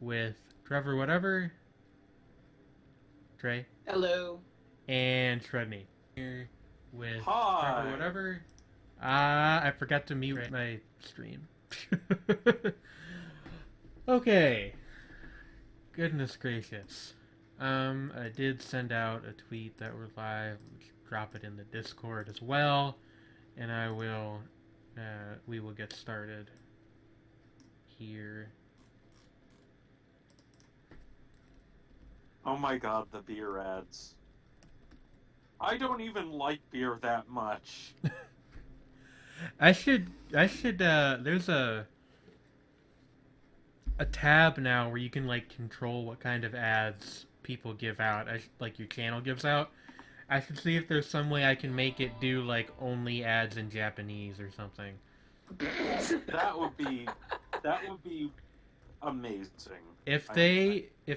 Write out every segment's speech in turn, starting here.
with Trevor, Whatevr, Trey, Hello. and Sredni. Here with Trevor, Hi. Whatevr. I forgot to mute my stream. Okay. Goodness gracious. I did send out a tweet that we're live. Drop it in the Discord as well, and we will get started here. Oh my god, the beer ads. I don't even like beer that much. There's a tab now where you can like control what kind of ads people give out, like your channel gives out. I should see if there's some way I can make it do like only ads in Japanese or something. That would be amazing. If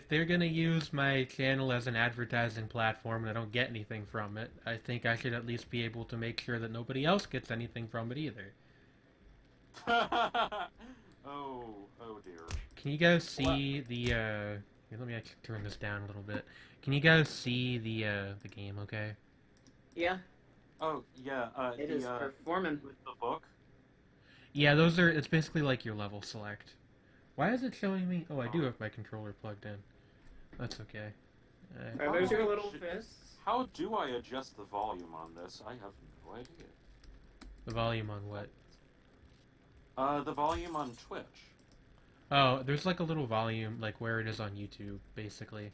they're gonna use my channel as an advertising platform and I don't get anything from it, I think I should at least be able to make sure that nobody else gets anything from it either. Oh dear. Can you guys see the here, let me actually turn this down a little bit. Can you guys see the game okay? Yeah, Oh yeah, it is performing. with the book. Yeah, it's basically like your level select. Why is it showing me? Oh, I do have my controller plugged in. That's okay. Are those your little fists? How do I adjust the volume on this? I have no idea. The volume on what? The volume on Twitch. Oh, there's like a little volume, like where it is on YouTube, basically.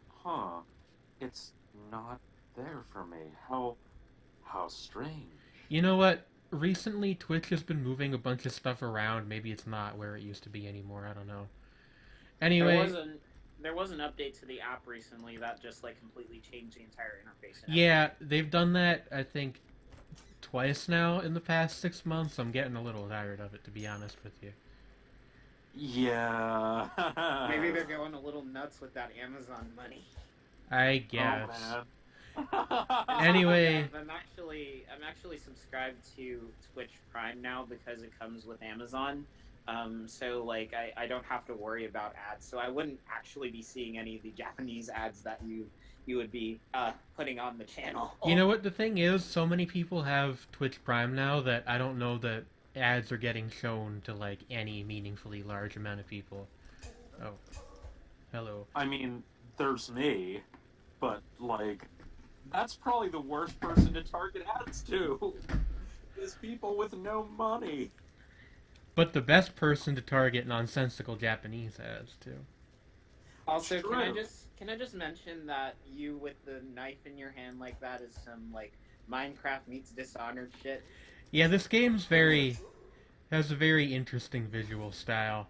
Huh. It's not there for me. How strange. You know what? Recently, Twitch has been moving a bunch of stuff around. Maybe it's not where it used to be anymore. I don't know. Anyway, There was an update to the app recently that just like completely changed the entire interface. yeah, they've done that, I think, twice now in the past 6 months. I'm getting a little tired of it, to be honest with you. Yeah. Maybe they're going a little nuts with that Amazon money. I guess. Oh, man. Anyway, I'm actually subscribed to Twitch Prime now because it comes with Amazon. So like I don't have to worry about ads. So I wouldn't actually be seeing any of the Japanese ads that you would be putting on the channel. you know what the thing is? So many people have Twitch Prime now that I don't know that ads are getting shown to like any meaningfully large amount of people. Oh, hello. I mean, there's me, but like, that's probably the worst person to target ads to. Is people with no money. But the best person to target nonsensical Japanese ads too. Also, True. can I just mention that you with the knife in your hand like that is some like Minecraft meets Dishonored shit. Yeah, this game's has a very interesting visual style.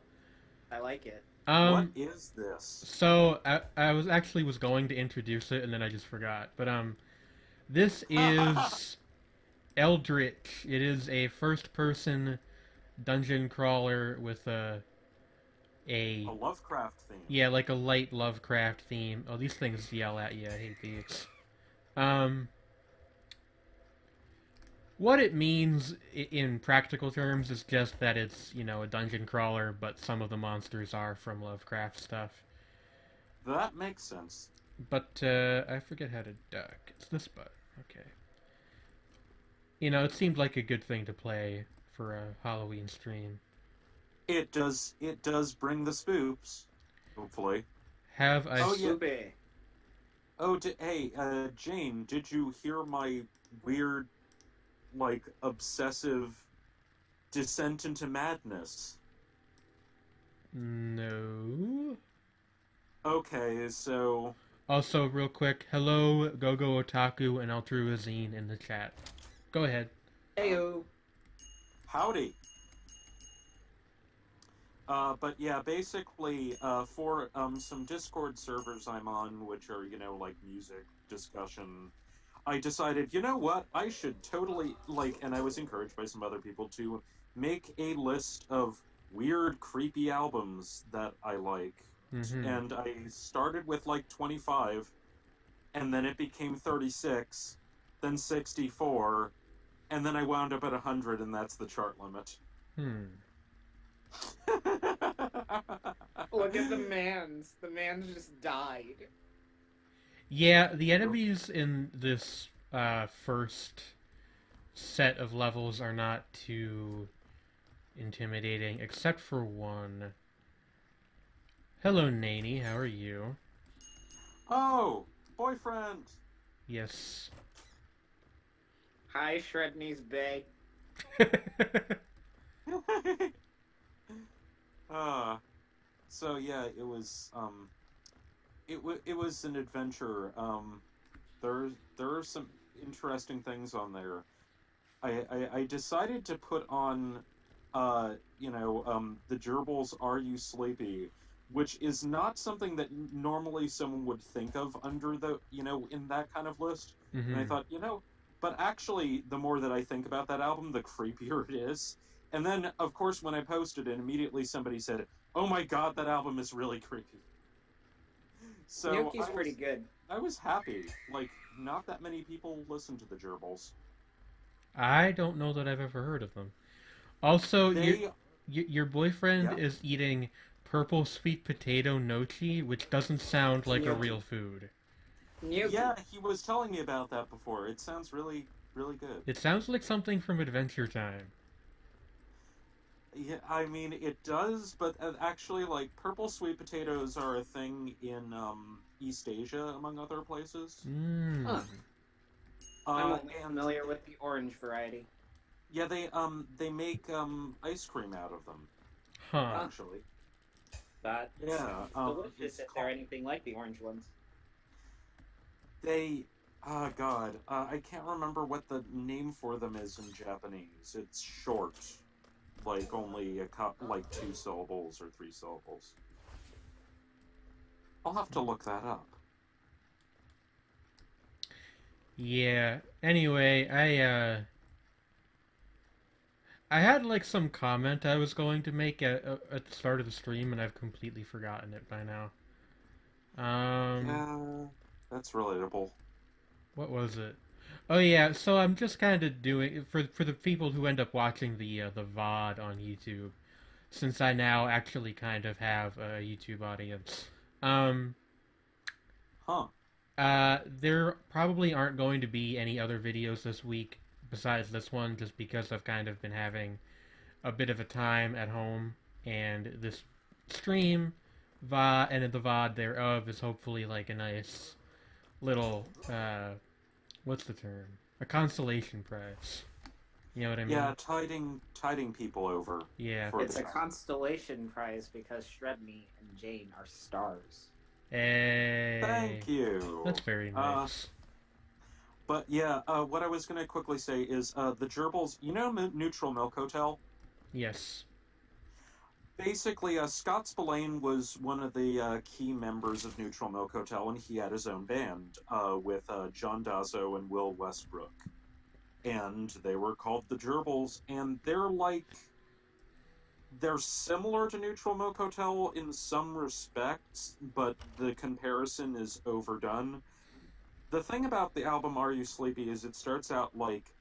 I like it. What is this? So I was going to introduce it and then I just forgot. But this is Eldritch. It is a first-person dungeon crawler with a Lovecraft theme. yeah, like a light Lovecraft theme. Oh, these things yell at you. I hate these. What it means in practical terms is just that it's, a dungeon crawler, but some of the monsters are from Lovecraft stuff. That makes sense. But I forget how to duck. It's this button. Okay. It seemed like a good thing to play for a Halloween stream. It does bring the spoops. Hopefully. Have I... Oh, yeah. Spoopy. Oh, hey, Jane, did you hear my weird, like, obsessive descent into madness? No. Okay, so... Also, real quick, hello, Gogo Otaku and Altruazine in the chat. Go ahead. Heyo. Howdy. But yeah, basically, for some Discord servers I'm on, which are, like music discussion, I decided, you know what, I should totally, and I was encouraged by some other people to make a list of weird, creepy albums that I like. Mm-hmm. And I started with, 25, and then it became 36, then 64, and then I wound up at 100, and that's the chart limit. Look at the man's. The man's just died. Yeah, the enemies in this first set of levels are not too intimidating, except for one. Hello, Nanny. How are you? Oh, boyfriend. Yes. Hi, Sredni's Bay. uh, so yeah, it was an adventure. There are some interesting things on there. I decided to put on, the gerbils Are You Sleepy, which is not something that normally someone would think of under in that kind of list. And I Mm-hmm. thought, but actually, the more that I think about that album, the creepier it is. And then, of course, when I posted it, immediately somebody said, "Oh my God, that album is really creepy." So Nuki's pretty good. I was happy. Like, not that many people listen to the gerbils. I don't know that I've ever heard of them. Also, They, your boyfriend yeah, is eating purple sweet potato nochi, which doesn't sound like a Gnocchi. real food. Gnocchi. yeah, he was telling me about that before. It sounds really, really good. It sounds like something from Adventure Time. Yeah, I mean, it does, but actually, like, purple sweet potatoes are a thing in East Asia, among other places. Mmm. Huh. I'm only And familiar with the orange variety. yeah, they make ice cream out of them. Huh. Huh. Actually, That yeah, sounds delicious it's if they're called anything like the orange ones. they. Oh God, I can't remember what the name for them is in Japanese. It's short, like only like 2 syllables or 3 syllables. I'll have to look that up. Yeah. Anyway, I had like some comment I was going to make at the start of the stream, and I've completely forgotten it by now. Um, Yeah, that's relatable. what was it? Oh yeah, so I'm just kind of doing for the people who end up watching the VOD on YouTube, since I now actually kind of have a YouTube audience. Um, Huh. there probably aren't going to be any other videos this week besides this one, just because I've kind of been having a bit of a time at home, and this stream, VOD, and the VOD thereof is hopefully like a nice little, what's the term? A consolation prize. You know what I Yeah, mean? tiding people over Yeah. for It's the a constellation prize because Sredni and Jane are stars. Hey, Thank you. that's very nice. But yeah, what I was going to quickly say is the gerbils, Neutral Milk Hotel? Yes. Basically, Scott Spillane was one of the key members of Neutral Milk Hotel, and he had his own band with John Dazzo and Will Westbrook. And they were called the Gerbils, and they're similar to Neutral Milk Hotel in some respects, but the comparison is overdone. The thing about the album Are You Sleepy is it starts out like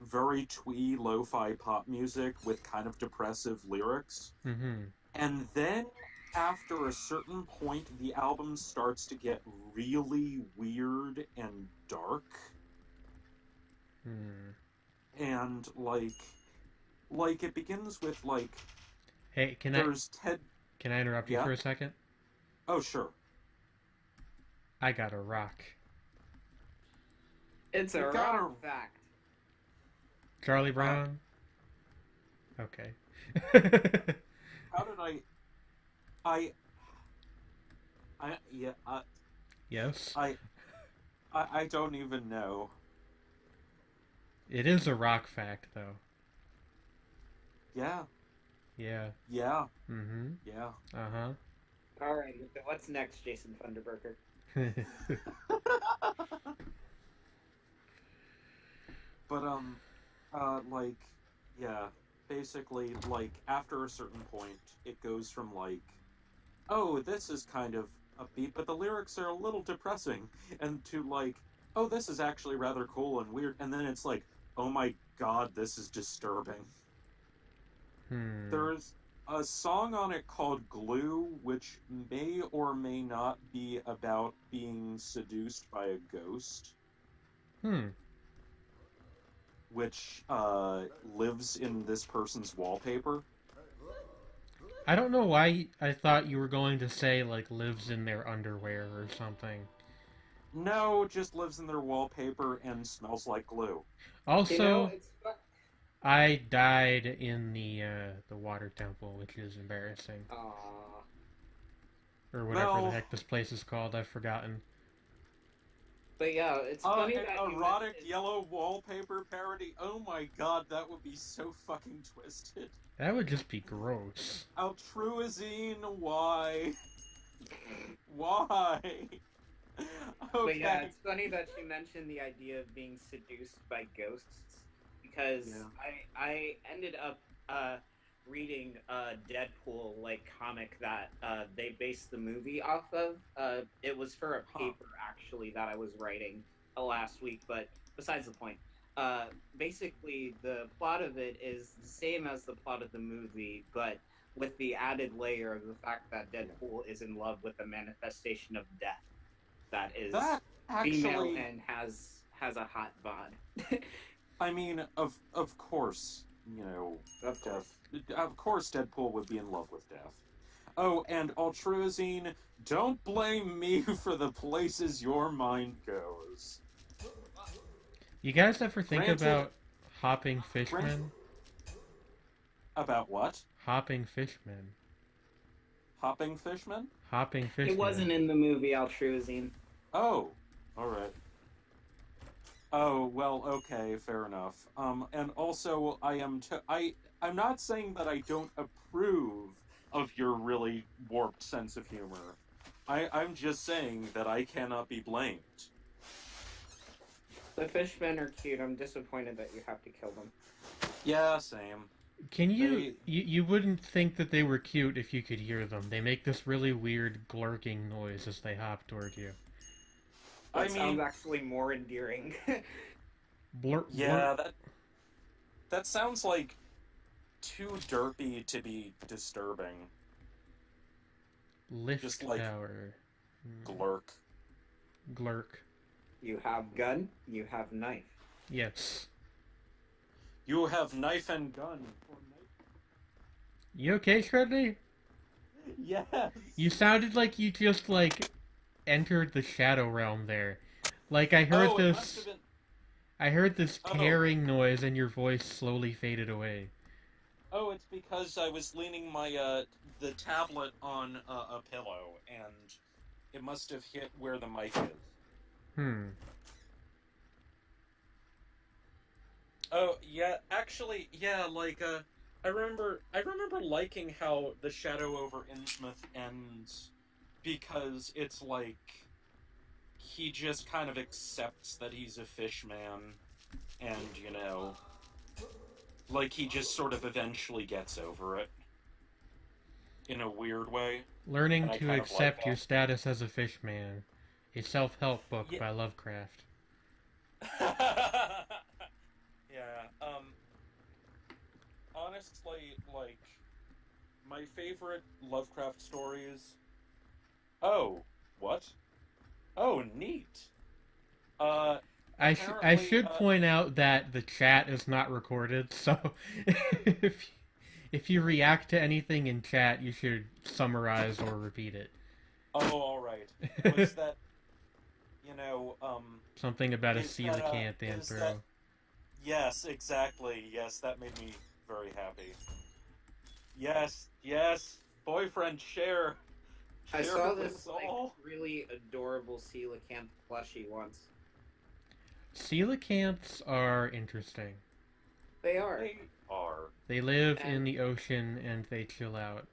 very twee lo-fi pop music with kind of depressive lyrics. Mm-hmm. And then after a certain point the album starts to get really weird and dark. Hmm. And like it begins with like Hey, there's Ted. can I interrupt you Yeah. for a second? Oh sure. I got a rock. It's a You gotta- rock fact. Charlie Brown. Okay. How did I yeah Yes. I don't even know. It is a rock fact, though. Yeah. Yeah. Yeah. Mm-hmm. Yeah. Uh-huh. Alright, so what's next, Jason Thunderburger? But like yeah, basically like after a certain point it goes from like, oh, this is kind of upbeat but the lyrics are a little depressing, and to like, oh, this is actually rather cool and weird, and then it's like, oh my God, this is disturbing. Hmm. There's a song on it called Glue, which may or may not be about being seduced by a ghost, Hmm. which lives in this person's wallpaper. I don't know why I thought you were going to say, like, lives in their underwear or something. No, just lives in their wallpaper and smells like glue. You know, Also, it's I died in the water temple, which is embarrassing. Aw. Or whatever the Well, heck this place is called, I've forgotten. But yeah, it's funny an that you erotic mentioned. yellow wallpaper parody. Oh my god, that would be so fucking twisted. That would just be gross. Altruisine, why? Why? But yeah, Okay. it's funny that you mentioned the idea of being seduced by ghosts because Yeah. I ended up reading a Deadpool like comic that they based the movie off of. It was for a Huh. paper actually that I was writing last week, but besides the point. Basically, the plot of it is the same as the plot of the movie, but with the added layer of the fact that Deadpool is in love with the manifestation of death that is That female actually, and has a hot bod. I mean, of course, you know, Of Death. course. Of course, Deadpool would be in love with Death. Oh, and Altruisine, don't blame me for the places your mind goes. You guys ever think Granted, about hopping granted, fishmen? about what? Hopping fishmen. Hopping Fishman? Hopping It fishmen. wasn't in the movie Altruisine. Oh, all right. Oh, well, okay, fair enough. And also, I'm not saying that I don't approve of your really warped sense of humor. I'm just saying that I cannot be blamed. The fishmen are cute. I'm disappointed that you have to kill them. Yeah, same. Can They, you wouldn't think that they were cute if you could hear them. They make this really weird glurking noise as they hop toward you. I That sounds mean, actually more endearing. Blur, blur, yeah, that sounds like too derpy to be disturbing. Just lift like tower. glurk. Glurk. You have gun, you have knife. Yes. You have knife and gun. You okay, Sredni? Yes. You sounded like you just, like, entered the shadow realm there. Like, I heard Oh, it must have this... been. I heard this Oh, tearing noise and your voice slowly faded away. oh, it's because I was leaning my the tablet on a pillow, and it must have hit where the mic is. Hmm. Oh, yeah, actually, yeah, like I remember liking how the Shadow over Innsmouth ends because it's like he just kind of accepts that he's a fish man, and like he just sort of eventually gets over it in a weird way, Learning and I to kind of like accept your status as a fishman. A self-help book by Lovecraft. that. Yeah. Honestly, like my favorite Lovecraft stories. Oh, what? Oh, neat. I Apparently, should point out that the chat is not recorded, so if if you react to anything in chat, you should summarize or repeat it. oh, all right. Was that, Something about a is that, coelacanth is that, anthro. yes, exactly. Yes, that made me very happy. Yes, yes, boyfriend, share. I Share saw with this us like all. really adorable coelacanth plushie once. Coelacanths are interesting. They are. They are. They live in And the ocean and they chill out.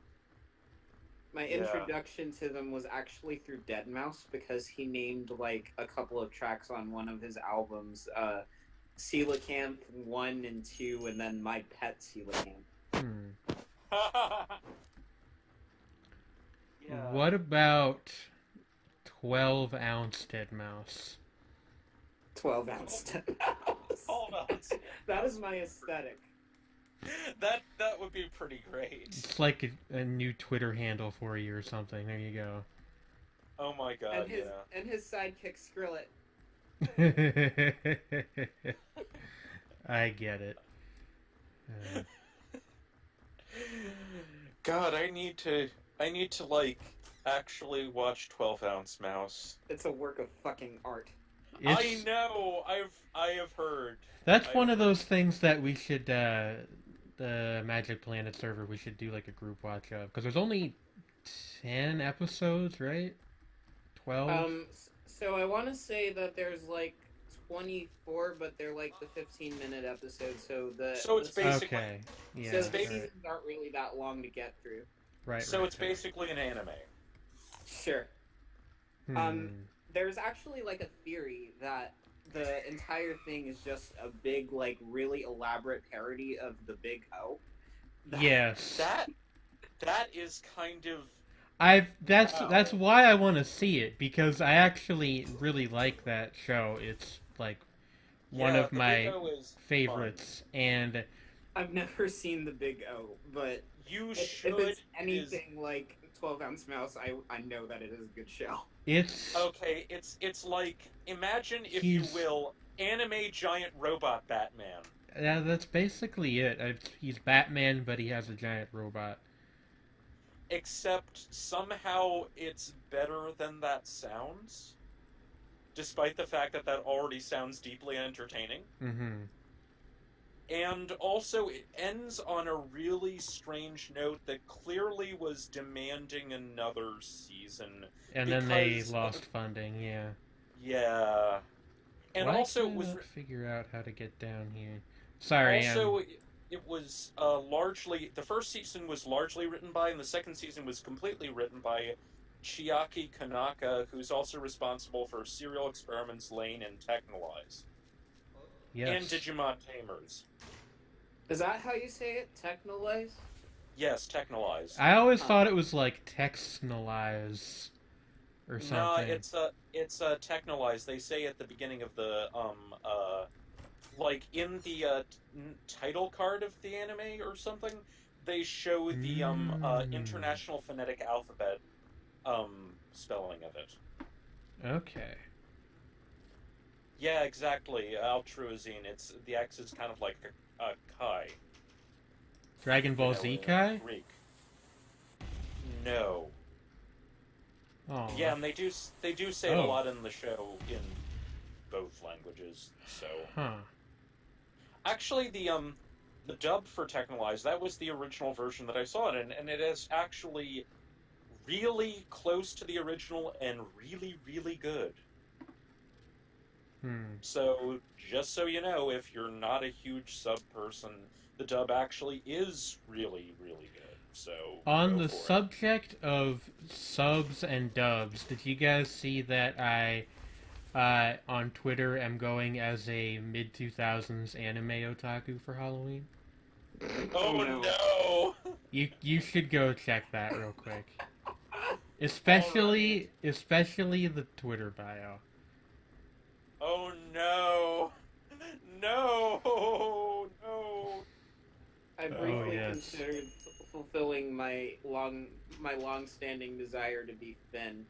my Yeah. introduction to them was actually through Deadmau5 because he named like a couple of tracks on one of his albums, Coelacanth 1 and 2, and then My Pet Coelacanth. Hmm. Yeah. What about 12-ounce dead mouse? 12-ounce Deadmau5. Hold on. That is my aesthetic. That would be pretty great. It's like a new Twitter handle for you or something. There you go. Oh my god, And his sidekick Skrillet. I get it. God, I need to like actually watch 12-ounce Mouse. It's a work of fucking art. I know. I have heard. That's one of those things that we should the Magic Planet server we should do like a group watch of, because there's only 10 episodes, right? 12. So I want to say that there's like 24, but they're like the 15-minute episodes. So it's basically okay. Yeah. So the seasons aren't really that long to get through. Right. So it's basically an anime. Sure. There's actually like a theory that the entire thing is just a big, like, really elaborate parody of the Big O. Yes. That is kind of. That's why I want to see it, because I actually really like that show. It's like one of my favorites, fun. And I've never seen the Big O, but you should. If it's anything like 12-ounce Mouse, I know that it is a good show. It's okay. It's like, imagine, if you will, anime giant robot Batman. Yeah, that's basically it. He's Batman, but he has a giant robot. Except somehow it's better than that sounds, despite the fact that already sounds deeply entertaining. Mm-hmm. And also, it ends on a really strange note that clearly was demanding another season. And then they lost funding, yeah. Yeah. And Why also, can it was... I not figure out how to get down here. Sorry, Also, it was largely... The first season was largely written by, and the second season was completely written by Chiaki Kanaka, who's also responsible for Serial Experiments Lane and Technolize. Yes. And Digimon Tamers. Is that how you say it? Technolize? Yes, Technolize. I always thought it was like Texnolize or something. No, it's Technolize. They say at the beginning of the like in the title card of the anime or something, they show the International Phonetic Alphabet spelling of it. Okay. Yeah, exactly. Altruazine. It's the X is kind of like a chi. Dragon Ball Z Kai? Greek. No. Oh. Yeah, and they do say it a lot in the show in both languages. So. Huh. Actually, the dub for Technolize, that was the original version that I saw it in, and it is actually really close to the original and really, really good. So, just so you know, if you're not a huge sub person, the dub actually is really, really good. So, on the subject of subs and dubs, did you guys see that I, on Twitter, am going as a mid-2000s anime otaku for Halloween? Oh no! You should go check that real quick. Especially the Twitter bio. Oh no! No! I briefly considered fulfilling my long-standing desire to be thin,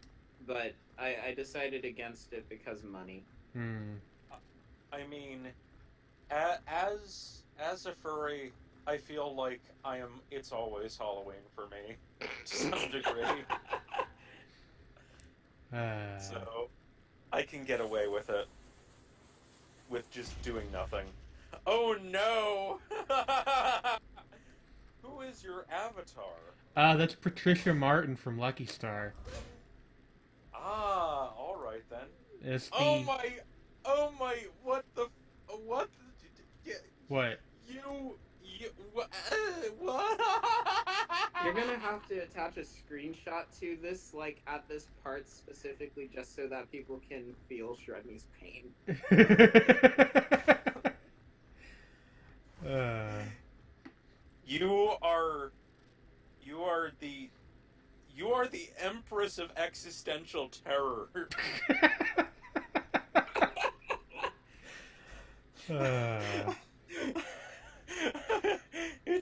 but I decided against it because of money. I mean, as a furry, I feel like it's always Halloween for me, to some degree. So, I can get away with it. With just doing nothing. Oh no! Who is your avatar? That's Patricia Martin from Lucky Star. Ah, alright then. It's the... Oh my, what? What? What? You're gonna have to attach a screenshot to this, like, at this part specifically, just so that people can feel Sredni's pain. You are the Empress of Existential Terror.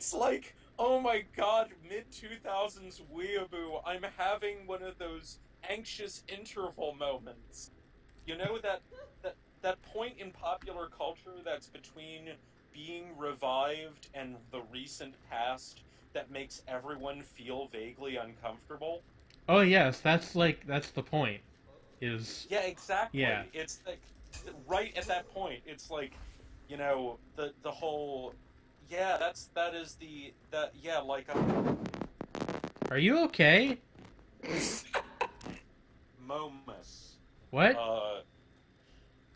It's like, oh my god, mid-2000s weeaboo, I'm having one of those anxious interval moments. You know that point in popular culture that's between being revived and the recent past that makes everyone feel vaguely uncomfortable? Oh yes, that's the point. Is Yeah, yeah. exactly. It's like right at that point, it's like, the whole that is that yeah, like Are you okay? Momus. What? Uh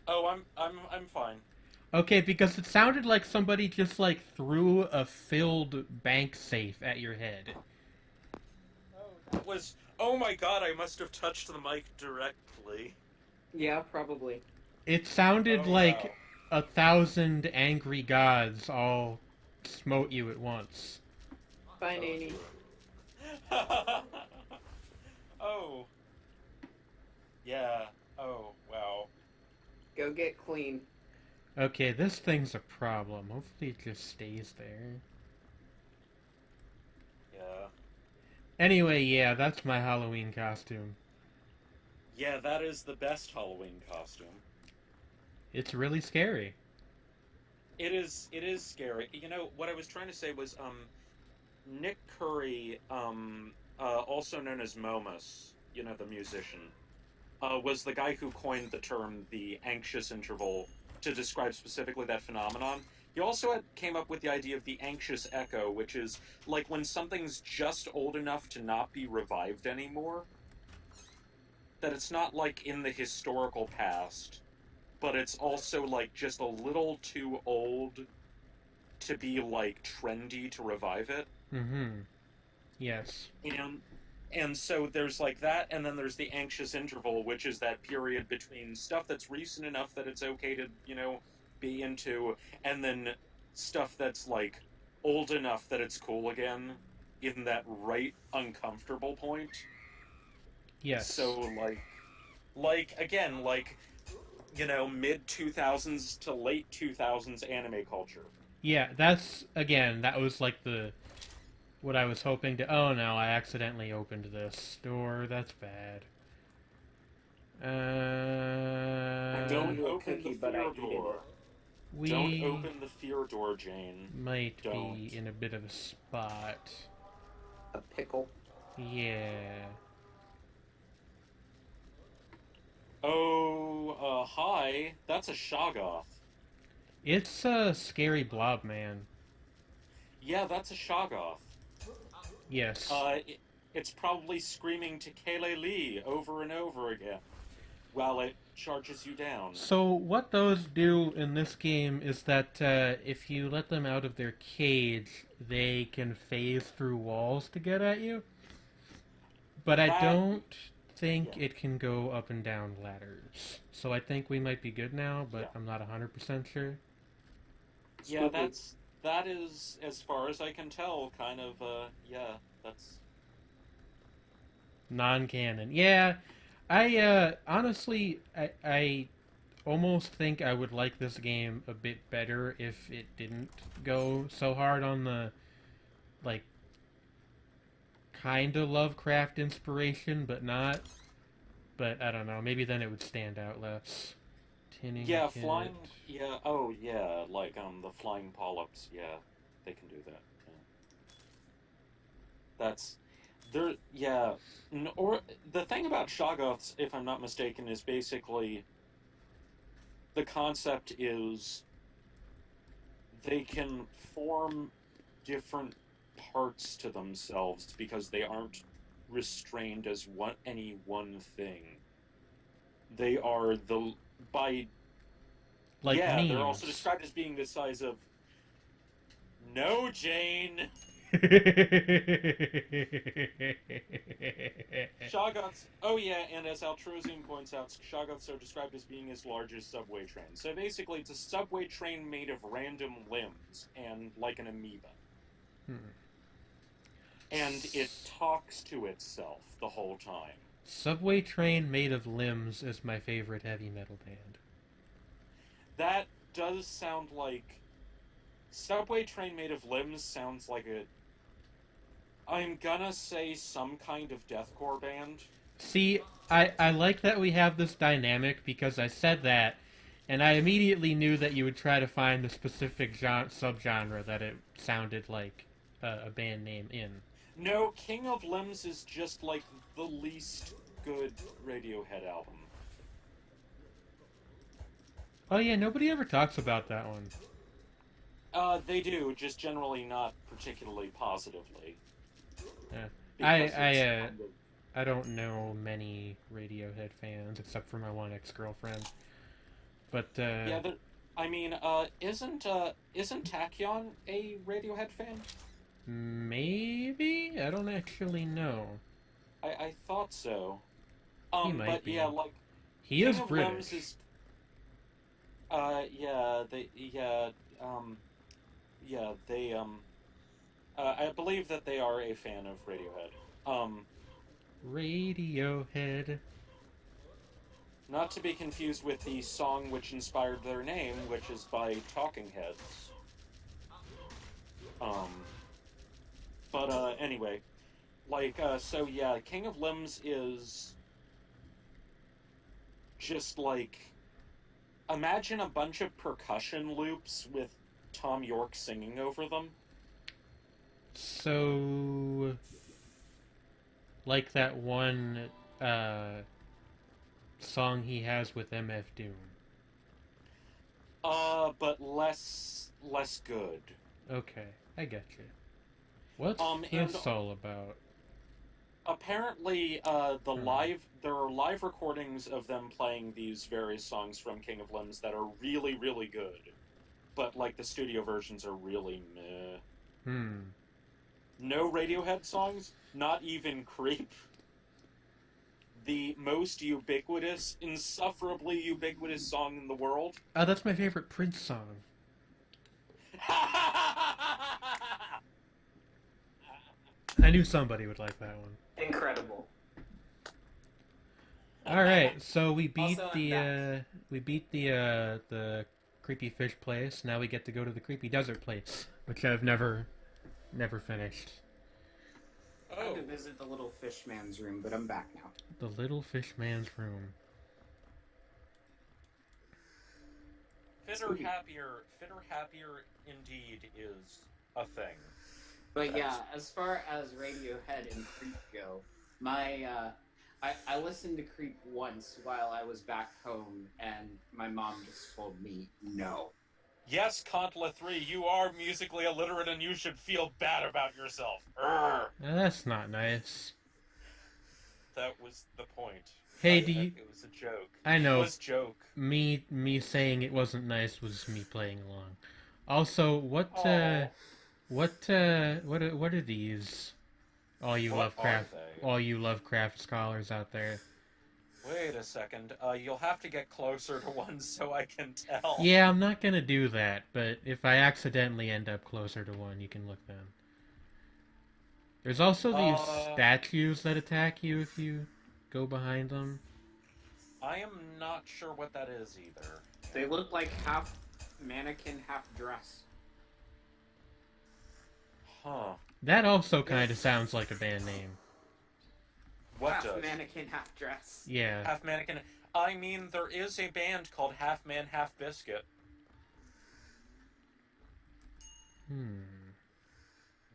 oh, I'm fine. Okay, because it sounded like somebody just like threw a filled bank safe at your head. Oh my god, I must have touched the mic directly. Yeah, probably. It sounded Oh wow. like 1,000 angry gods all smote you at once. Bye, Oh Nanny. dear. Oh, yeah. Oh, wow. Go get clean. Okay, this thing's a problem. Hopefully it just stays there. Yeah. Anyway, yeah, that's my Halloween costume. Yeah, that is the best Halloween costume. It's really scary. It is scary. You know, what I was trying to say was Nick Curry, also known as Momus, the musician, was the guy who coined the term the anxious interval to describe specifically that phenomenon. He also came up with the idea of the anxious echo, which is like when something's just old enough to not be revived anymore, that it's not like in the historical past, but it's also like just a little too old to be like trendy to revive it. Mm-hmm. Yes. And so there's like that, and then there's the anxious interval, which is that period between stuff that's recent enough that it's okay to, be into, and then stuff that's like old enough that it's cool again in that right uncomfortable point. Yes. So like again, like mid 2000s to late 2000s anime culture. Yeah, that's again, that was like the what I was hoping to. Oh no, I accidentally opened this door. That's bad. Don't You a open the cookie, but I fear hated door. it. Don't We open the fear door, Jane. might Don't. be in a bit of a spot. A pickle. Yeah. Oh, hi. That's a Shoggoth. It's a scary blob man. Yeah, that's a Shoggoth. Yes. It's probably screaming to Kaylee Lee over and over again while it charges you down. So what those do in this game is that if you let them out of their cage, they can phase through walls to get at you. But I That- don't think yeah. it can go up and down ladders. So I think we might be good now, but Yeah. I'm not 100% sure. Yeah, Spooky. that is, as far as I can tell, kind of, yeah, that's... Non-canon. Yeah, I honestly, I almost think I would like this game a bit better if it didn't go so hard on the, like, kind of Lovecraft inspiration, but not. But I don't know, maybe then it would stand out less. Tinning Yeah, kit. flying... Yeah, oh, yeah, like, the flying polyps, yeah, they can do that. Yeah. That's... There, yeah, or the thing about Shoggoths, if I'm not mistaken, is basically the concept is they can form different parts to themselves because they aren't restrained as any one thing. They are by Like yeah, memes. they're also described as being the size of... No, Jane. Shoggoths. Oh yeah, and as Altrosian points out, Shoggoths are described as being as large as subway trains. So basically, it's a subway train made of random limbs and like an amoeba. And it talks to itself the whole time. Subway Train Made of Limbs is my favorite heavy metal band. That does sound like Subway Train Made of Limbs sounds like a... I'm gonna say some kind of deathcore band. See, I like that we have this dynamic because I said that, and I immediately knew that you would try to find the specific subgenre that it sounded like a band name in. No, King of Limbs is just like the least good Radiohead album. Oh yeah, nobody ever talks about that one. They do, just generally not particularly positively. Yeah. I don't know many Radiohead fans except for my one ex-girlfriend. But yeah, I mean, isn't Tachyon a Radiohead fan? Maybe? I don't actually know. I thought so. He might but be. yeah, like he King is of British. Limbs is, yeah, I believe that they are a fan of Radiohead. Radiohead. Not to be confused with the song which inspired their name, which is by Talking Heads. But anyway, like, so yeah, King of Limbs is just like, imagine a bunch of percussion loops with Tom York singing over them. So, like that one song he has with MF Doom. But less good. Okay, I get you. What's this all about? Apparently, there are live recordings of them playing these various songs from King of Limbs that are really, really good. But, like, the studio versions are really meh. No Radiohead songs? Not even Creep? The most ubiquitous, insufferably ubiquitous song in the world? Oh, that's my favorite Prince song. I knew somebody would like that one. Incredible. All right, so we beat Also, the creepy fish place. Now we get to go to the creepy desert place, which I've never finished. I had to visit the little fish man's room, but I'm back now. The little fish man's room. Fitter happier indeed is a thing. But yeah, as far as Radiohead and Creep go, I listened to Creep once while I was back home, and my mom just told me no. Yes, Contla 3, you are musically illiterate and you should feel bad about yourself. That's not nice. That was the point. Hey, it was a joke. I know. It was a joke. Me saying it wasn't nice was me playing along. Also, what are these? All you Lovecraft scholars out there. Wait a second. You'll have to get closer to one so I can tell. Yeah, I'm not gonna do that, but if I accidentally end up closer to one, you can look then. There's also these statues that attack you if you go behind them. I am not sure what that is either. They look like half mannequin, half dress. Huh. That also kind of sounds like a band name. What half does? Mannequin, half dress. Yeah. Half Mannequin. I mean, there is a band called Half Man, Half Biscuit.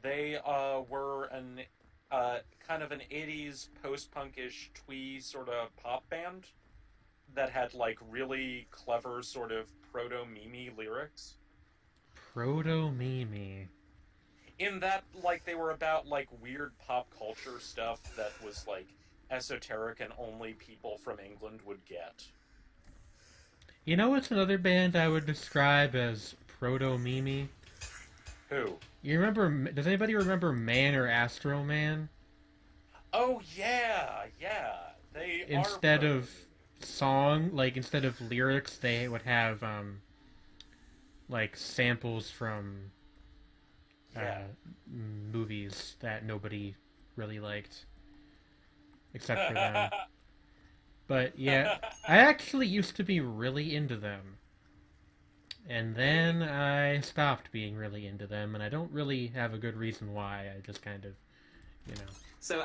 They were an kind of an 80s post-punkish twee sort of pop band that had like really clever sort of proto-meme lyrics. Proto-meme. In that, like, they were about like weird pop culture stuff that was like esoteric and only people from England would get. You know what's another band I would describe as proto-meme? Who? You remember? Does anybody remember Man or Astro Man? Oh yeah, yeah. They instead of lyrics, they would have like samples from movies that nobody really liked, except for them. But yeah, I actually used to be really into them. And then I stopped being really into them, and I don't really have a good reason why. I just kind of, you know. So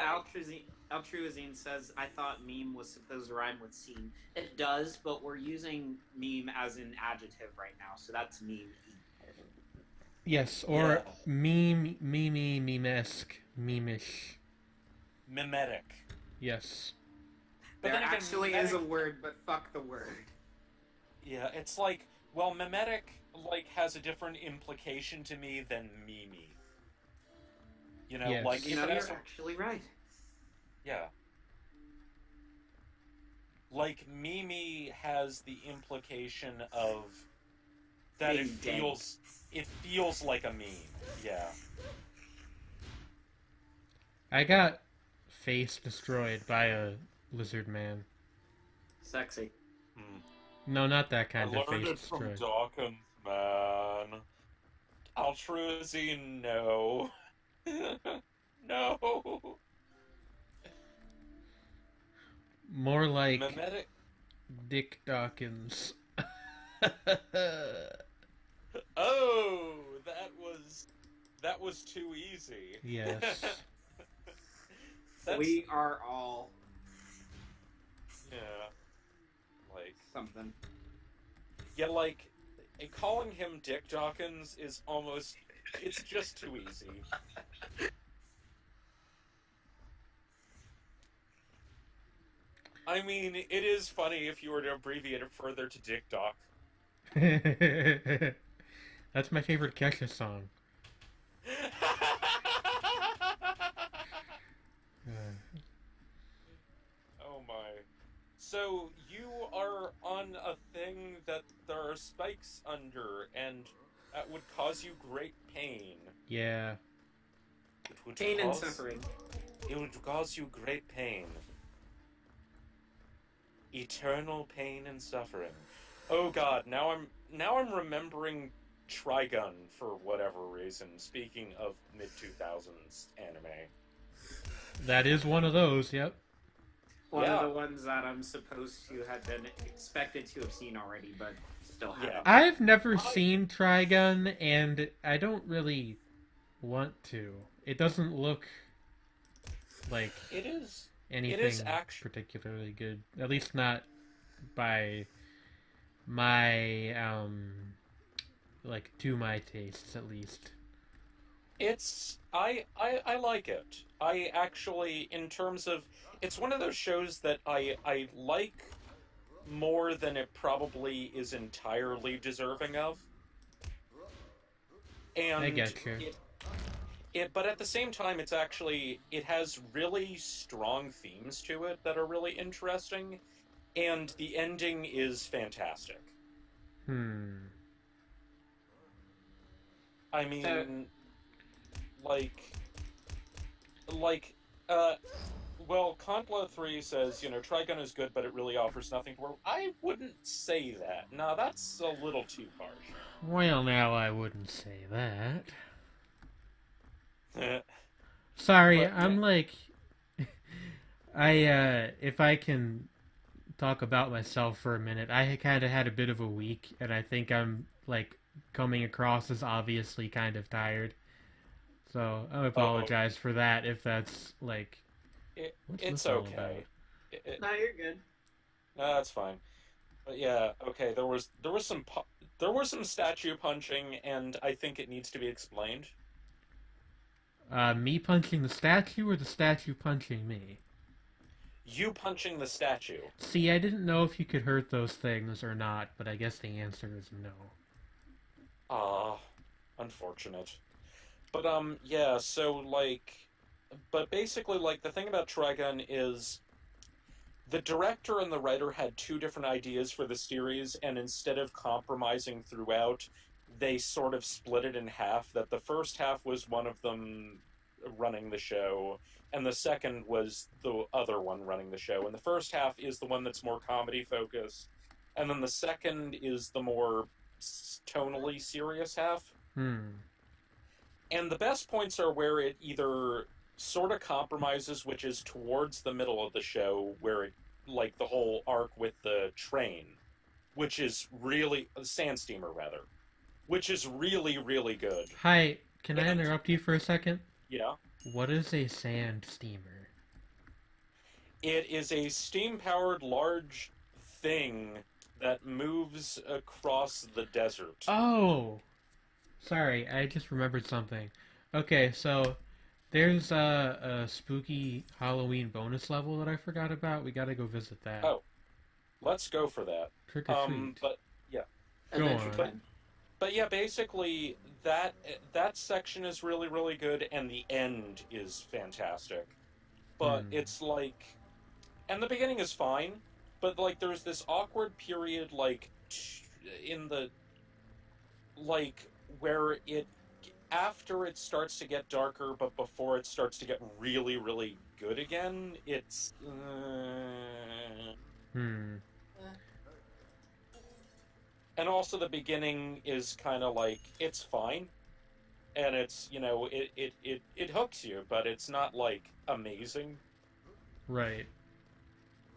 Altruisine says, I thought meme was supposed to rhyme with scene. It does, but we're using meme as an adjective right now, so that's meme. Yes, or meme-esque, meme-ish. Mimetic. Yes. But There then again, actually mimetic, is a word, but fuck the word. Yeah, it's like, well, mimetic, like, has a different implication to me than meme. You know, Yes. like, You if know, it you're has a, actually right. yeah. Like, meme has the implication of that Being it feels like a meme. Yeah. I got face destroyed by a lizard man. Sexy. No, not that I kind of learned face it from destroyed. Dawkins, man. Altruisine, no. No. More like Mimetic. Dick Dawkins. Oh, that was too easy. Yes. That's, We are all yeah, like, something. yeah, like, calling him Dick Dawkins is almost, it's just too easy. I mean, it is funny if you were to abbreviate it further to Dick Doc. That's my favorite Kesha song. Oh my. So, you are on a thing that there are spikes under, and that would cause you great pain. Yeah. It would Pain and suffering. It would cause you great pain. Eternal pain and suffering. Oh god, now I'm remembering Trigun for whatever reason, speaking of mid-2000s anime. That is one of those, yep. One Yeah. of the ones that I'm supposed to have been expected to have seen already, but still haven't. Yeah. I've never seen Trigun, and I don't really want to. It doesn't look like It is anything particularly good. At least not by my like to my tastes at least. It's I like it. I actually, in terms of, it's one of those shows that I like more than it probably is entirely deserving of. And I get you. But at the same time, it has really strong themes to it that are really interesting, and the ending is fantastic. I mean, well, Conpla 3 says, Trigun is good, but it really offers nothing to work. I wouldn't say that. No, that's a little too harsh. Well, now I wouldn't say that. Sorry, But, I'm like... if I can talk about myself for a minute, I kind of had a bit of a week, and I think I'm, like, coming across as obviously kind of tired. So, I apologize for that if that's, like... It's okay. No, you're good. No, that's fine. But yeah, okay, there was some statue punching, and I think it needs to be explained. Me punching the statue or the statue punching me? You punching the statue. See, I didn't know if you could hurt those things or not, but I guess the answer is no. Ah, unfortunate. But, yeah, so, like... But basically, like, the thing about Trigun is the director and the writer had two different ideas for the series, and instead of compromising throughout, they sort of split it in half, that the first half was one of them running the show, and the second was the other one running the show. And the first half is the one that's more comedy-focused, and then the second is the more tonally serious half. And the best points are where it either sort of compromises, which is towards the middle of the show, where it, like the whole arc with the train. which is really Sand Steamer rather, which is really really good. Hi, can I And- interrupt you for a second? Yeah, What is a sand steamer? it is a steam-powered large thing that moves across the desert. Oh! Sorry, I just remembered something. Okay, so there's a spooky Halloween bonus level that I forgot about. We gotta go visit that. Oh, let's go for that. Trick or treat. But yeah, Go Adventure on. Time. but yeah, basically that section is really really good, and the end is fantastic. But it's like, and the beginning is fine, but like there's this awkward period like in the like where it after it starts to get darker, but before it starts to get really really good again. It's and also the beginning is kind of like it's fine, and it's it hooks you, but it's not like amazing. Right.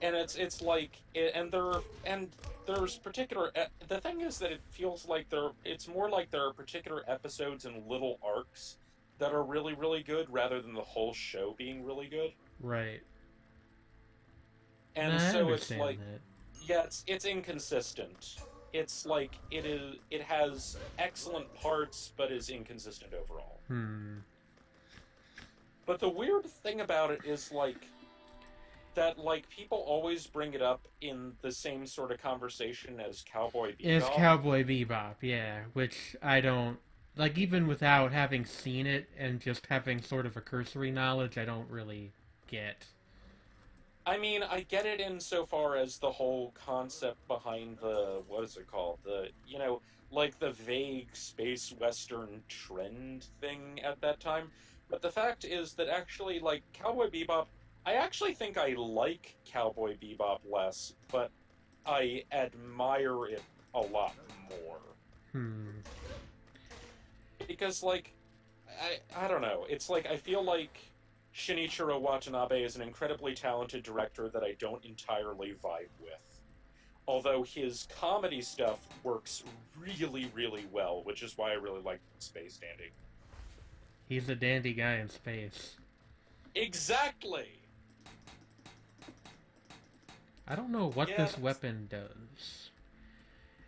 And it's like there's particular the thing is that it feels like it's more like there are particular episodes and little arcs that are really really good rather than the whole show being really good. Right. And No, I so it's understand like that. yeah, it's inconsistent. It's like it has excellent parts but is inconsistent overall. But the weird thing about it is like that like people always bring it up in the same sort of conversation as Cowboy Bebop. It's Cowboy Bebop, yeah, which I don't like. Even without having seen it and just having sort of a cursory knowledge, I don't really get. I mean, I get it insofar as the whole concept behind the what is it called? The like the vague space western trend thing at that time. But the fact is that actually like Cowboy Bebop, I actually think I like Cowboy Bebop less, but I admire it a lot more. Because, like, I don't know. It's like, I feel like Shinichiro Watanabe is an incredibly talented director that I don't entirely vibe with. Although his comedy stuff works really, really well, which is why I really like Space Dandy. He's a dandy guy in space. Exactly! I don't know what Yeah, this weapon does.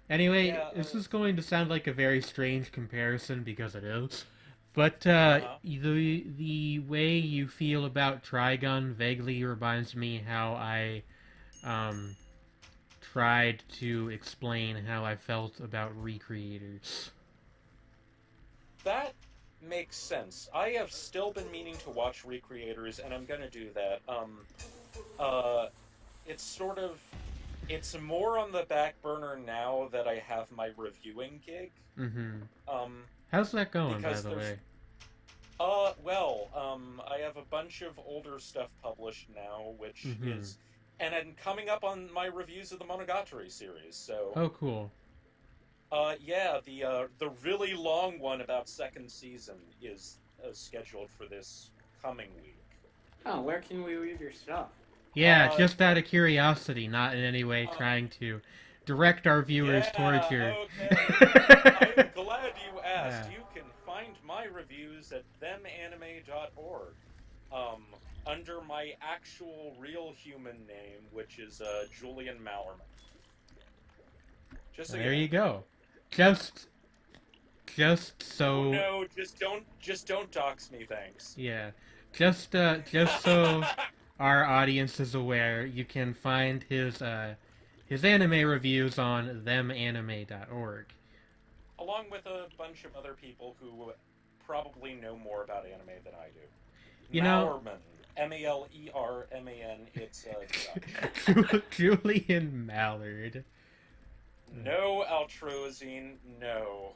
Anyway, Yeah, this is going to sound like a very strange comparison because it is. But Uh-huh. the way you feel about Trigun vaguely reminds me how I tried to explain how I felt about Recreators. That makes sense. I have still been meaning to watch Recreators, and I'm gonna do that. It's sort of... It's more on the back burner now that I have my reviewing gig. How's that going, by because the way? I have a bunch of older stuff published now, which is... And I'm coming up on my reviews of the Monogatari series, so... Oh, cool. Yeah, the really long one about second season is scheduled for this coming week. Oh, where can we read your stuff? Yeah, just out of curiosity, not in any way trying to direct our viewers towards your... Okay. I'm glad you asked. Yeah. You can find my reviews at themanime.org. Under my actual real human name, which is Julian Mallerman. Just so There you go. Just so... No, just don't dox me, thanks. Yeah. Just so our audience is aware, you can find his anime reviews on themanime.org. Along with a bunch of other people who probably know more about anime than I do. You know... Mallerman. M-A-L-E-R-M-A-N. It's Julian Mallard. No, Altroazine, no.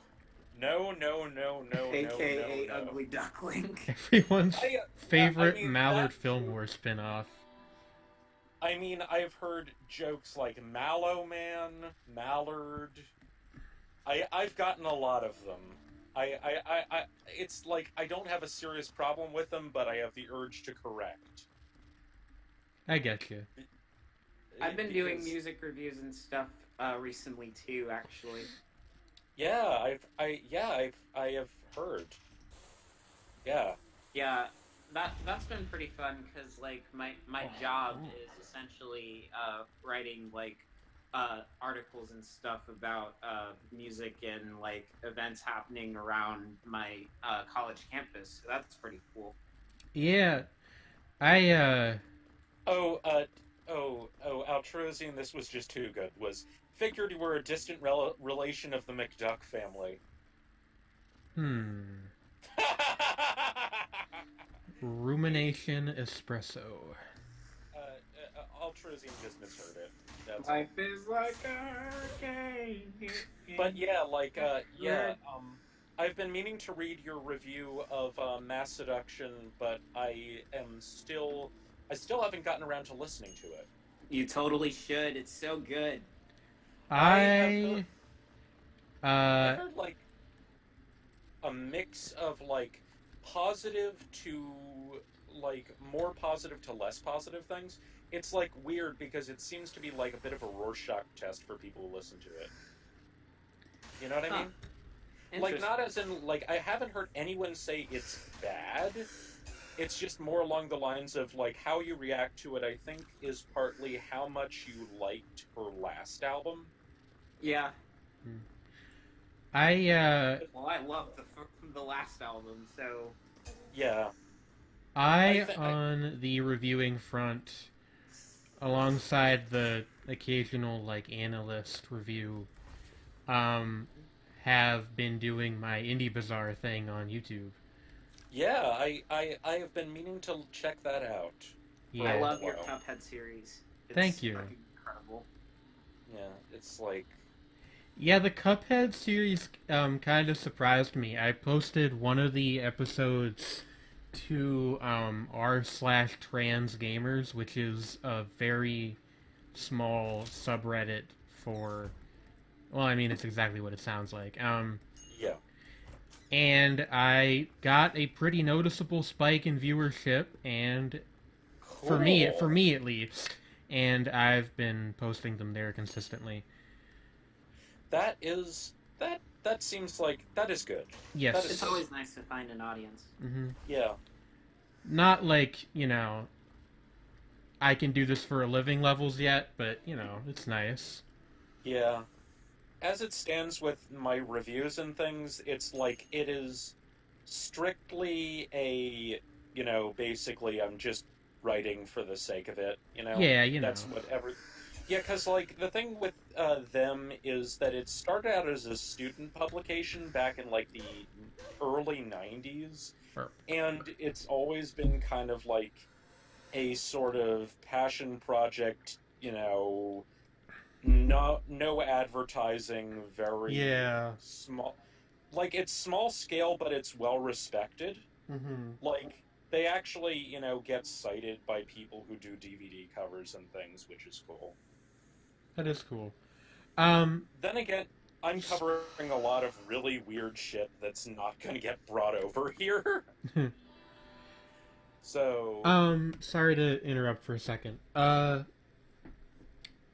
No. AKA no. Ugly Duckling. Everyone's favorite I mean, Mallard that- Fillmore spinoff. I mean, I've heard jokes like Mallow Man, Mallard. I've gotten a lot of them. It's like I don't have a serious problem with them, but I have the urge to correct. I get you. I've been doing because- music reviews and stuff recently too, actually. Yeah, I have heard. Yeah. Yeah, that's been pretty fun because like my job is essentially writing like articles and stuff about music and like events happening around my college campus. So that's pretty cool. Yeah, I Altrosian, this was just too good. Was figured you were a distant relation of the McDuck family. Rumination espresso. Altrosian just misheard it. That's Life is like a hurricane. But yeah, I've been meaning to read your review of Mass Seduction, but I still haven't gotten around to listening to it. You totally should. It's so good. I I've heard like a mix of like positive to like more positive to less positive things. It's like weird because it seems to be like a bit of a Rorschach test for people who listen to it. You know what I mean? Like not as in like I haven't heard anyone say it's bad. It's just more along the lines of like how you react to it. I think is partly how much you liked her last album. Yeah. I Well, I loved the last album, so Yeah. on the reviewing front, alongside the occasional like analyst review, have been doing my Indie Bazaar thing on YouTube. Yeah, I have been meaning to check that out. Yeah. I love your Cuphead series. It's Thank you. fucking incredible. Yeah, it's like Yeah, the Cuphead series kind of surprised me. I posted one of the episodes to r/trans gamers, which is a very small subreddit for. Well, I mean, it's exactly what it sounds like. yeah. And I got a pretty noticeable spike in viewership, and Cool. for me at least. And I've been posting them there consistently. That seems like that is good. Yes. That is It's always nice to find an audience. Mm-hmm. Yeah. Not like, I can do this for a living levels yet, but, it's nice. Yeah. As it stands with my reviews and things, it's like it is strictly a, basically I'm just writing for the sake of it, Yeah, That's whatever. Yeah, because, like, the thing with them is that it started out as a student publication back in, like, the early 90s, and it's always been kind of like a sort of passion project, no advertising, very small. Like, it's small scale, but it's well respected. Mm-hmm. Like, they actually, get cited by people who do DVD covers and things, which is cool. That is cool. Then again, I'm covering a lot of really weird shit that's not going to get brought over here. So... sorry to interrupt for a second.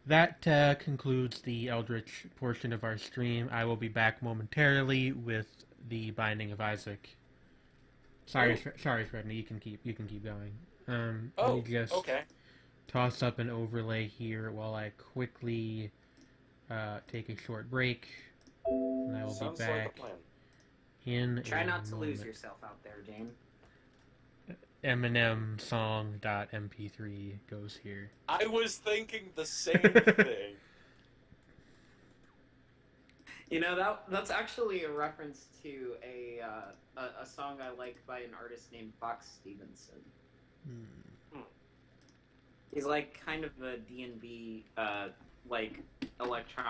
That concludes the Eldritch portion of our stream. I will be back momentarily with the Binding of Isaac. Sorry, Sredni, you can keep going. Let me just okay. toss up an overlay here while I quickly take a short break, and I will Sounds be like a back plan. in Try a not to lose moment. yourself out there, Jane. Eminem song.mp3 goes here. I was thinking the same thing. That's actually a reference to a song I like by an artist named Fox Stevenson. He's like kind of a D&B, like electro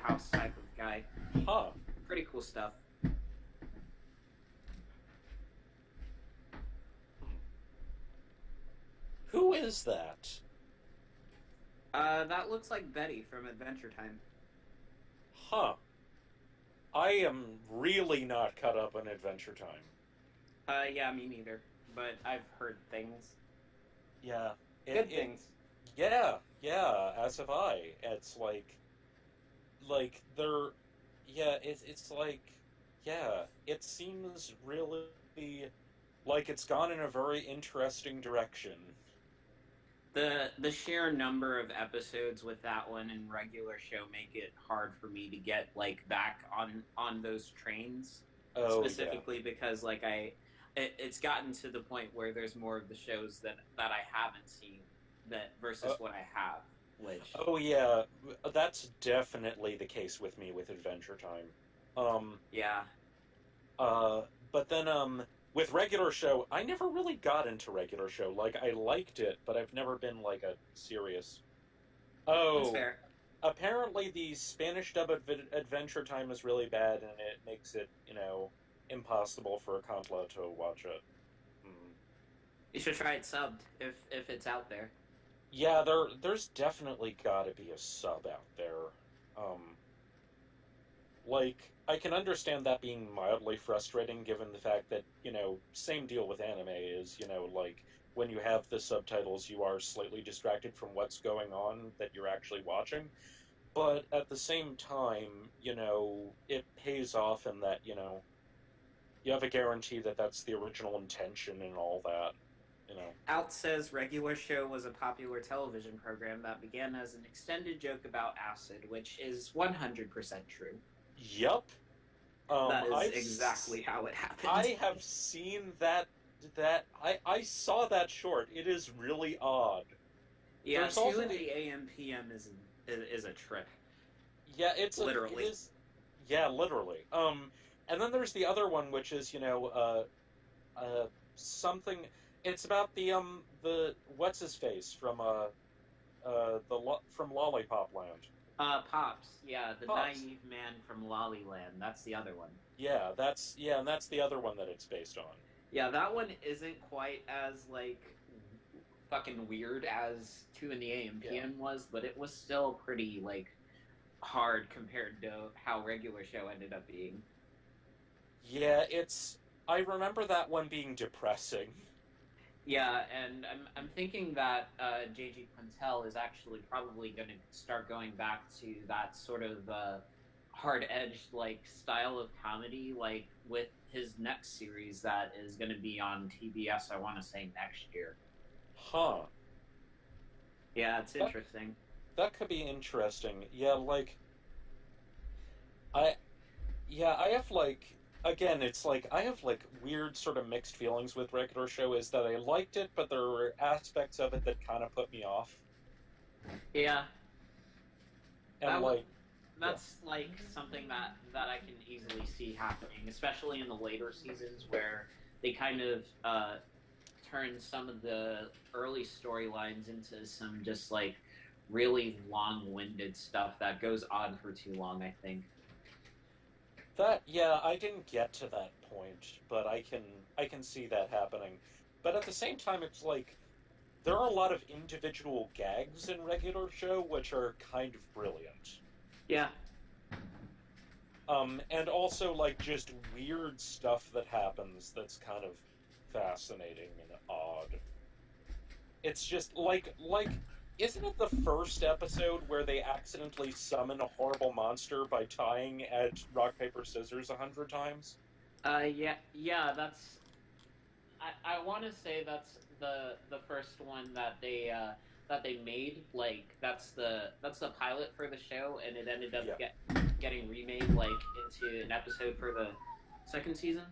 house type of guy. Huh. Pretty cool stuff. Who is that? That looks like Betty from Adventure Time. Huh. I am really not caught up on Adventure Time. Yeah, me neither. But I've heard things. Yeah. Good things. Yeah. passive eye. It's they're, yeah, it's like, yeah, it seems really like it's gone in a very interesting direction. The sheer number of episodes with that one and regular show make it hard for me to get like back on those trains, Oh yeah. specifically because like it's gotten to the point where there's more of the shows that I haven't seen that versus Uh, what I have, which oh yeah, that's definitely the case with me with Adventure Time. Um, yeah. uh, but then with regular show, I never really got into regular show. Like I liked it, but I've never been like a serious. That's Oh, fair. apparently the Spanish dub Adventure Time is really bad, and it makes it, impossible for a Contra to watch it. Hmm. You should try it subbed if it's out there. Yeah, there's definitely got to be a sub out there. Um, like I can understand that being mildly frustrating, given the fact that same deal with anime is like when you have the subtitles, you are slightly distracted from what's going on that you're actually watching. But at the same time, it pays off in that you have a guarantee that that's the original intention and all that. You know. Out says regular show was a popular television program that began as an extended joke about acid, which is 100% true. Yup. That is exactly how it happened. I have seen that. I saw that short. It is really odd. Yeah, There's 2 also in the- the AM PM is a trip. Yeah, it's Literally. It is, yeah, literally. And then there's the other one, which is something. It's about the what's his face from from Lollipop Land. Pops. Yeah, the Pops. naive man from Lollyland. That's the other one. Yeah, and that's the other one that it's based on. Yeah, that one isn't quite as like fucking weird as 2 in the AM PM was, but it was still pretty like hard compared to how regular show ended up being. Yeah, I remember that one being depressing. Yeah, and I'm thinking that J.G. Quintel is actually probably going to start going back to that sort of hard-edged like style of comedy, like with his next series that is going to be on TBS. I want to say next year. Huh. Yeah, it's interesting. That could be interesting. Yeah, like I have like again, it's like I have like weird sort of mixed feelings with regular show is that I liked it, but there were aspects of it that kind of put me off. Yeah. And That's like something that I can easily see happening, especially in the later seasons where they kind of turn some of the early storylines into some just like really long-winded stuff that goes on for too long, I think. I didn't get to that point, but I can see that happening. But at the same time, it's like there are a lot of individual gags in regular show which are kind of brilliant. Yeah. And also like just weird stuff that happens that's kind of fascinating and odd. It's just like isn't it the first episode where they accidentally summon a horrible monster by tying at rock paper scissors 100 times? Yeah, that's I want to say that's the first one that they made. Like that's the pilot for the show, and it ended up getting remade like into an episode for the second season.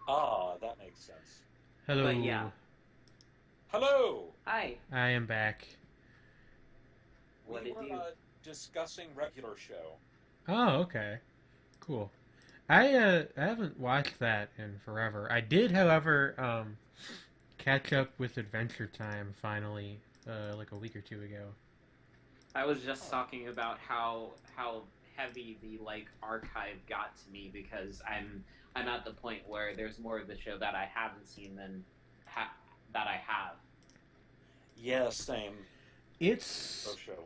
Ah, that makes sense. Hello. But yeah. Hello. Hi. I am back. What we did were you? Discussing regular show. Oh, okay. Cool. I haven't watched that in forever. I did, however, catch up with Adventure Time finally, like a week or two ago. I was just talking about how heavy the like archive got to me because I'm at the point where there's more of the show that I haven't seen than that I have. Yeah, same. It's Show.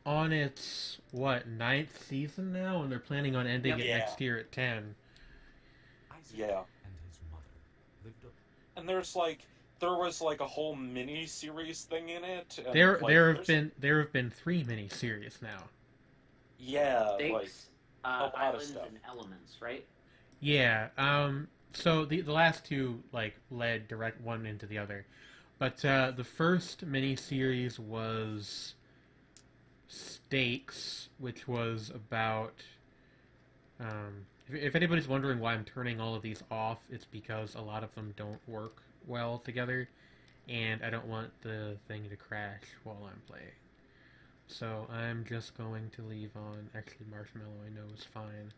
on its, 9th season now, and they're planning on ending it next year at 10. Yeah. And there's like, there was like a whole mini series thing in it. And, There like, there have been 3 miniseries now. Yeah, like Stakes, lot of islands, stuff. and elements, right? Yeah. So the last 2 like led direct one into the other, but the first miniseries was Stakes, which was about. If anybody's wondering why I'm turning all of these off, it's because a lot of them don't work well together, and I don't want the thing to crash while I'm playing. So I'm just going to leave on. Actually, Marshmallow I know is fine.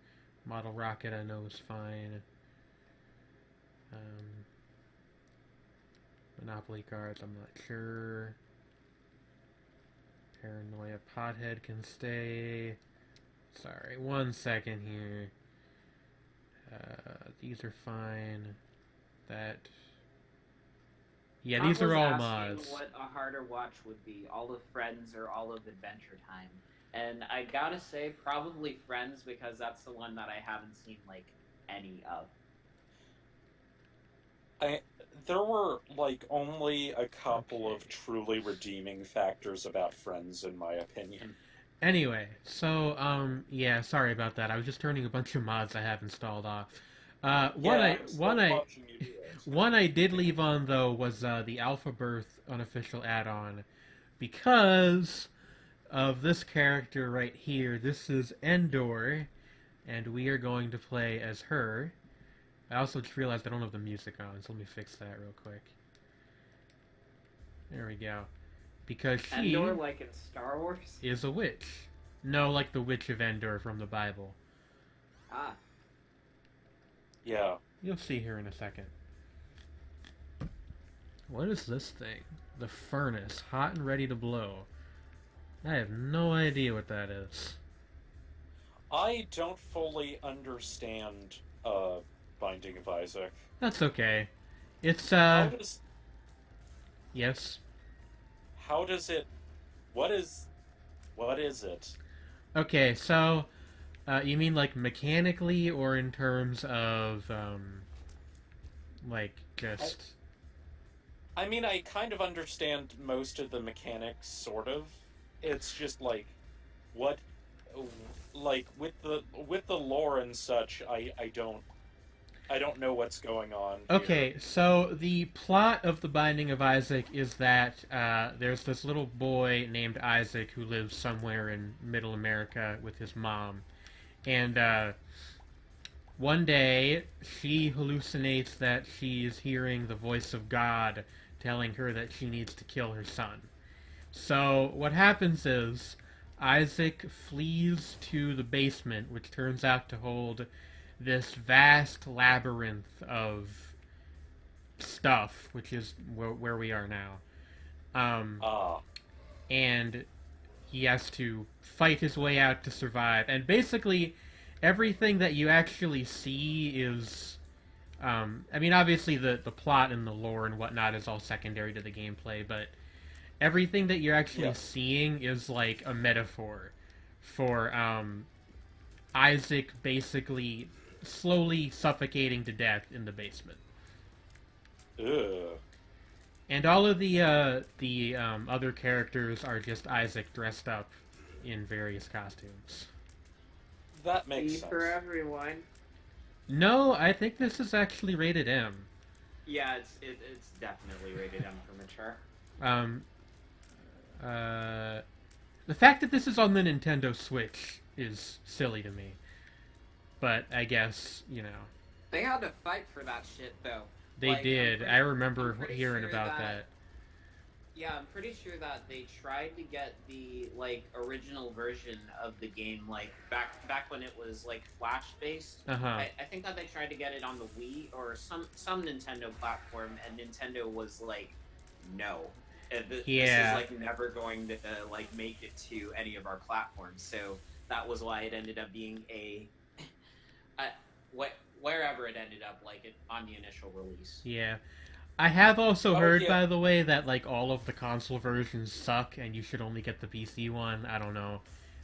Model Rocket I know is fine. Monopoly cards I'm not sure. Paranoia Pothead can stay. Sorry, 1 second here. These are fine. That. Yeah, Tom these are was all asking mods. what a harder watch would be, all of Friends or all of Adventure Time. And I gotta say, probably Friends, because that's the one that I haven't seen, like, any of. There were like only a couple Okay. of truly redeeming factors about Friends, in my opinion. Anyway, so yeah, sorry about that. I was just turning a bunch of mods I have installed off. One I did leave on though was the Alpha Birth unofficial add-on, because of this character right here. This is Endor, and we are going to play as her. I also just realized I don't have the music on, so let me fix that real quick. There we go. Because she Endor, like in Star Wars? is a witch. No, like the Witch of Endor from the Bible. Ah. Yeah. You'll see here in a second. What is this thing? The furnace, hot and ready to blow. I have no idea what that is. I don't fully understand Binding of Isaac. That's okay. It's How does yes. how does it what is it? Okay, so you mean like mechanically or in terms of like just I mean, I kind of understand most of the mechanics, sort of. It's just like what like with the lore and such, I don't know what's going on here. Okay, so the plot of The Binding of Isaac is that there's this little boy named Isaac who lives somewhere in Middle America with his mom. And one day, she hallucinates that she's hearing the voice of God telling her that she needs to kill her son. So what happens is, Isaac flees to the basement, which turns out to hold this vast labyrinth of stuff, which is where we are now. And he has to fight his way out to survive. And basically, everything that you actually see is... I mean, obviously the plot and the lore and whatnot is all secondary to the gameplay, but everything that you're actually seeing is like a metaphor for Isaac basically slowly suffocating to death in the basement. Ugh. And all of the other characters are just Isaac dressed up in various costumes. That makes E sense. for everyone. No, I think this is actually rated M. Yeah, it's definitely rated M for mature. The fact that this is on the Nintendo Switch is silly to me. But I guess, you know. They had to fight for that shit, though. They Like, did. I remember hearing sure about that. Yeah, I'm pretty sure that they tried to get the like original version of the game, like back when it was like Flash based. Uh-huh. I think that they tried to get it on the Wii or some Nintendo platform, and Nintendo was like, no. This is like never going to like make it to any of our platforms. So that was why it ended up being wherever it ended up, like it on the initial release. Yeah. I have also heard, yeah. by the way, that like all of the console versions suck and you should only get the PC one. I don't know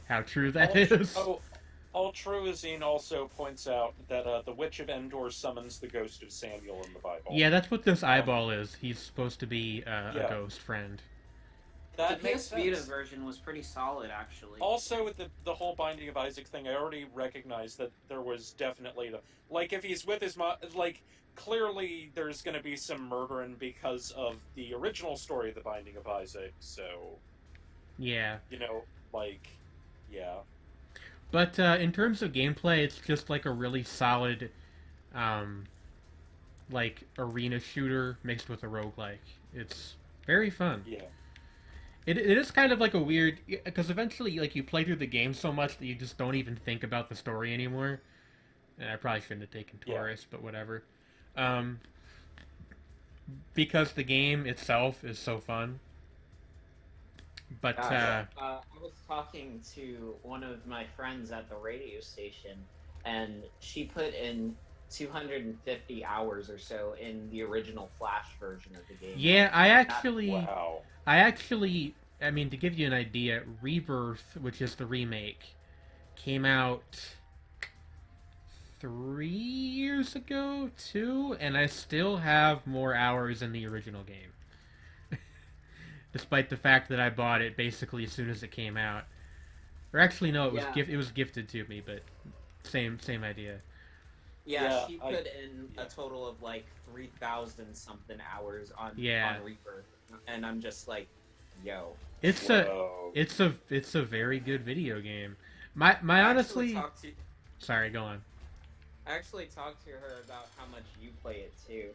how true that is. Altruazine also points out that the Witch of Endor summons the ghost of Samuel in the Bible. Yeah, that's what this eyeball is. He's supposed to be a Yeah. ghost friend. That The makes PS Vita sense. version was pretty solid, actually. Also, with the whole Binding of Isaac thing, I already recognized that there was definitely like if he's with his mom, like clearly there's going to be some murdering because of the original story of the Binding of Isaac. So Yeah. like yeah. But in terms of gameplay, it's just like a really solid, like arena shooter mixed with a roguelike. It's very fun. Yeah. It is kind of like a weird, because eventually, like, you play through the game so much that you just don't even think about the story anymore. And I probably shouldn't have taken Taurus, but whatever. Because the game itself is so fun. But I was talking to one of my friends at the radio station, and she put in 250 hours or so in the original Flash version of the game. yeah, Wow. I mean, to give you an idea, Rebirth, which is the remake, came out 3 years ago, 2, and I still have more hours in the original game. Despite the fact that I bought it basically as soon as it came out. Or actually, no, it was gifted to me, but same idea. Yeah, she put in a total of like 3,000 something hours on Rebirth, and I'm just like, yo. It's a very good video game. My honestly. Sorry, go on. I actually talked to her about how much you play it too.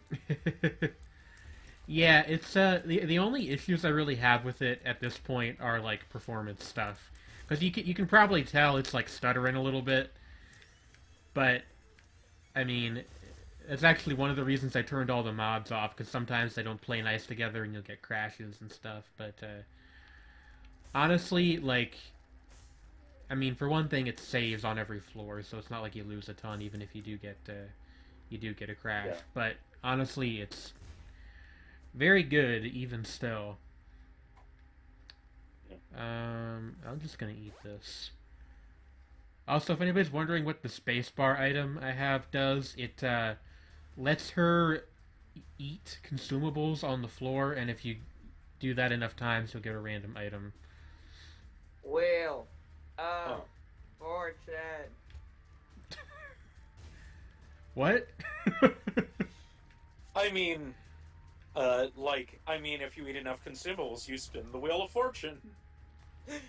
Yeah, it's the only issues I really have with it at this point are like performance stuff, because you can probably tell it's like stuttering a little bit, but I mean, it's actually one of the reasons I turned all the mods off, because sometimes they don't play nice together and you'll get crashes and stuff. But honestly, like, I mean, for one thing, it saves on every floor, so it's not like you lose a ton even if you do get a crash. Yeah. But honestly, it's very good, even still. I'm just gonna eat this. Also, if anybody's wondering what the spacebar item I have does, it lets her eat consumables on the floor, and if you do that enough times, you'll get a random item. Wheel of Fortune. What? I mean, if you eat enough consumables, you spin the Wheel of Fortune. And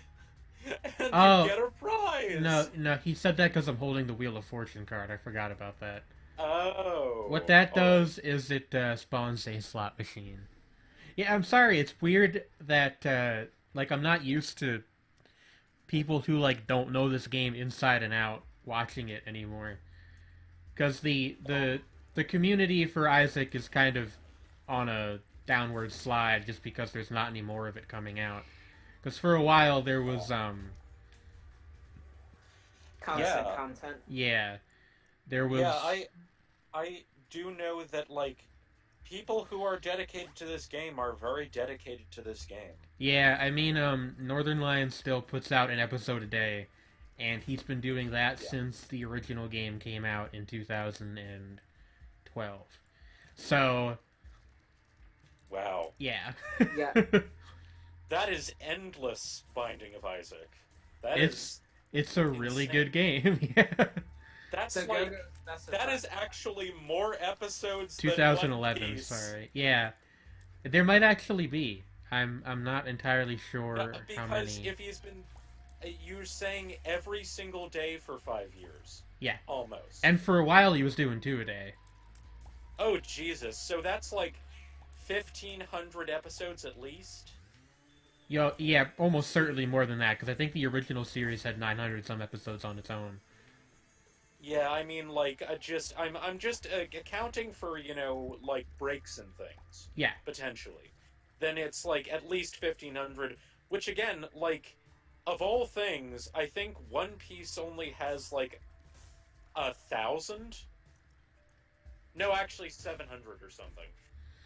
you get a prize! No, he said that because I'm holding the Wheel of Fortune card. I forgot about that. Oh. What that does is it spawns a slot machine. Yeah, I'm sorry, it's weird that, I'm not used to people who, don't know this game inside and out watching it anymore. Because the community for Isaac is kind of on a downward slide just because there's not any more of it coming out. Because for a while there was content. Yeah, there was. Yeah, I do know that people who are dedicated to this game are very dedicated to this game. Yeah, I mean, Northern Lion still puts out an episode a day, and he's been doing that since the original game came out in 2012. So. Wow. Yeah. Yeah. That is endless Binding of Isaac. It's a really insane. good game. Yeah. That is actually more episodes 2011, than One Piece. sorry. Yeah. There might actually be. I'm not entirely sure how many. Because if he's been you're saying every single day for 5 years. Yeah. Almost. And for a while he was doing 2 a day. Oh Jesus. So that's 1,500 episodes at least? Yeah, almost certainly more than that, because I think the original series had 900 some episodes on its own. Yeah, I mean, I'm just accounting for, breaks and things. Yeah. Potentially. Then it's, at least 1,500, which, again, of all things, I think One Piece only has, 1,000? No, actually 700 or something.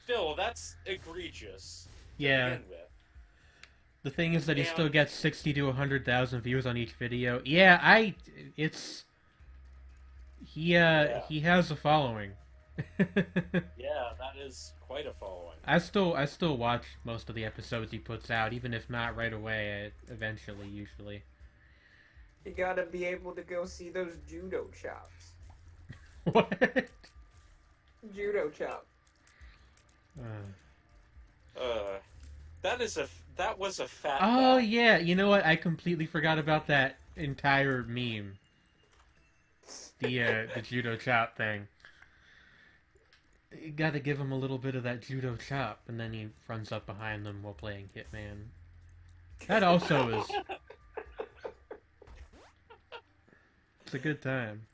Still, that's egregious. Yeah. To begin with. The thing is that he And- still gets 60 to 100,000 views on each video. Yeah, it's Yeah. he has a following. Yeah, that is quite a following. I still watch most of the episodes he puts out, even if not right away. Eventually, usually. You gotta be able to go see those judo chops. What? Judo chop. That was a fat. Oh back. yeah, you know what? I completely forgot about that entire meme. The judo chop thing. You gotta give him a little bit of that judo chop, and then he runs up behind them while playing Hitman. That also is. It's a good time.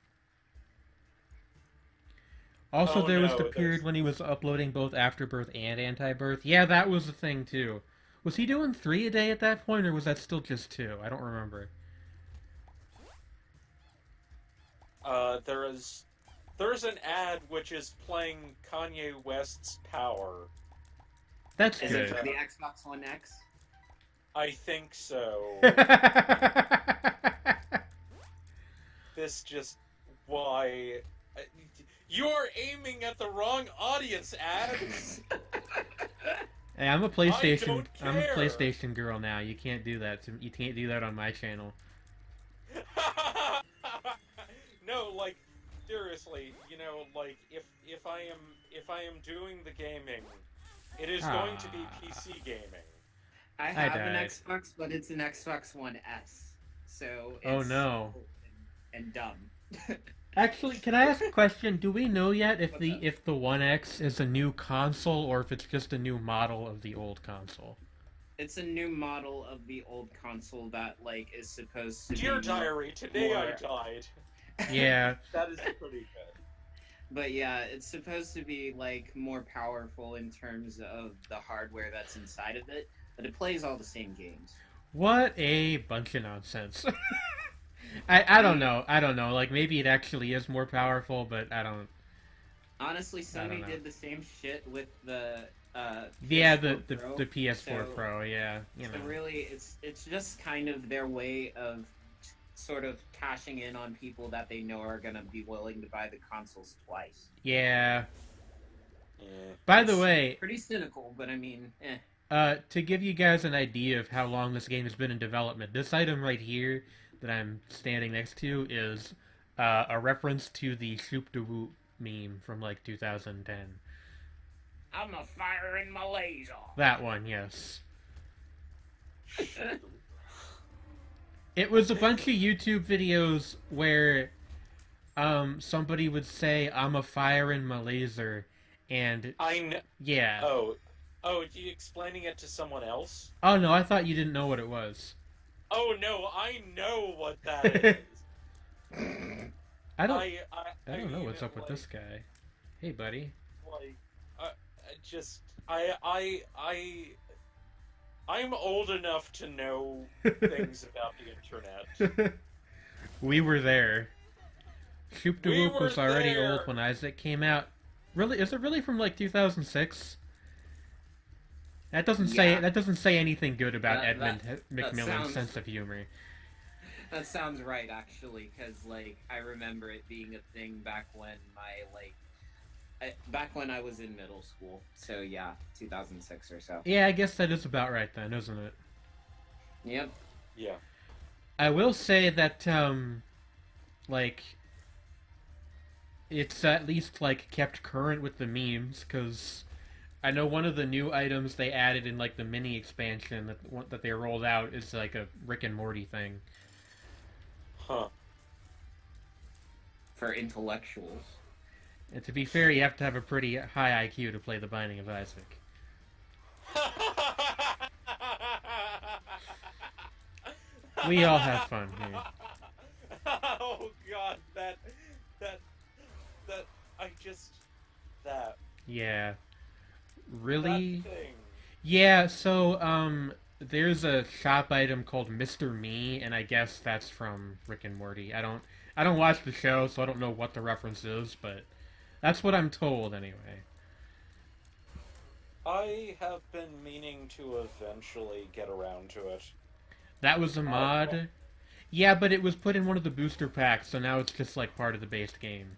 Also, Oh, there was no, the period there's- when he was uploading both Afterbirth and Antibirth. Yeah, that was a thing too. Was he doing 3 a day at that point, or was that still just 2? I don't remember. There's an ad which is playing Kanye West's Power. That's Is good. it for the Xbox One X? I think so. This just why you're aiming at the wrong audience, ads. Hey, I'm a PlayStation. don't I'm a care. PlayStation girl now. You can't do that. You can't do that on my channel. No, like seriously, you know, like if I am doing the gaming, it is going to be PC gaming. I have an died. Xbox, but it's an Xbox One S. So it's Oh, no. old and dumb. Actually, can I ask a question? Do we know yet if What's up? if the One X is a new console or if it's just a new model of the old console? It's a new model of the old console that like is supposed to Dear be diary, today I more- died. Yeah. That is pretty good. But yeah, it's supposed to be like more powerful in terms of the hardware that's inside of it, but it plays all the same games. What a bunch of nonsense. I don't know. I don't know. Like maybe it actually is more powerful, but I don't. Honestly, I don't Sony know. did the same shit with the Yeah, PS4 the Pro. the PS4 So- Pro. Yeah, you So know. really, it's just kind of their way of sort of cashing in on people that they know are gonna be willing to buy the consoles twice. Yeah. Yeah. By the It's way, pretty cynical, but I mean, to give you guys an idea of how long this game has been in development, this item right here that I'm standing next to is a reference to the Shoop de Whoop meme from like 2010. I'm a fire in my laser. That one, yes. It was a bunch of YouTube videos where somebody would say, "I'm a fire in my laser," and I know. yeah. Oh, you explaining it to someone else? Oh no, I thought you didn't know what it was. Oh no, I know what that is. I don't. I I don't know mean, what's up with like- this guy. Hey, buddy. Like, I'm old enough to know things about the internet. We were there. Shoop de We Whoop were was already there. old when Isaac came out. Really? Is it really from like 2006? That doesn't say Yeah. that doesn't say anything good about That- Edmund that McMillan's sounds- sense of humor. That sounds right, actually, because like I remember it being a thing back when back when I was in middle school. So yeah, 2006 or so. Yeah, I guess that is about right then, isn't it? Yep. Yeah. I will say that like it's at least like kept current with the memes because I know one of the new items they added in like the mini expansion that they rolled out is like a Rick and Morty thing. Huh. For intellectuals. And to be fair, you have to have a pretty high IQ to play The Binding of Isaac. We all have fun here. Oh god, that I just that Yeah. Really? that thing. Yeah, so there's a shop item called Mr. Me, and I guess that's from Rick and Morty. I don't watch the show, so I don't know what the reference is, but that's what I'm told anyway. I have been meaning to eventually get around to it. That was a mod. Yeah, but it was put in one of the booster packs, so now it's just like part of the base game.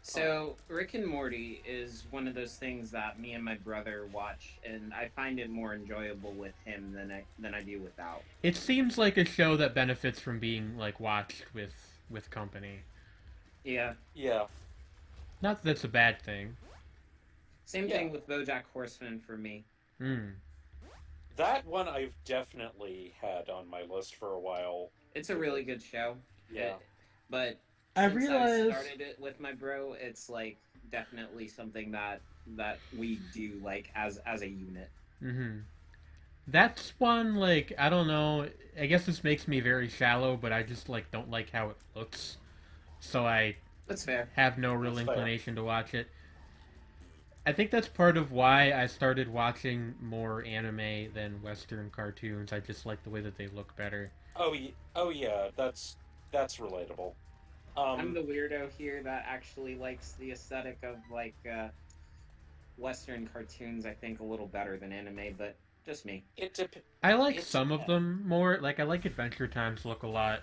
So, Rick and Morty is one of those things that me and my brother watch, and I find it more enjoyable with him than I do without. It seems like a show that benefits from being like watched with company. Yeah. Yeah. Not that that's a bad thing. Same thing with BoJack Horseman for me. That one I've definitely had on my list for a while. It's a really good show. Yeah. But I since realized... I started it with my bro, it's like definitely something that we do like as a unit. That's one, like, I don't know, I guess this makes me very shallow, but I just like don't like how it looks. So That's fair. Have no real inclination to watch it. I think that's part of why I started watching more anime than Western cartoons. I just like the way that they look better. Oh yeah, that's relatable. I'm the weirdo here that actually likes the aesthetic of like Western cartoons. I think a little better than anime, but just me. I like some of them more. Like I like Adventure Time's look a lot,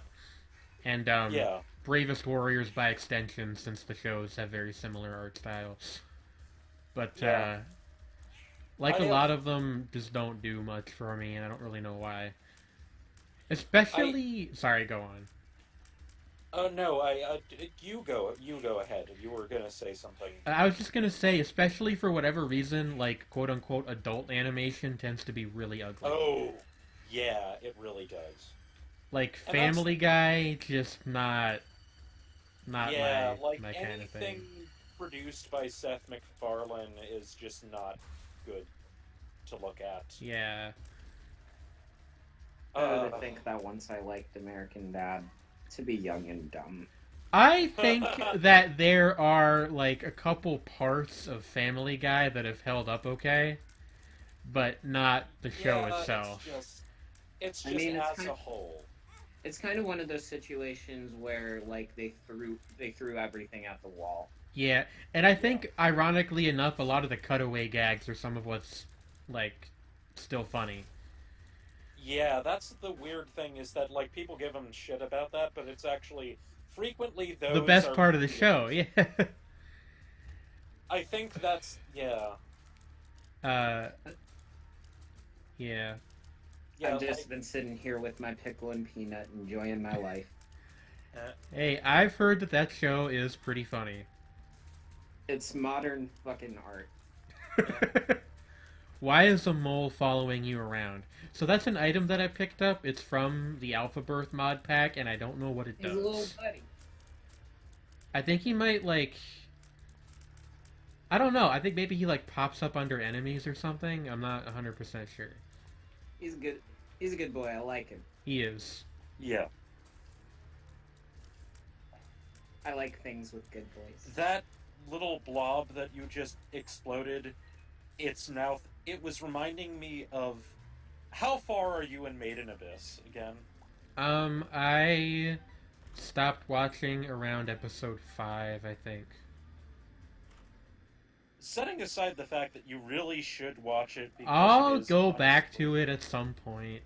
and Bravest Warriors by extension, since the shows have very similar art styles. But like a lot of them just don't do much for me, and I don't really know why. Especially, sorry, go on. Oh no, you go ahead. You were gonna say something. I was just gonna say, especially for whatever reason, like quote unquote adult animation tends to be really ugly. Oh, yeah, it really does. Like Family Guy, just not yeah, my like kind of thing. Anything produced by Seth MacFarlane is just not good to look at. Yeah. I think that once I liked American Dad to be young and dumb. I think that there are like a couple parts of Family Guy that have held up okay, but not the show itself. It's just as a whole. It's kind of one of those situations where like they threw everything at the wall. Yeah, and I think ironically enough, a lot of the cutaway gags are some of what's like still funny. Yeah, that's the weird thing, is that like people give them shit about that, but it's actually frequently those the best part of the show. Yeah. I think that's yeah. I've just been sitting here with my pickle and peanut, enjoying my life. Hey, I've heard that show is pretty funny. It's modern fucking art. Why is a mole following you around? So that's an item that I picked up. It's from the Alpha Birth mod pack, and I don't know what it does. He's a little buddy. I think he might, like... I don't know. I think maybe he, like, pops up under enemies or something. I'm not 100% sure. He's good. He's a good boy. I like him. He is. Yeah. I like things with good boys. That little blob that you just exploded, it was reminding me of... How far are you in Maiden Abyss, again? I stopped watching around episode 5, I think. Setting aside the fact that you really should watch it, because I'll go back to it at some point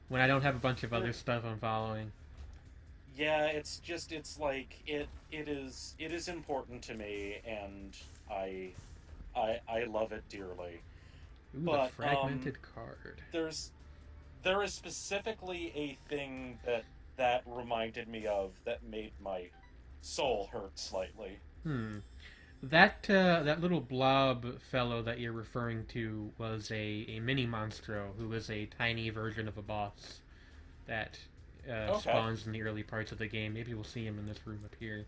when I don't have a bunch of other stuff I'm following. Yeah, it's like it is important to me, and I love it dearly. Ooh, but a fragmented card. There is specifically a thing that reminded me of that made my soul hurt slightly. That little blob fellow that you're referring to was a mini monstro who was a tiny version of a boss that spawns in the early parts of the game. Maybe we'll see him in this room up here.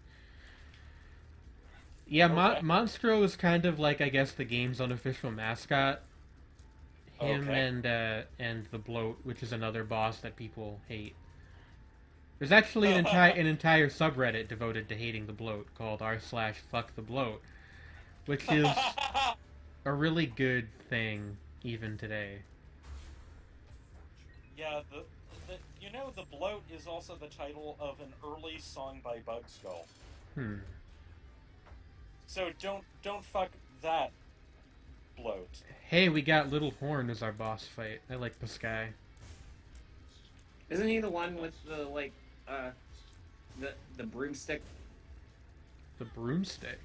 Yeah, Monstro is kind of like, I guess, the game's unofficial mascot. Him and the bloat, which is another boss that people hate. There's actually an entire subreddit devoted to hating the bloat called r/fuckthebloat, which is a really good thing even today. Yeah, the bloat is also the title of an early song by Bugskull. So don't fuck that bloat. Hey, we got Little Horn as our boss fight. I like this guy. Isn't he the one with the like the broomstick? The broomstick.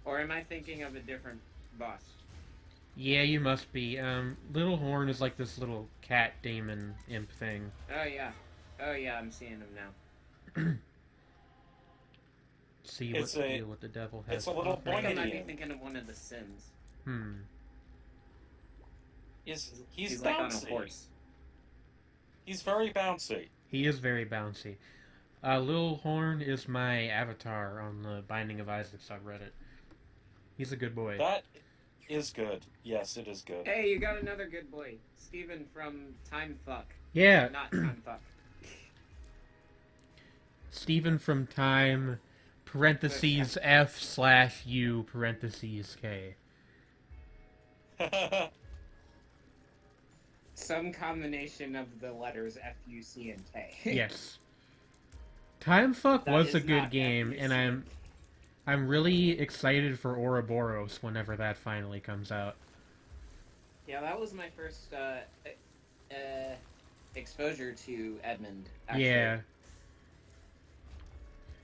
Or am I thinking of a different boss? Yeah, you must be. Little Horn is like this little cat daemon imp thing. Oh yeah, I'm seeing him now. See It's what the devil has. it's a little to offer. I think I might be Boingy. thinking of one of the Sims. He's like on a bouncy. horse. He's very bouncy. He is very bouncy. Little Horn is my avatar on the Binding of Isaac subreddit. He's a good boy. That is good. Yes, it is good. Hey, you got another good boy, Steven from Time Fuck. Yeah, Not Time Fuck. Stephen from Time, parentheses F/U, parentheses K. Some combination of the letters F, U, C, and K. Yes. Time Fuck That was is a good not game, F, U, and C, I'm really excited for Ouroboros whenever that finally comes out. Yeah, that was my first exposure to Edmund. Actually. Yeah.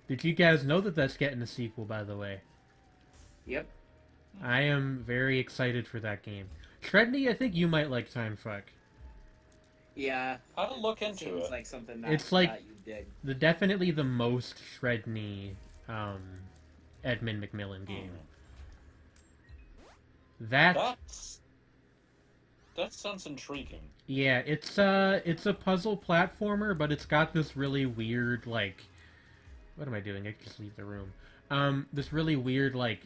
Did you guys know that that's getting a sequel, by the way? Yep. I am very excited for that game. Sredni, I think you might like Time Fuck. Yeah. I'll look into Seems it. like something that, It's like- that you dig. Definitely the most Sredni Edmund McMillan game. That sounds intriguing. Yeah, it's a puzzle platformer, but it's got this really weird, like, what am I doing? I can just leave the room. This really weird, like,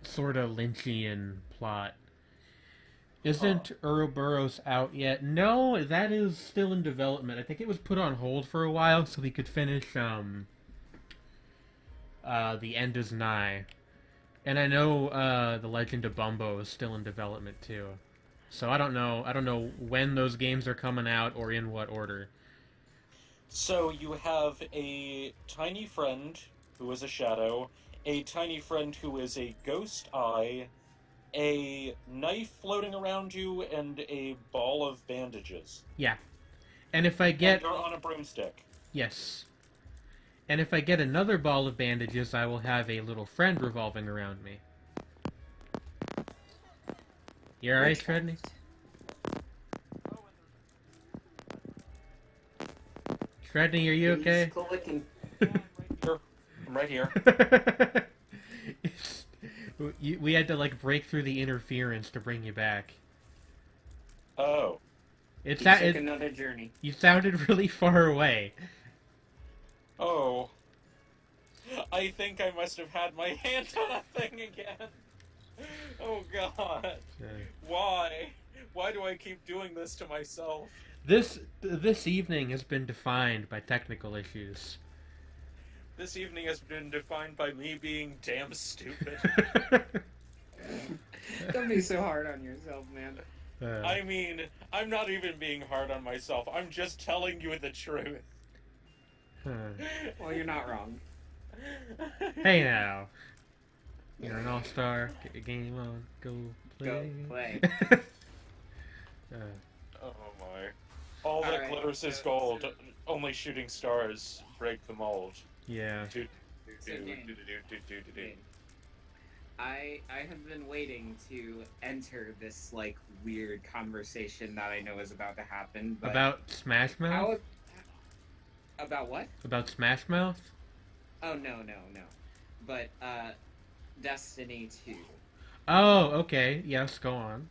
sort of Lynchian plot. Isn't Ouroboros out yet? No, that is still in development. I think it was put on hold for a while so we could finish, The End is Nigh. And I know, The Legend of Bumbo is still in development, too. So I don't know when those games are coming out or in what order. So you have a tiny friend who is a shadow, a tiny friend who is a ghost eye, a knife floating around you, and a ball of bandages. Yeah. And if I get... And you're on a broomstick. Yes. And if I get another ball of bandages, I will have a little friend revolving around me. You alright, Sredni? Sredni, are you okay? He's clicking. I'm right here. We had to, like, break through the interference to bring you back. Oh. He took another journey. You sounded really far away. Oh. I think I must have had my hand on a thing again. Oh god. Why? Why do I keep doing this to myself? This evening has been defined by technical issues. This evening has been defined by me being damn stupid. Don't be so hard on yourself, man. I mean, I'm not even being hard on myself. I'm just telling you the truth. Well, you're not wrong. Hey now. You're an all-star. Get your game on. Go play. Go play. Oh my. All that Alright, glitters is so- gold. Only shooting stars break the mold. Yeah. I have been waiting to enter this like weird conversation that I know is about to happen. But About Smash Mouth? how? About what? About Smash Mouth? Oh no. But Destiny 2. Oh, okay. Yes, go on.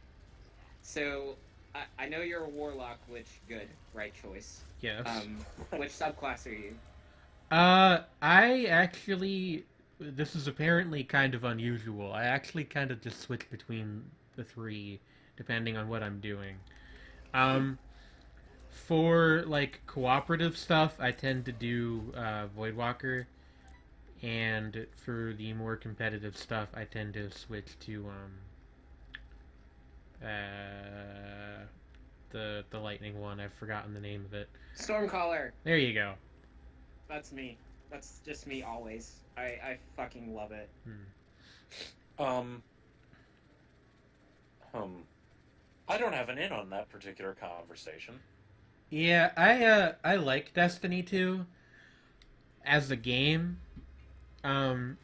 So I know you're a warlock, which good, right choice. Yes. Which subclass are you? I actually... This is apparently kind of unusual. I actually kind of just switch between the three, depending on what I'm doing. For, like, cooperative stuff, I tend to do, Voidwalker. And for the more competitive stuff, I tend to switch to, the lightning one. I've forgotten the name of it. Stormcaller. There you go. That's me. That's just me always. I fucking love it. I don't have an in on that particular conversation. Yeah, I like Destiny 2 as a game. Um,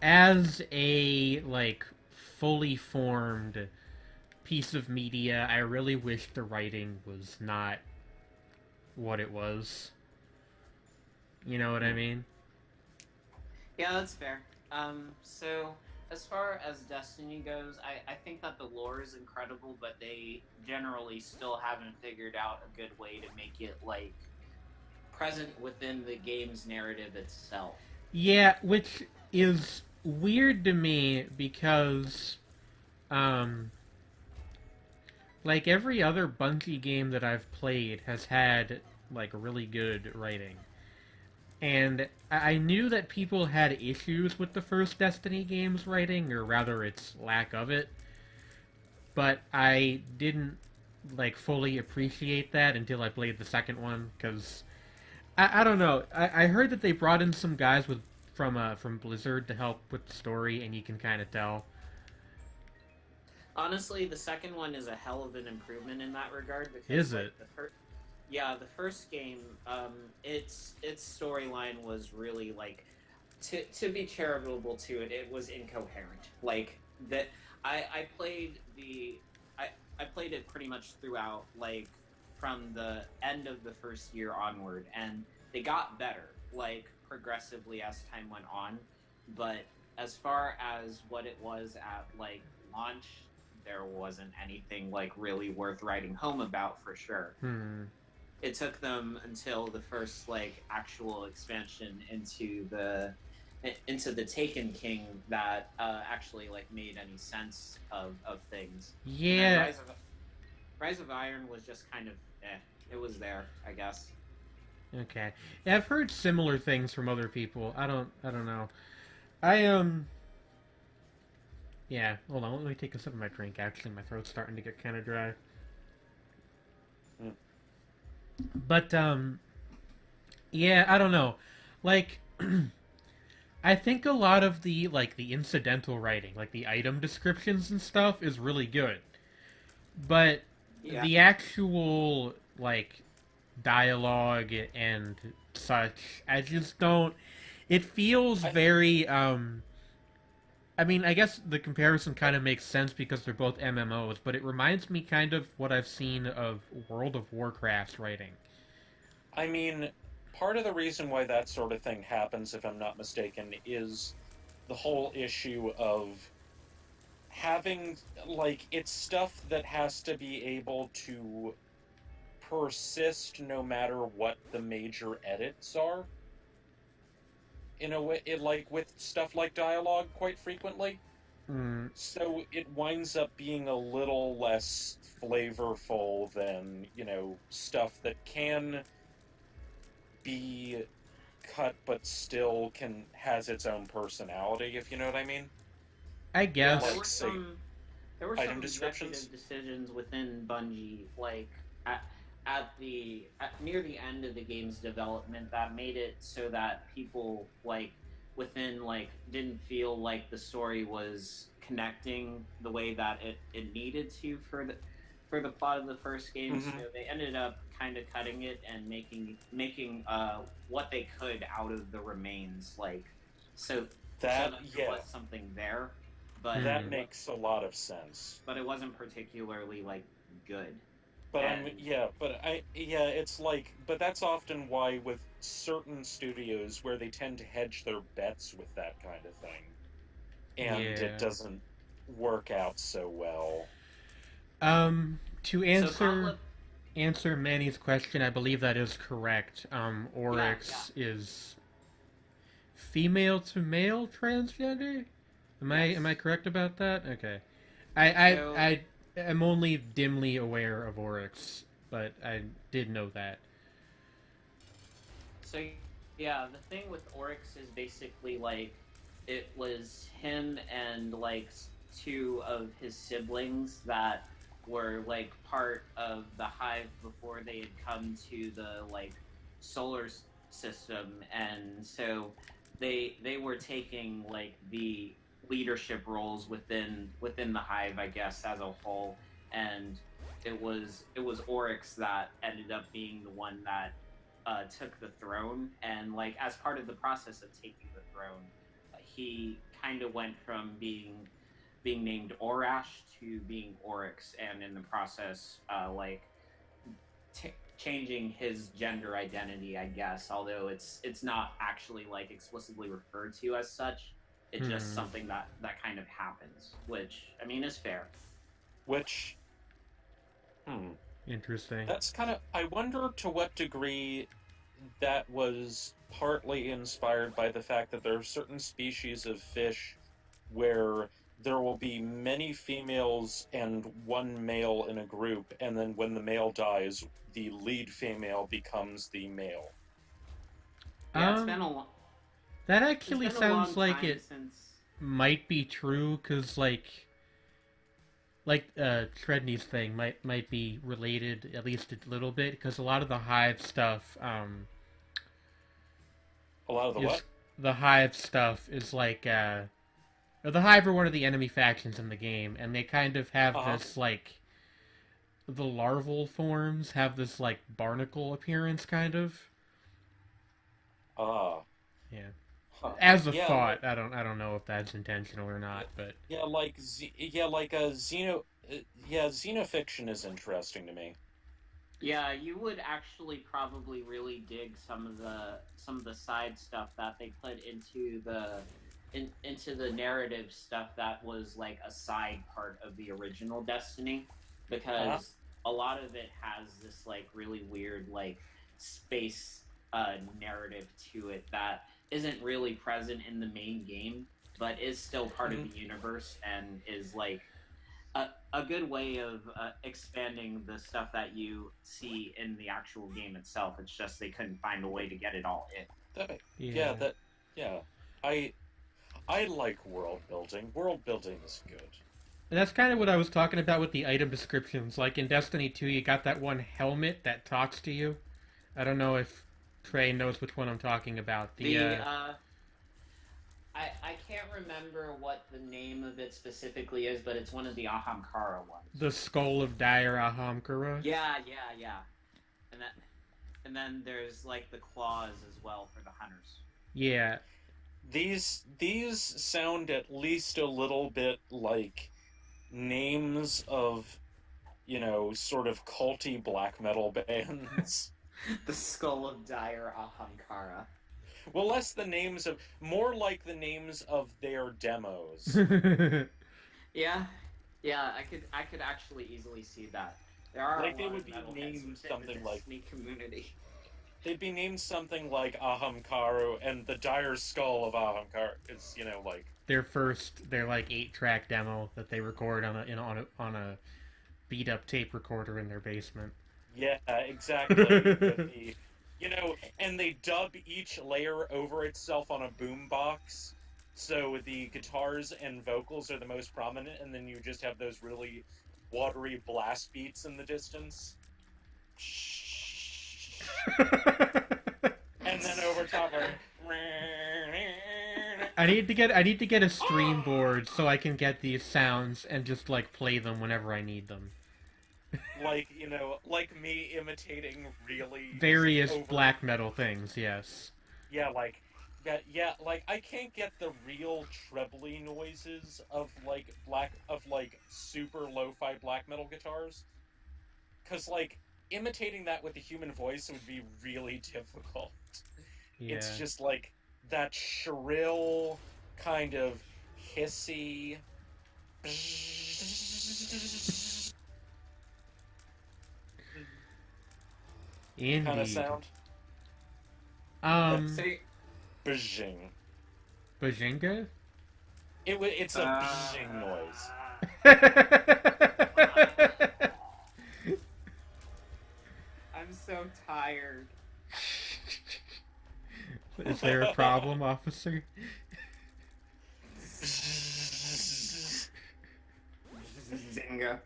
as a like fully formed piece of media, I really wish the writing was not what it was. You know what I mean? Yeah, that's fair. So as far as Destiny goes, I think that the lore is incredible, but they generally still haven't figured out a good way to make it like present within the game's narrative itself. Yeah, which is weird to me because um like every other Bungie game that I've played has had like really good writing. And I knew that people had issues with the first Destiny game's writing, or rather its lack of it, but I didn't like fully appreciate that until I played the second one, because I don't know. I heard that they brought in some guys from Blizzard to help with the story, and you can kind of tell. Honestly, the second one is a hell of an improvement in that regard because Is like it? the first game, its storyline was really like to be charitable to it, it was incoherent. Like that, I played I played it pretty much throughout, like from the end of the first year onward, and they got better like progressively as time went on. But as far as what it was at like launch, there wasn't anything like really worth writing home about for sure. Hmm. It took them until the first like actual expansion into the Taken King that actually like made any sense of things. And then Yeah. Rise of Iron was just kind of it was there, I guess. Okay. Yeah, I've heard similar things from other people. I don't know. I. Yeah. Hold on. Let me take a sip of my drink. Actually, my throat's starting to get kind of dry. Mm. But yeah, I don't know. Like, I think a lot of the like the incidental writing, like the item descriptions and stuff, is really good. But Yeah. the actual like dialogue and such, I just don't. It feels very. I mean, I guess the comparison kind of makes sense because they're both MMOs, but it reminds me kind of what I've seen of World of Warcraft's writing. I mean, part of the reason why that sort of thing happens, if I'm not mistaken, is the whole issue of having, like, it's stuff that has to be able to persist no matter what the major edits are. In a way, it, like, with stuff like dialogue quite frequently. Mm, So it winds up being a little less flavorful than, stuff that can be cut but still has its own personality, if you know what I mean. I Yeah, guess. Like, say, there were item some descriptions. executive decisions within Bungie, like near the end of the game's development, that made it so that people like within like didn't feel like the story was connecting the way that it needed to for the plot of the first game. So Hmm. they ended up kind of cutting it and making what they could out of the remains, like so That, that there yeah, was something there, but that Hmm. makes a lot of sense. it wasn't particularly like good. But And it's like, but that's often why with certain studios where they tend to hedge their bets with that kind of thing, and it Yeah. doesn't work out so well. To so answer Manny's question, I believe that is correct. yeah, Oryx is female to male transgender. yes. Am I correct about that? Okay. I So I am only dimly aware of Oryx, but I did know that. so yeah, the thing with Oryx is basically like it was him and like two of his siblings that were like part of the hive before they had come to the like solar system, and so they were taking like the leadership roles within the hive, I guess, as a whole, and it was Oryx that ended up being the one that took the throne, and like as part of the process of taking the throne, he kind of went from being named Orash to being Oryx, and in the process, changing his gender identity, I guess. Although it's not actually like explicitly referred to as such. It's just something that kind of happens, which I mean is fair. Which, Interesting. that's kind of. I wonder to what degree that was partly inspired by the fact that there are certain species of fish where there will be many females and one male in a group, and then when the male dies, the lead female becomes the male. Yeah, it's been a that actually sounds like it since... might be true, because like Sredni's thing might be related at least a little bit, because a lot of the hive stuff A lot of the what? The hive stuff is like the hive are one of the enemy factions in the game, and they kind of have this like the larval forms have this like barnacle appearance, kind of. Yeah. Huh. As a thought, I don't know if that's intentional or not, but xenofiction is interesting to me. Yeah, you would actually probably really dig some of the side stuff that they put into the narrative stuff that was like a side part of the original Destiny, because a lot of it has this like really weird like space narrative to it that isn't really present in the main game, but is still part of the universe and is like a good way of expanding the stuff that you see in the actual game itself. It's just they couldn't find a way to get it all in. I like world building. World building is good. that's kind of what I was talking about with the item descriptions. Like in Destiny 2, you got that one helmet that talks to you. I don't know if Trey knows which one I'm talking about. I can't remember what the name of it specifically is, but it's one of the Ahamkara ones. The Skull of Dire Ahamkara? Yeah. And then there's like the claws as well for the hunters. Yeah. These sound at least a little bit like names of, sort of culty black metal bands. The Skull of Dire Ahamkara. Well, more like the names of their demos. Yeah, I could actually easily see that. There are like they would be named something like Destiny community. They'd be named something like Ahamkaru, and the Dire Skull of Ahamkaru is, like their 8-track demo that they record on a beat up tape recorder in their basement. Yeah, exactly. And they dub each layer over itself on a boombox, so the guitars and vocals are the most prominent, and then you just have those really watery blast beats in the distance. And then over top are... I need to get a stream board so I can get these sounds and just like play them whenever I need them. Like me imitating really various black metal things, yes. Yeah, like I can't get the real trebly noises of super lo-fi black metal guitars, because like imitating that with a human voice would be really difficult. Yeah. It's just like that shrill kind of hissy kind of sound. Say Bajing. Bajinga? It's a bajing noise. I'm so tired. Is there a problem, officer? Zinga.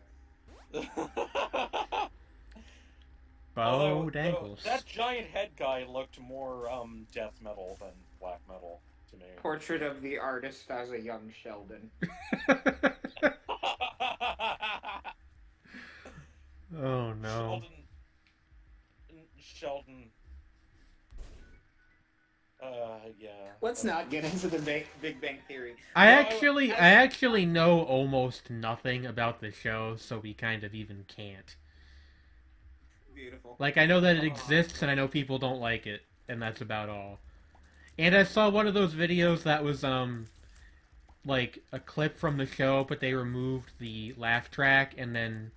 Dangles. That giant head guy looked more death metal than black metal to me. Portrait of the artist as a young Sheldon. Oh no. Sheldon. Yeah. Let's not get into the Big Bang Theory. I No, actually know almost nothing about the show, so we kind of even can't. Beautiful. Like, I know that it exists, and I know people don't like it, and that's about all. And I saw one of those videos that was, like, a clip from the show, but they removed the laugh track, and then,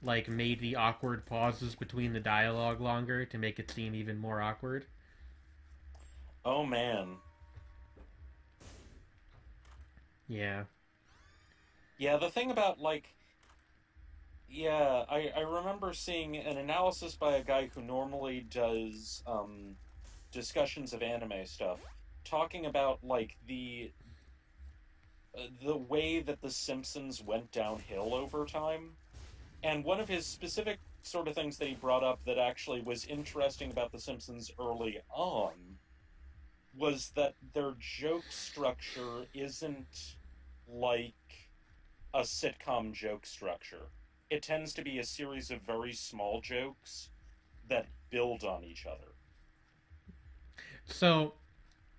like, made the awkward pauses between the dialogue longer to make it seem even more awkward. Oh, man. Yeah. Yeah, the thing about, like... Yeah, I remember seeing an analysis by a guy who normally does, discussions of anime stuff, talking about, like, the way that The Simpsons went downhill over time. And one of his specific sort of things that he brought up that actually was interesting about The Simpsons early on was that their joke structure isn't like a sitcom joke structure. It tends to be a series of very small jokes that build on each other. So,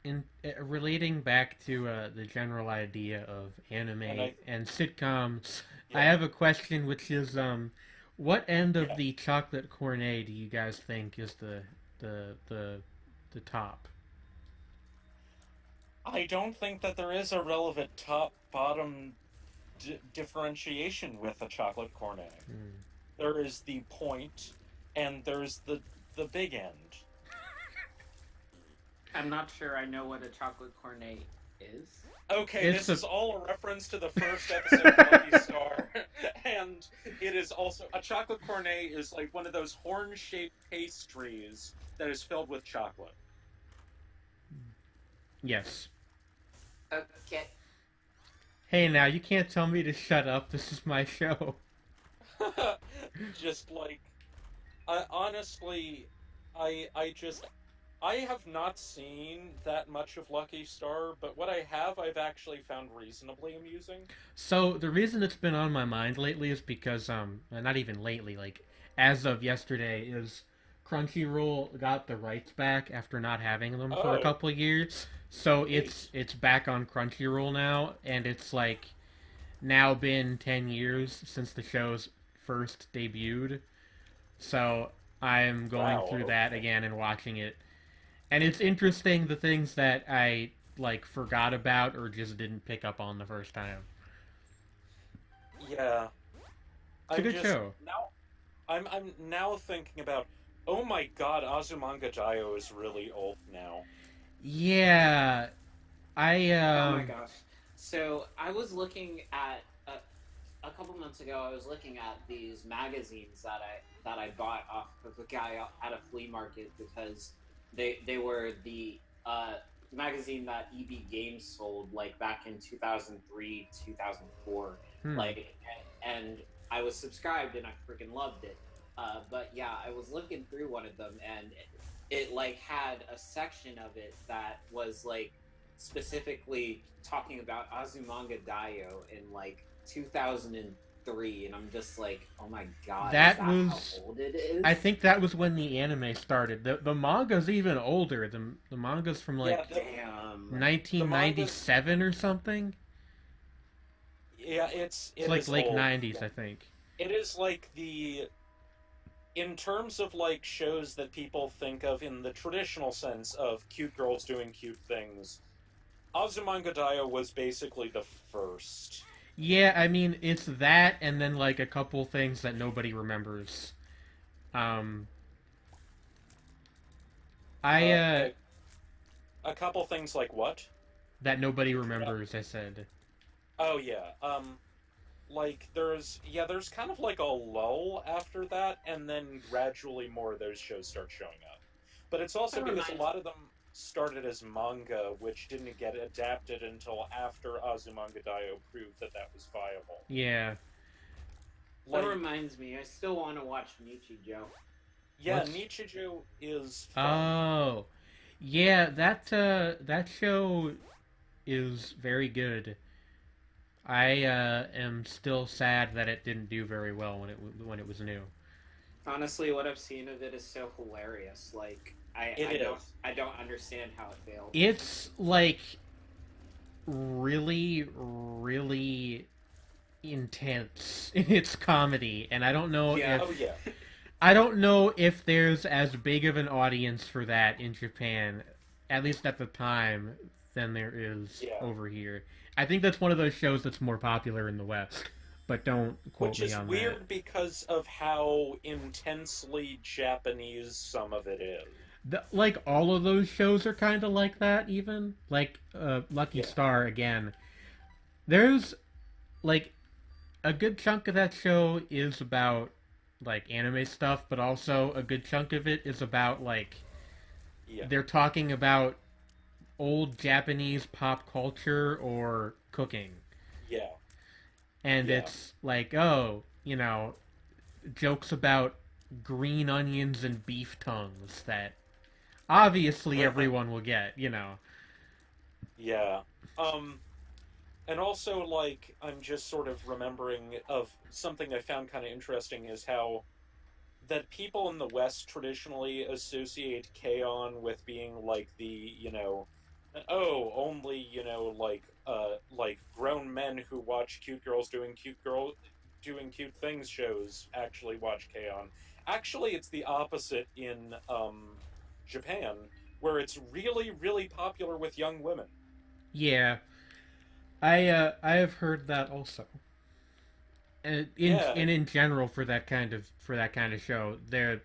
in relating back to the general idea of anime and sitcoms, Yeah. I have a question, which is, what end of the chocolate cornet do you guys think is the top? I don't think that there is a relevant top-bottom differentiation with a chocolate cornet. There is the point, and there's the big end. I'm not sure I know what a chocolate cornet is. Okay, this is all a reference to the first episode of Lucky Star, and it is also a chocolate cornet is like one of those horn-shaped pastries that is filled with chocolate. Yes. Okay. Hey, now, you can't tell me to shut up. This is my show. Just like, honestly, I have not seen that much of Lucky Star, but what I have, I've actually found reasonably amusing. So, the reason it's been on my mind lately is because, not even lately, like, as of yesterday, is Crunchyroll got the rights back after not having them for a couple years. So it's back on Crunchyroll now, and it's like now been 10 years since the show's first debuted. So I'm going through that again and watching it. And it's interesting the things that I like forgot about or just didn't pick up on the first time. Yeah. It's a good show. Now I'm now thinking about, oh my god, Azumanga Daioh is really old now. Yeah, Oh my gosh! So I was looking at a couple months ago. I was looking at these magazines that I bought off of a guy at a flea market because they were the magazine that EB Games sold like back in 2003 2004. Like and I was subscribed and I freaking loved it. But yeah, I was looking through one of them and it like had a section of it that was like specifically talking about Azumanga Daioh in like 2003, and I'm just like, oh my god, that was how old it is? I think that was when the anime started. The manga's even older. The manga's from like 1997 or something. Yeah, it's like late old. 90s, I think. It is like in terms of like shows that people think of in the traditional sense of cute girls doing cute things, Azumanga Daioh was basically the first. Yeah, I mean, it's that and then like a couple things that nobody remembers. A couple things like what? That nobody remembers, I said. Oh yeah. Like there's kind of like a lull after that, and then gradually more of those shows start showing up. But it's also because a lot of them started as manga, which didn't get adapted until after Azumanga Daioh proved that was viable. Yeah. That reminds me, I still want to watch Nichijou. Yeah, Nichijou is fun. Oh. Yeah, that show is very good. I am still sad that it didn't do very well when it was new. Honestly, what I've seen of it is so hilarious. Like It is. I don't understand how it failed. It's like really intense in its comedy, and Yeah. Oh yeah. I don't know if there's as big of an audience for that in Japan, at least at the time, than there is Yeah. over here. I think that's one of those shows that's more popular in the West, but don't quote Which me is on weird because of how intensely Japanese some of it is. Like all of those shows are kind of like that. Even like Lucky Yeah. Star again. There's like a good chunk of that show is about like anime stuff, but also a good chunk of it is about like Yeah. they're talking about old Japanese pop culture or cooking. Yeah. And Yeah. it's like, oh, jokes about green onions and beef tongues that obviously everyone will get. Yeah. Um, and also, like, I'm just sort of remembering of something I found kind of interesting is how that people in the West traditionally associate K-On! With being like the, oh, only, like grown men who watch cute girls doing cute things shows actually watch K-On! Actually, it's the opposite in Japan, where it's really, really popular with young women. Yeah, I have heard that also. And Yeah, in general for that kind of show, the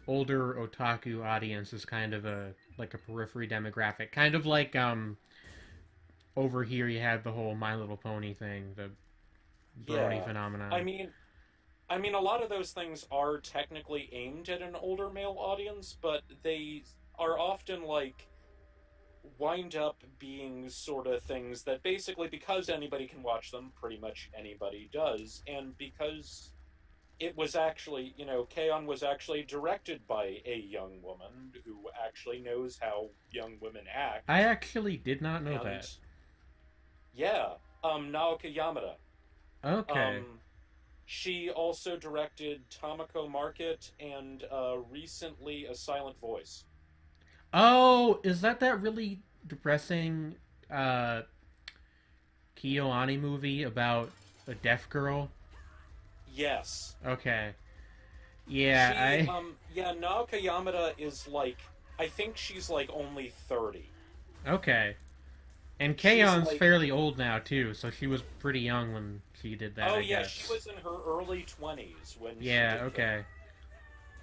older otaku audience is kind of a like a periphery demographic, kind of like over here you have the whole My Little Pony thing, the Brony yeah. I phenomenon. mean, I mean, a lot of those things are technically aimed at an older male audience, but they are often like wind up being sort of things that basically, because anybody can watch them, pretty much anybody does, and because it was actually, K-On! Was actually directed by a young woman who actually knows how young women I act, actually did not know and that. yeah, Naoka Yamada. Okay. Um, she also directed Tamako Market and recently A Silent Voice. Oh, is that really depressing uh Kiyoani movie about a deaf girl? Yes. Okay. Yeah, Yeah, Naoka Yamada is like, I think she's like only 30. okay. And She's K-on's like, fairly old now too, so she was pretty young when she did that, oh I yeah, she guess. was in her early 20s when she Yeah, did that. okay.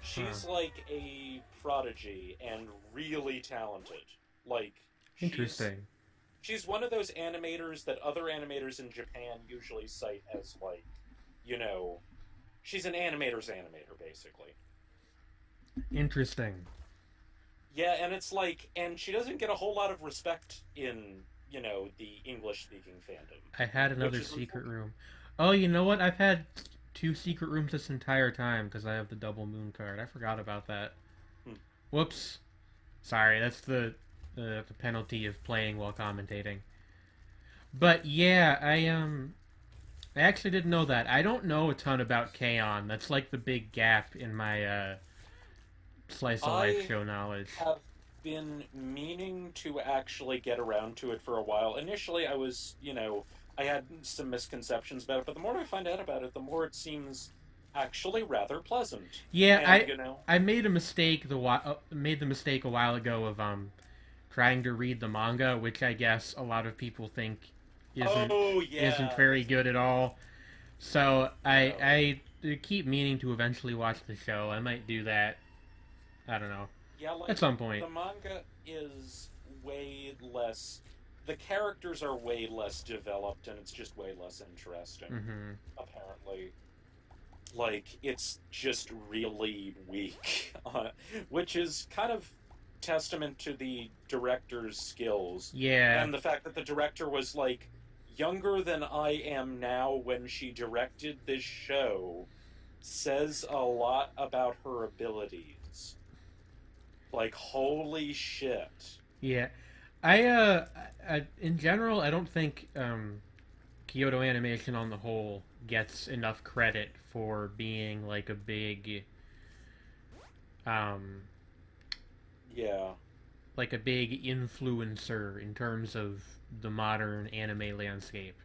Huh. She's like a prodigy and really talented. Like, she's Interesting. she's one of those animators that other animators in Japan usually cite as like, you know, she's an animator's animator basically. Interesting. Yeah, and it's like, and she doesn't get a whole lot of respect in, the English speaking fandom, I had which another is secret unfortunate. room. Oh, you know what? I've had two secret rooms this entire time because I have the double moon card. I forgot about that. Hmm. Whoops. Sorry, that's the penalty of playing while commentating. But yeah, I actually didn't know that. I don't know a ton about K-On! That's like the big gap in my slice of life I show knowledge. have been meaning to actually get around to it for a while. Initially, I was, I had some misconceptions about it, but the more I find out about it, the more it seems actually rather pleasant. Yeah, And, I made a mistake made the mistake a while ago of trying to read the manga, which I guess a lot of people think isn't oh isn't yeah, very good at all. So no. I keep meaning to eventually watch the show. I might do that. I don't know Yeah, at like some point. the manga is way less. The characters are way less developed, and it's just way less interesting. Hmm. Apparently, like it's just really weak, which is kind of testament to the director's skills Yeah, and the fact that the director was like younger than I am now when she directed this show says a lot about her abilities. Like, holy shit. Yeah, in general, I don't think Kyoto Animation on the whole gets enough credit for being like a big, um, Yeah. like a big influencer in terms of the modern anime landscape.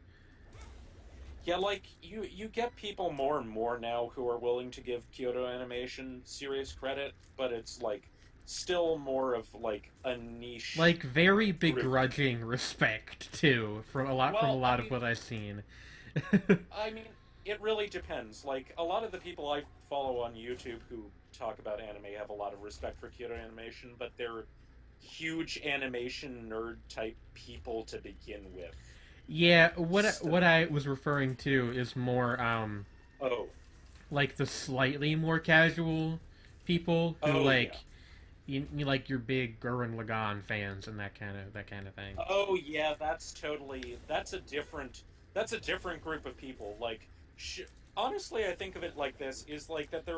Yeah, like, you get people more and more now who are willing to give Kyoto Animation serious credit, but it's, like, still more of, like, a niche Like very group. begrudging respect too from a Well, lot of what I've seen. I mean, it really depends. Like, a lot of the people I follow on YouTube who talk about anime have a lot of respect for Kyoto Animation, but they're huge animation nerd type people to begin with. Yeah, So, what I was referring to is more oh, like the slightly more casual people who oh yeah. you like your big Gurren Lagann fans and that kind of thing. Oh yeah, that's a different group of people. Like, honestly, I think of it like this: is like that there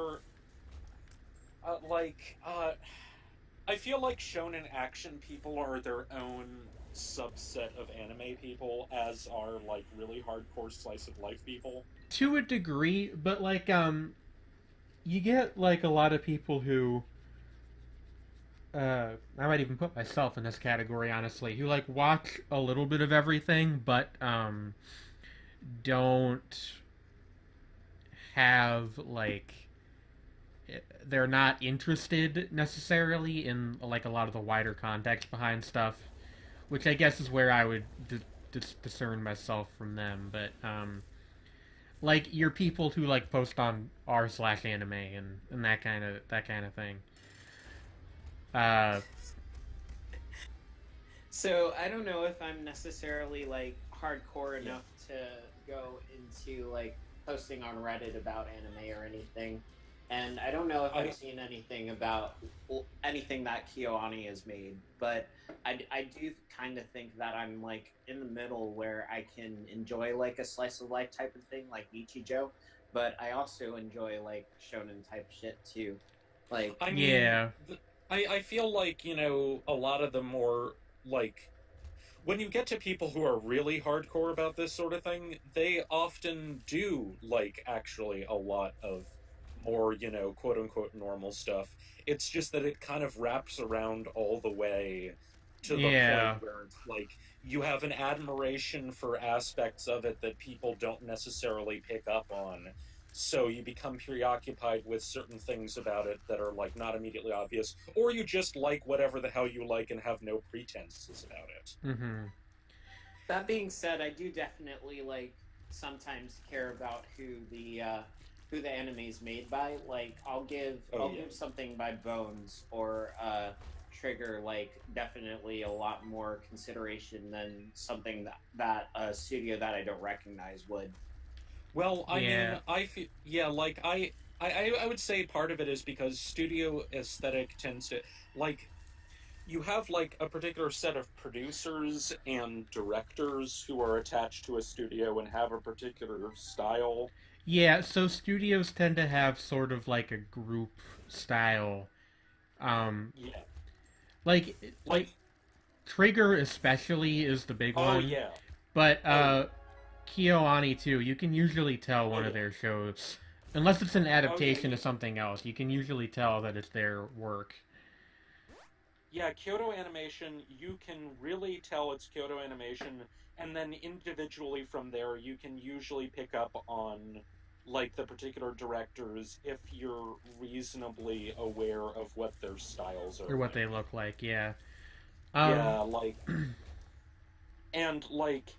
are like I feel like shonen action people are their own subset of anime people, as are like really hardcore slice of life people. To a degree, but like you get like a lot of people who I might even put myself in this category honestly, who like watch a little bit of everything but don't have like they're not interested necessarily in like a lot of the wider context behind stuff, which I guess is where I would discern myself from them. But like your people who like post on r/anime and that kind of thing. Uh, So I don't know if I'm necessarily like hardcore Yeah. enough to go into like posting on Reddit about anime or anything. And I don't know if I've I seen anything about anything that KyoAni has made, but I do kind of think that I'm like in the middle where I can enjoy like a slice of life type of thing like Nichijou, but I also enjoy like shonen type shit too. Like, I mean, yeah, I feel like, a lot of the more like when you get to people who are really hardcore about this sort of thing, they often do like actually a lot of more, quote unquote normal stuff. It's just that it kind of wraps around all the way to the point yeah. where it's like you have an admiration for aspects of it that people don't necessarily pick up on. So you become preoccupied with certain things about it that are like not immediately obvious, or you just like whatever the hell you like and have no pretenses about it. Mm-hmm. that being said, I do definitely like sometimes care about who the anime is made by. Like Oh I'll yeah. give something by Bones or Trigger like definitely a lot more consideration than something that a studio that I don't recognize would. Well, I Yeah. mean, I feel yeah, like I would say part of it is because studio aesthetic tends to like you have like a particular set of producers and directors who are attached to a studio and have a particular style. Yeah, so studios tend to have sort of like a group style. Um, Yeah. like Like, Trigger especially is the big oh one, yeah. but Oh yeah. KyoAni too. You can usually tell Oh one of yeah. their shows, unless it's an Oh yeah. adaptation of something else. You can usually tell that it's their work. Yeah, Kyoto Animation, you can really tell it's Kyoto Animation, and then individually from there, you can usually pick up on like the particular directors if you're reasonably aware of what their styles are Or what they like. look like. Yeah. Yeah, Um. like, and like,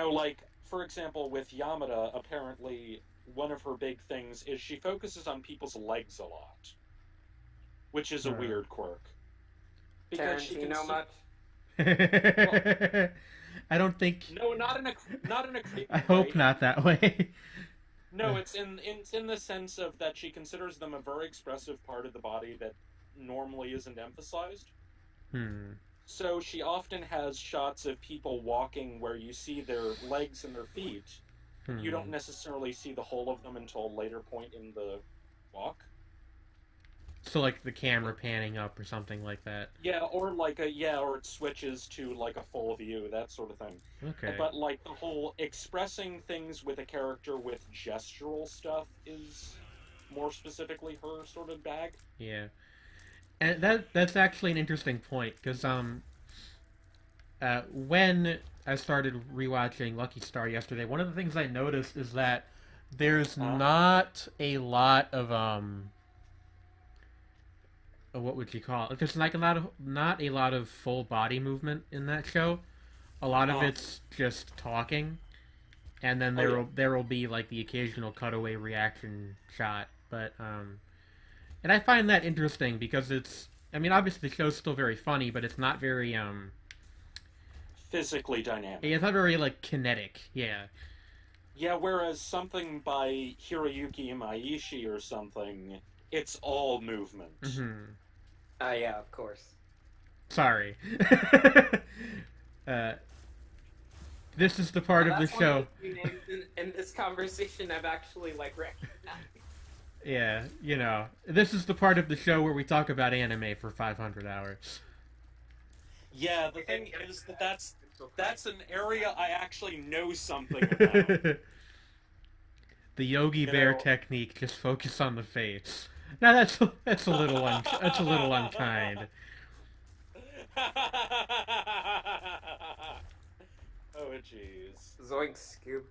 like, for example, with Yamada, apparently one of her big things is she focuses on people's legs a lot, which is a uh, weird quirk. Because she can, Tarantino much? well, I don't think. no, not in a I creepy hope way. not that way. No, it's in the sense of that she considers them a very expressive part of the body that normally isn't emphasized. Hmm. So she often has shots of people walking where you see their legs and their feet, but you don't Hmm. necessarily see the whole of them until a later point in the walk. So like the camera panning up or something like that. Yeah, or or it switches to like a full view, that sort of thing. Okay. But like the whole expressing things with a character with gestural stuff is more specifically her sort of bag. Yeah. And that's actually an interesting point because when I started rewatching Lucky Star yesterday, one of the things I noticed is that there's not a lot of what would you call it? There's like not a lot of full body movement in that show. A lot of it's just talking, and then there will be like the occasional cutaway reaction shot. But and I find that interesting because it's, I mean, obviously the show's still very funny, but it's not very physically dynamic. it's not very like kinetic. Yeah. Yeah, whereas something by Hiroyuki Imaishi or something, it's all movement. Mm-hmm. Yeah, of course. Sorry. This is the part of the show. In this conversation, I've actually like recognized. Yeah, you know, this is the part of the show where we talk about anime for 500 hours. Yeah, the thing is that's an area I actually know something about. The Yogi Bear technique, just focus on the face. Now that's a little unkind. Oh jeez. Zoink Scoop.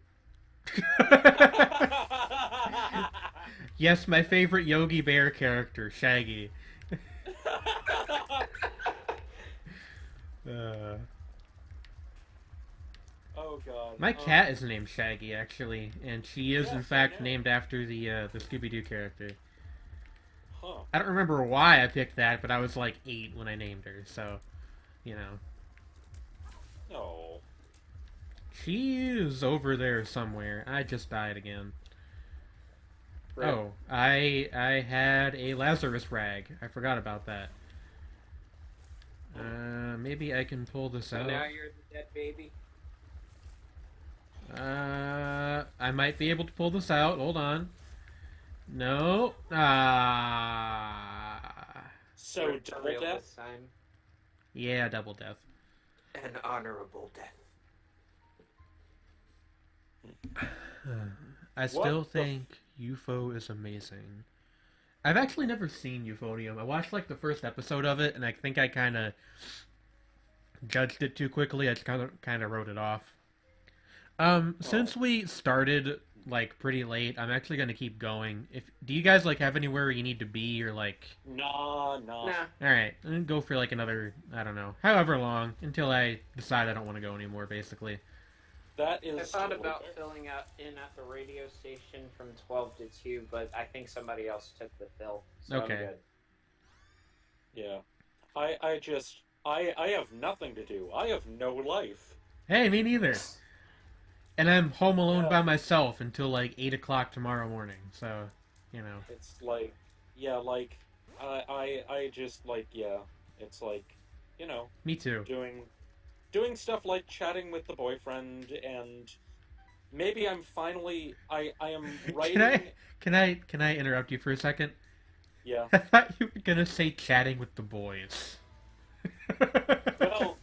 Yes, my favorite Yogi Bear character, Shaggy. Oh god. My cat is named Shaggy, actually, and she is in fact named after the Scooby-Doo character. Huh. I don't remember why I picked that, but I was like 8 when I named her, so, you know. No. She is over there somewhere. I just died again. Right. Oh, I had a Lazarus rag. I forgot about that. Maybe I can pull this out. Now you're the dead baby. I might be able to pull this out. Hold on. No. So double death? This time. Yeah, double death. An honorable death. I still think UFO is amazing. I've actually never seen Euphonium. I watched like the first episode of it, and I think I kind of judged it too quickly. I just kind of wrote it off. Since we started like pretty late, I'm actually gonna keep going. Do you guys like have anywhere you need to be or like? No. Nah. All right, and go for like another, I don't know, however long until I decide I don't want to go anymore. Basically. That is. I thought about filling out in at the radio station from 12 to 2, but I think somebody else took the fill. So Okay. I'm good. Yeah. I have nothing to do. I have no life. Hey, me neither. And I'm home alone by myself until like 8 o'clock tomorrow morning. So, you know. It's like, yeah, like, I just like, yeah. It's like, you know. Me too. Doing stuff like chatting with the boyfriend, and maybe I'm finally I am writing. Can I interrupt you for a second? Yeah. I thought you were gonna say chatting with the boys. Well.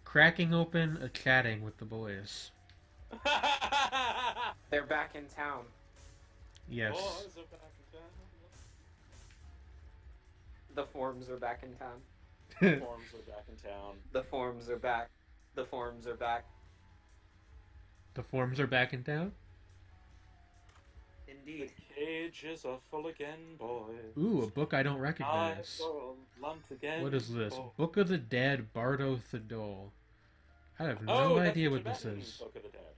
Cracking open a chatting with the boys. They're back in town. Yes. Boys are back in town. The forms are back in town. The forms are back in town. The forms are back. The forms are back. The forms are back in town? Indeed. Cages are full again, boys. Ooh, a book I don't recognize. Eyes are lumped again. What is this? Oh. Book of the Dead, Bardo Thedol. I have no idea what this Tibetan is. Book of the Dead.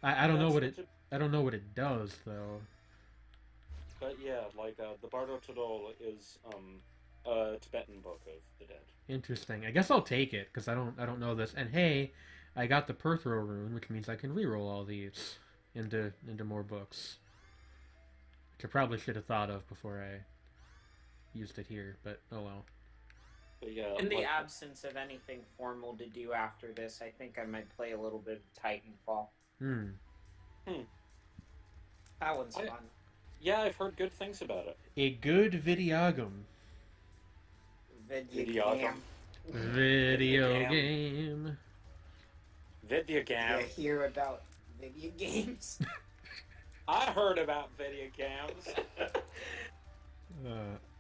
I don't know what That's it I don't know what it does though. But yeah, like the Bardo Todol is a Tibetan book of the dead. Interesting. I guess I'll take it because I don't know this. And hey, I got the Perthro rune, which means I can reroll all these into more books. Which I probably should have thought of before I used it here, but oh well. But yeah, In the like, absence of anything formal to do after this, I think I might play a little bit of Titanfall. That one's I- fun. Yeah, I've heard good things about it. A good videogame. Video game. Video Game. game. Video You game. hear about video games? I heard about video games.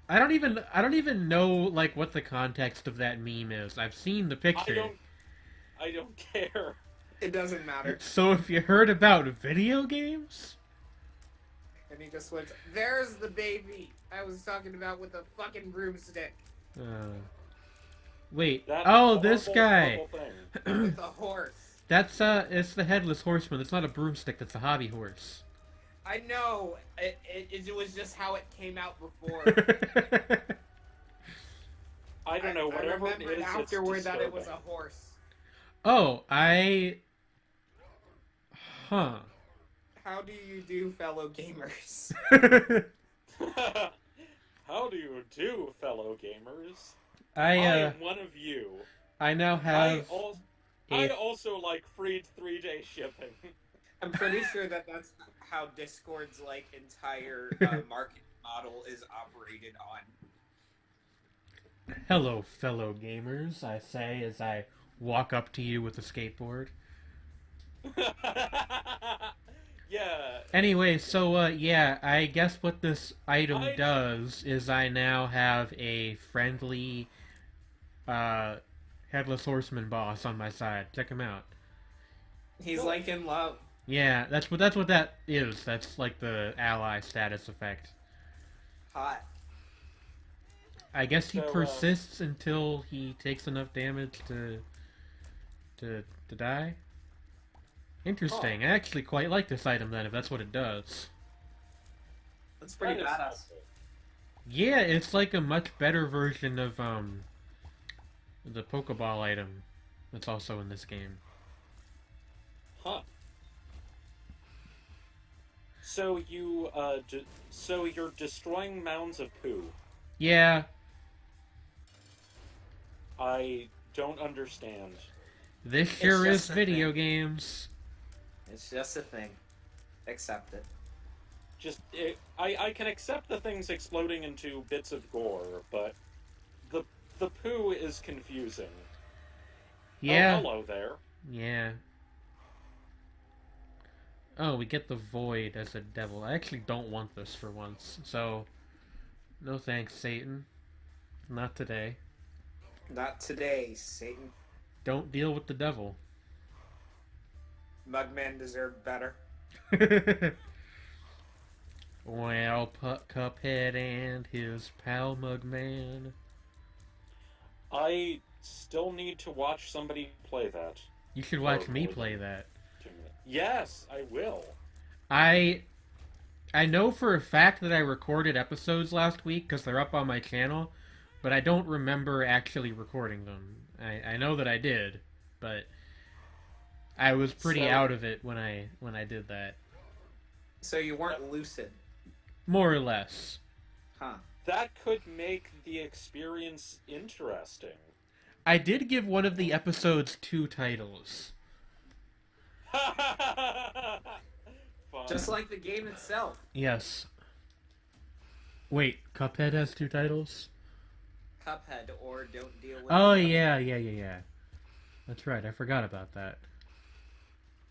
I don't even know like what the context of that meme is. I've seen the picture. I don't care. It doesn't matter. So if you heard about video games, And he just went, "There's the baby I was talking about with a fucking broomstick." wait. That Oh, this horrible, guy. horrible thing. With a horse. That's it's the headless horseman. It's not a broomstick. That's a hobby horse. I know. It was just how it came out before. I don't know. I Whatever it remembered is, afterward it's that it was a disturbing. horse. Oh, How do you do, fellow gamers? How do you do, fellow gamers? I I am one of you. I now have I also like free 3-day shipping. I'm pretty sure that that's how Discord's like entire market model is operated on. hello, fellow gamers. I say as I walk up to you with a skateboard. Yeah. Anyway, so yeah, I guess what this item I- does is I now have a friendly headless horseman boss on my side. Check him out. He's Cool. like in love. Yeah, that's what that is. That's like the ally status effect. Hot. I guess he So, persists until he takes enough damage to die. Interesting. I actually quite like this item then, if that's what it does. That's pretty That is badass. helpful. Yeah, it's like a much better version of the Pokeball item that's also in this game. Huh. So you so you're destroying mounds of poo. Yeah, I don't understand. this sure is just a video thing. games. It's just a thing. Accept it. I can accept the things exploding into bits of gore, but the poo is confusing. Yeah, Oh, hello there. yeah. Oh, we get the Void as a devil. I actually don't want this for once, so no thanks, Satan. Not today. Not today, Satan. Don't deal with the devil. Mugman deserved better. Well, Cuphead and his pal Mugman. I still need to watch somebody play that. You should watch me Totally. play that. Yes, I will. I know for a fact that I recorded episodes last week because they're up on my channel, but I don't remember actually recording them. I know that I did, but I was pretty So- out of it when I did that. So you weren't lucid, More or less. huh? That could make the experience interesting. I did give one of the episodes 2 titles. Fun. Just like the game itself. Yes. Wait, Cuphead has 2 titles? Cuphead or Don't Deal with Oh, the Devil. yeah. That's right, I forgot about that.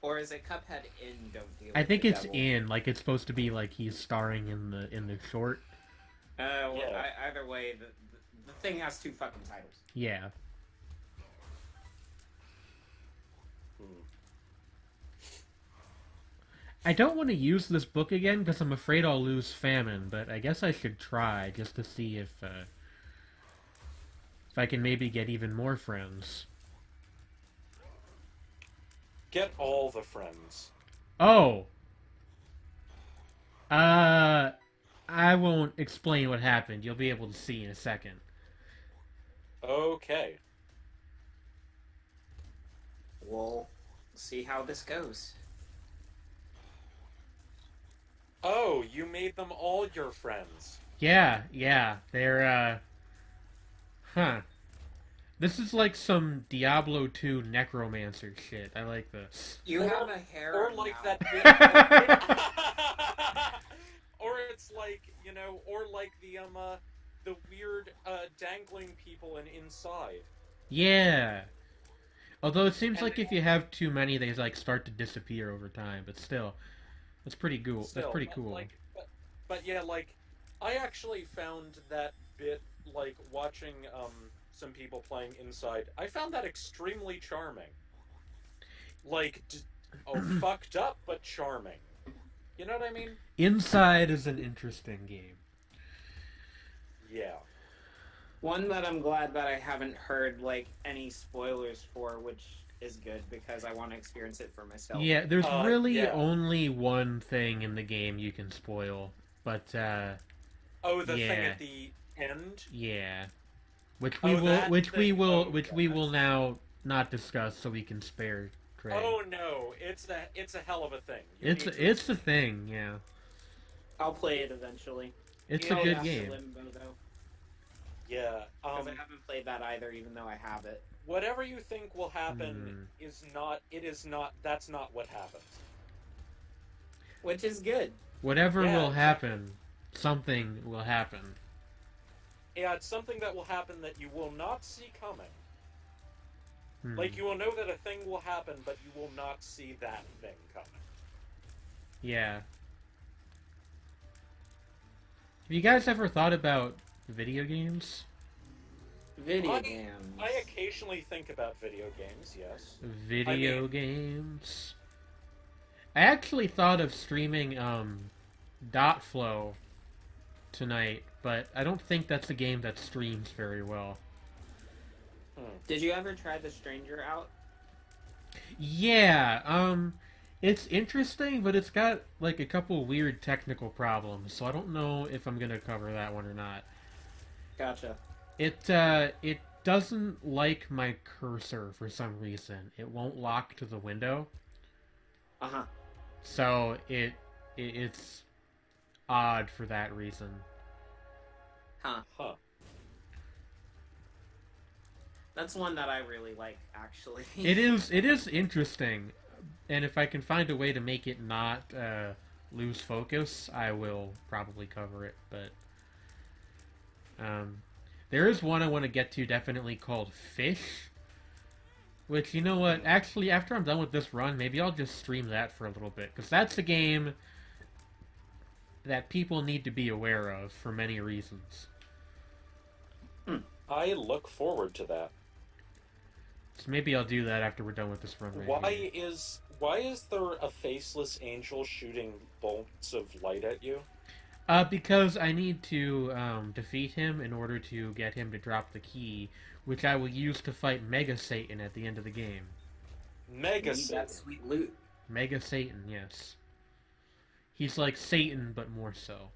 Or is it Cuphead in Don't Deal with I think the it's Devil? in, like it's supposed to be like he's starring in the short. Well, Yeah. either way, the thing has 2 fucking titles. Yeah. I don't want to use this book again because I'm afraid I'll lose famine, but I guess I should try just to see if I can maybe get even more friends. Get all the friends. Oh! I won't explain what happened. You'll be able to see in a second. Okay. We'll see how this goes. Oh, you made them all your friends. Yeah, they're, huh. This is like some Diablo 2 necromancer shit. I like this. You have a hair Or like now. that bit, or it's like, you know, or like the weird dangling people in Inside. Yeah. Although it seems And like if you have too many, they like start to disappear over time. But still, that's pretty cool. That's still, pretty but, cool. like, but yeah, like I actually found that bit, like watching some people playing Inside. I found that extremely charming. Like, fucked up but charming. You know what I mean? Inside is an interesting game. Yeah. One that I'm glad that I haven't heard like any spoilers for, which is good because I want to experience it for myself. Yeah, there's really yeah. only one thing in the game you can spoil, but Oh, the yeah. thing at the end? Yeah. Which Oh, we will that which we thing. will Oh, which yeah, we will now not discuss so we can spare Craig. Oh no, it's a hell of a thing. It's a thing, yeah. I'll play it eventually. It's You a know, good after game. Limbo though, Yeah. because I haven't played that either, even though I have it. Whatever you think will happen is not. It is not. That's not what happens. Which is good. Whatever Yeah, will exactly. happen, something will happen. Yeah, it's something that will happen that you will not see coming. Like, you will know that a thing will happen, but you will not see that thing coming. Yeah. Have you guys ever thought about video games? Video games. I occasionally think about video games, yes. Video games. I actually thought of streaming Dot Flow tonight, but I don't think that's a game that streams very well. Did you ever try The Stranger out? Yeah, it's interesting, but it's got like a couple weird technical problems, so I don't know if I'm gonna cover that one or not. Gotcha. It doesn't like my cursor for some reason. It won't lock to the window. Uh-huh. So it's odd for that reason. Huh. Huh. That's one that I really like, actually. It is interesting, and if I can find a way to make it not lose focus, I will probably cover it. But there is one I want to get to definitely called Fish. Which, you know what? Actually, after I'm done with this run, maybe I'll just stream that for a little bit. Because that's a game that people need to be aware of for many reasons. I look forward to that. So maybe I'll do that after we're done with this run right here. Why is there a faceless angel shooting bolts of light at you? Because I need to defeat him in order to get him to drop the key, which I will use to fight Mega Satan at the end of the game. Mega Need Satan. that sweet loot. Mega Satan, yes. He's like Satan, but more so.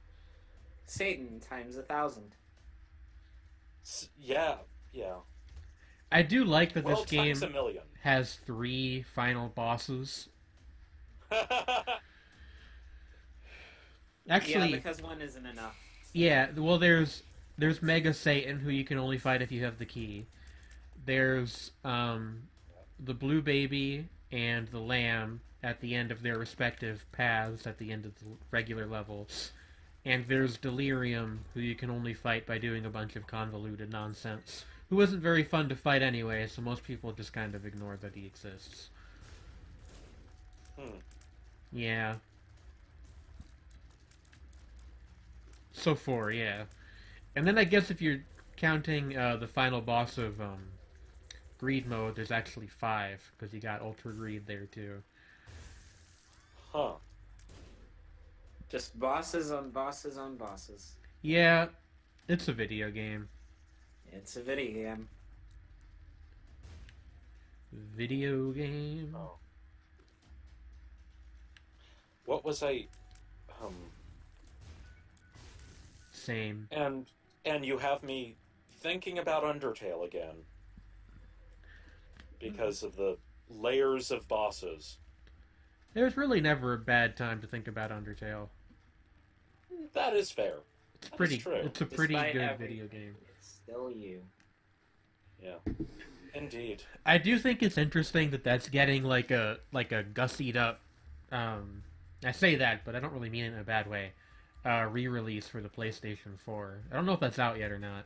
Satan times 1,000. Yeah. I do like that Well, this game times a million. has 3 final bosses. Actually, Yeah, because one isn't enough. yeah, well, there's Mega Satan, who you can only fight if you have the key. There's the Blue Baby and the Lamb at the end of their respective paths at the end of the regular level. And there's Delirium, who you can only fight by doing a bunch of convoluted nonsense. Who isn't very fun to fight anyway, so most people just kind of ignore that he exists. Yeah. So 4, yeah. And then I guess if you're counting the final boss of Greed Mode, there's actually 5, because you got Ultra Greed there too. Huh. Just bosses on bosses on bosses. Yeah, it's a video game. It's a video game. Video game. Oh. What was I? Same. And you have me thinking about Undertale again because of the layers of bosses. There's really never a bad time to think about Undertale. That is fair. It's That pretty. is true. It's a pretty Despite good everything, video game. It's still you. Yeah. Indeed. I do think it's interesting that that's getting like a gussied up. I say that, but I don't really mean it in a bad way. Re-release for the PlayStation 4. I don't know if that's out yet or not.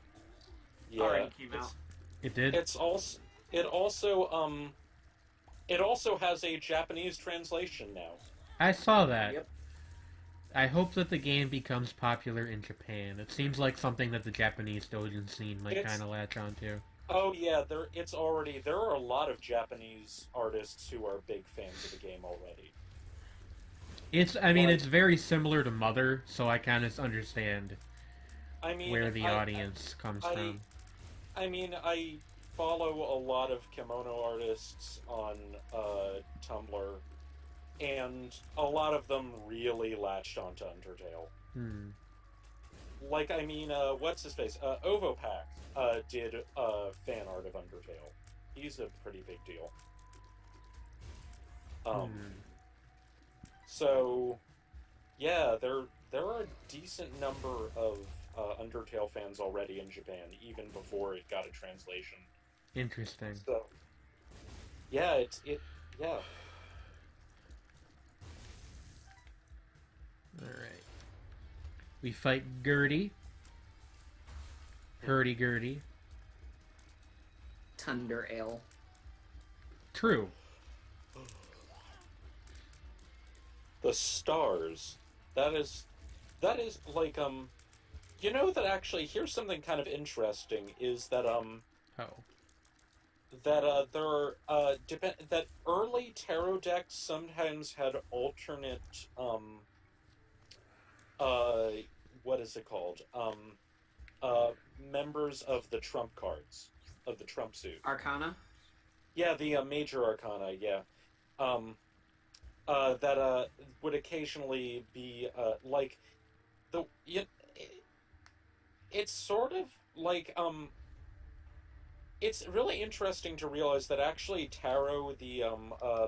Yeah. Already came out. It did. It's also it also it also has a Japanese translation now. I saw that. Yep. I hope that the game becomes popular in Japan. It seems like something that the Japanese doujin scene might It's- kind of latch onto. Oh yeah, there are a lot of Japanese artists who are big fans of the game already. I mean, Like- it's very similar to Mother, so I kind of understand I mean, where the audience comes from. I mean, I follow a lot of kimono artists on Tumblr, and a lot of them really latched onto Undertale. Hmm. Like, I mean, what's his face? Ovopack did fan art of Undertale. He's a pretty big deal. So, yeah, there are a decent number of Undertale fans already in Japan, even before it got a translation. Interesting. So, yeah, yeah. Alright. We fight Gertie. Hurdy-gurdy. Thunder Ale. True. The stars. That is like you know that actually here's something kind of interesting is that Oh. that there are that early tarot decks sometimes had alternate what is it called? Members of the trump cards of the trump suit. Arcana? Yeah, the major arcana, yeah. That would occasionally be like it's sort of like it's really interesting to realize that actually tarot, the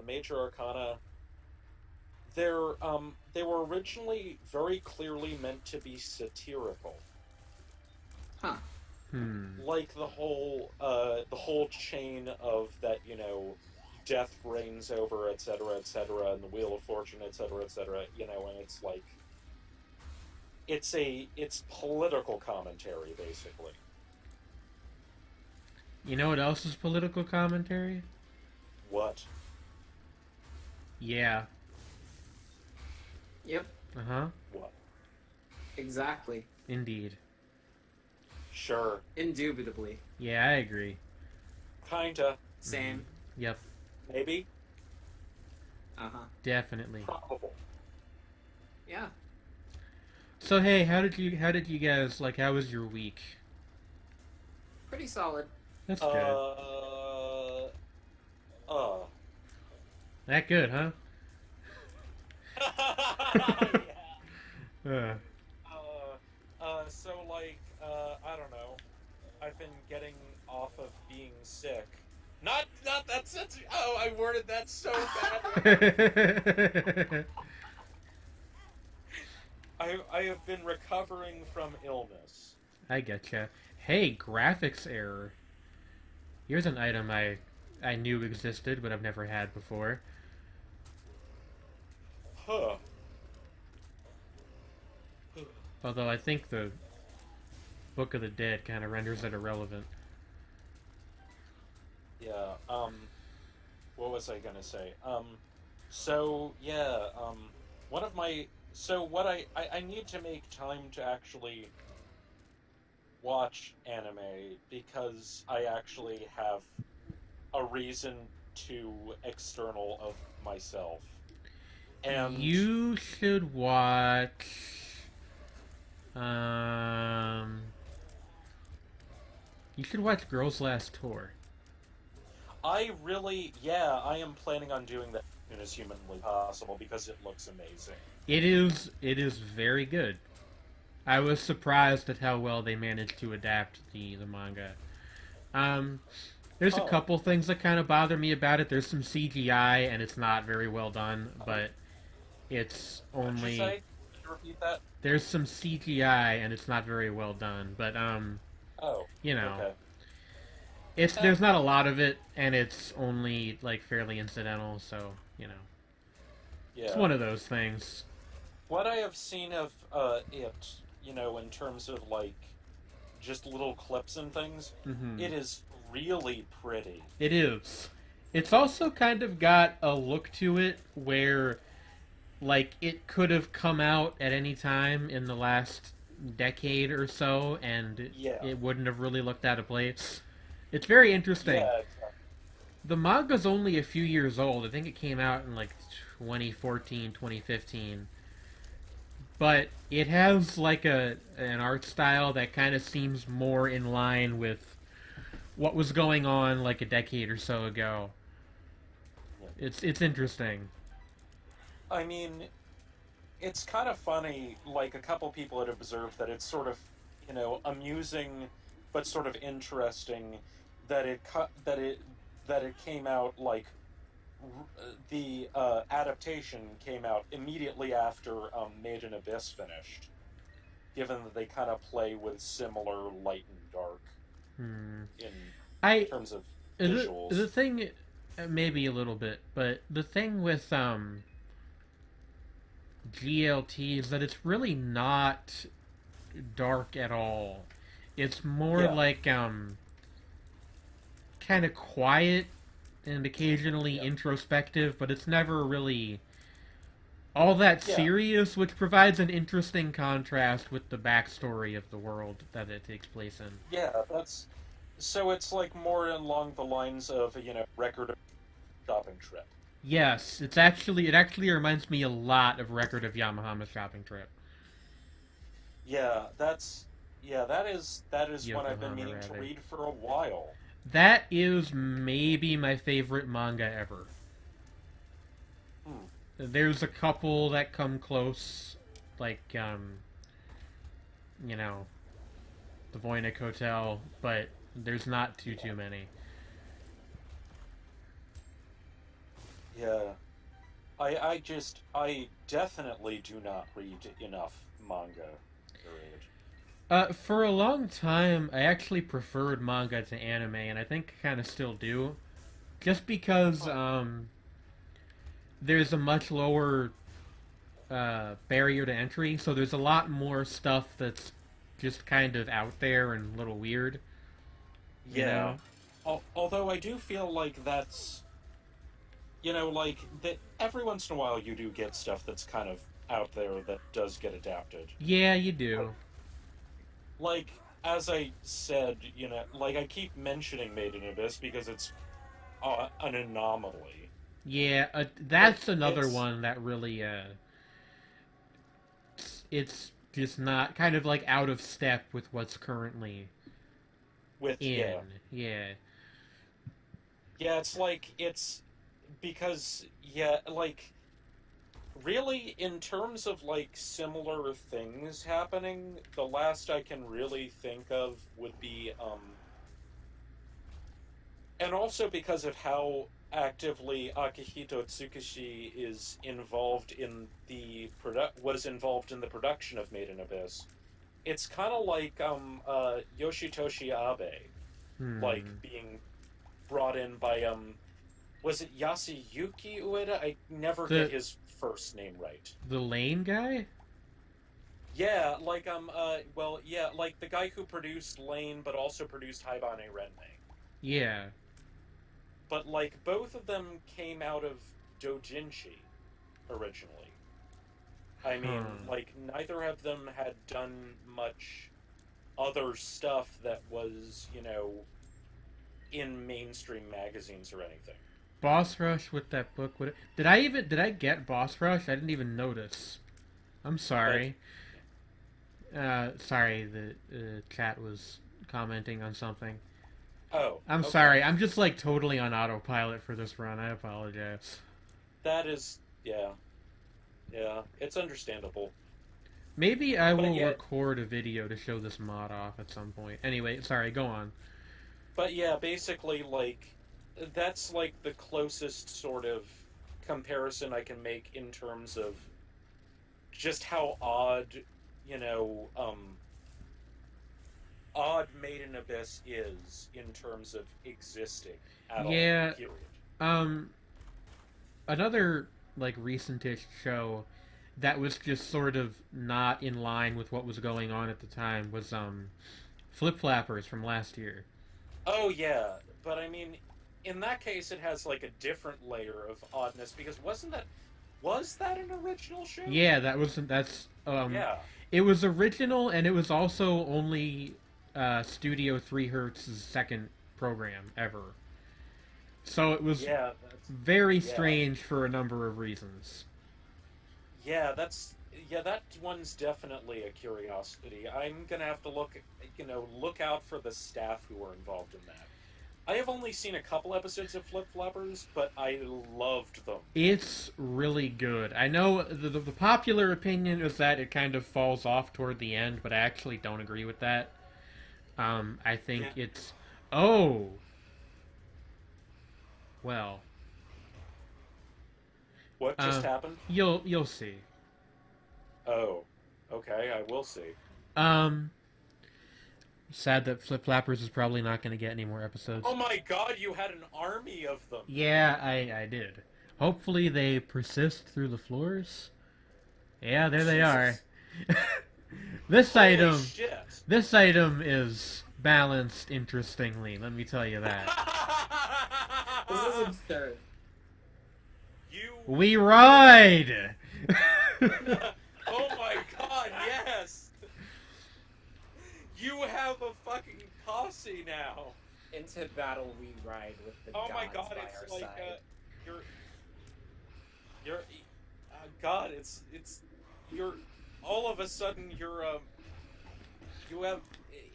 major arcana, they were originally very clearly meant to be satirical. Huh. Like the whole chain of that, you know, death reigns over, etc., etc., and the Wheel of Fortune, etc., etc., you know, and it's like it's political commentary, basically. You know what else is political commentary? What? Yeah. Yep. Uh-huh. What? Exactly. Indeed. Sure. Indubitably. Yeah, I agree. Kinda. Same. Yep. Maybe. Uh-huh. Definitely. Probable. Yeah. So hey, how did you guys, like, how was your week? Pretty solid. That's good. That good, huh? Yeah. So like, I don't know. I've been getting off of being sick. Not that's oh, I worded that so badly. I have been recovering from illness. I getcha. Hey, graphics error. Here's an item I knew existed, but I've never had before. Huh. Although I think the Book of the Dead kind of renders it irrelevant. Yeah, what was I gonna say? So, yeah, one of my... So, what I need to make time to actually watch anime, because I actually have a reason to external of myself. And... You should watch... You should watch Girls' Last Tour. I am planning on doing that as soon as humanly possible, because it looks amazing. It is very good. I was surprised at how well they managed to adapt the manga. There's a couple things that kind of bother me about it. There's some CGI, and it's not very well done, but it's only... What'd you say? Can you repeat that? There's some CGI, and it's not very well done, but, Oh, you know. okay. There's not a lot of it, and it's only like fairly incidental, so it's Yeah. one of those things. What I have seen of it, in terms of like just little clips and things, Hmm. it is really pretty. It is. It's also kind of got a look to it where, like, it could have come out at any time in the last decade or so, and Yeah. it wouldn't have really looked out of place. It's very interesting. Yeah, exactly. The manga's only a few years old. I think it came out in like 2014, 2015. But it has like an art style that kind of seems more in line with what was going on like a decade or so ago. It's interesting. I mean, it's kind of funny. Like a couple people had observed that it's sort of, amusing, but sort of interesting that it came out like the adaptation came out immediately after Made in Abyss finished, given that they kind of play with similar light and dark Hmm. in I terms of the visuals. the thing maybe a little bit, but the thing with GLT is that it's really not dark at all. It's more Yeah, like kind of quiet and occasionally yeah, introspective, but it's never really all that yeah, serious, which provides an interesting contrast with the backstory of the world that it takes place in. yeah. That's so it's like more along the lines of record of shopping trip. Yes, it actually reminds me a lot of Record of Yamahama's shopping trip. That is one I've been Yokohama meaning to rather. read for a while. That is maybe my favorite manga ever. Hmm. There's a couple that come close, like you know, the Voynich Hotel, but there's not Yeah, too many. yeah. I definitely do not read enough manga. Period. For a long time, I actually preferred manga to anime, and I think I kind of still do, just because Huh. there's a much lower barrier to entry, so there's a lot more stuff that's just kind of out there and a little weird, you Yeah. know? Although I do feel like that's like that every once in a while you do get stuff that's kind of out there that does get adapted. Yeah, you Like do. like as I said, like I keep mentioning Made in Abyss because it's an anomaly. Yeah, It that's another it's one that really it's just not kind of like out of step with what's currently with in. yeah. Yeah. Yeah, it's like it's because like really in terms of like similar things happening, the last I can really think of would be and also because of how actively Akihito Tsukushi is involved in the was involved in the production of Made in Abyss. It's kind of like Yoshitoshi Abe like Hmm. being brought in by was it Yasuyuki Ueda? I never get The his first name right. the Lane guy? Yeah, like well, yeah, like the guy who produced Lane but also produced Haibane Renmei. Yeah. But like both of them came out of doujinshi originally. I mean, Huh. like neither of them had done much other stuff that was, in mainstream magazines or anything. Boss Rush with that book. Did I get Boss Rush? I didn't even notice. I'm That sorry. Sorry, the chat was commenting on something. oh, I'm okay. sorry. I'm just like totally on autopilot for this run. I apologize. That is yeah. Yeah, it's understandable. Maybe I But will yeah, record a video to show this mod off at some point. Anyway, sorry, go on. basically like that's like the closest sort of comparison I can make in terms of just how odd, you know, um odd Maiden Abyss is in terms of existing at Yeah. all, period. Another like recentish show that was just sort of not in line with what was going on at the time was Flip Flappers from last year. Oh yeah, but I mean, in that case, it has like a different layer of oddness because was that an original show? Yeah, that's Yeah. it was original, and it was also only Studio 3 Hertz's second program ever. So it was Yeah, that's very yeah. strange for a number of reasons. Yeah, that one's definitely a curiosity. I'm gonna have to look out for the staff who were involved in that. I have only seen a couple episodes of Flip Floppers, but I loved them. It's really good. I know the popular opinion is that it kind of falls off toward the end, but I actually don't agree with that. I think Yeah. it's... Oh! Well... What just happened? You'll see. Oh, okay, I will see. Sad that Flip Flappers is probably not going to get any more episodes. Oh my god, you had an army of them! Yeah, I did. Hopefully they persist through the floors. Yeah, there they are. This Holy item... shit. This item is balanced interestingly, let me tell you that. This is absurd. You... We ride! Oh my god, yes! You have a fucking posse now! Into battle we ride with the Oh gods my god, by it's our like, side. you're, god, you're, all of a sudden, you have,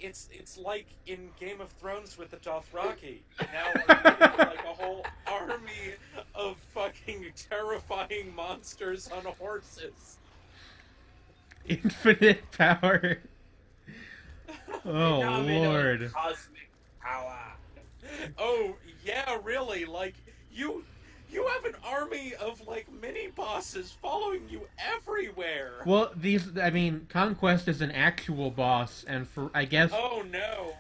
it's like in Game of Thrones with the Dothraki. Now we're like a whole army of fucking terrifying monsters on horses. Infinite power. Oh, Lord. Cosmic power. Oh, yeah, really, like, you have an army of, like, mini-bosses following you everywhere! Well, Conquest is an actual boss, and I guess Oh, no!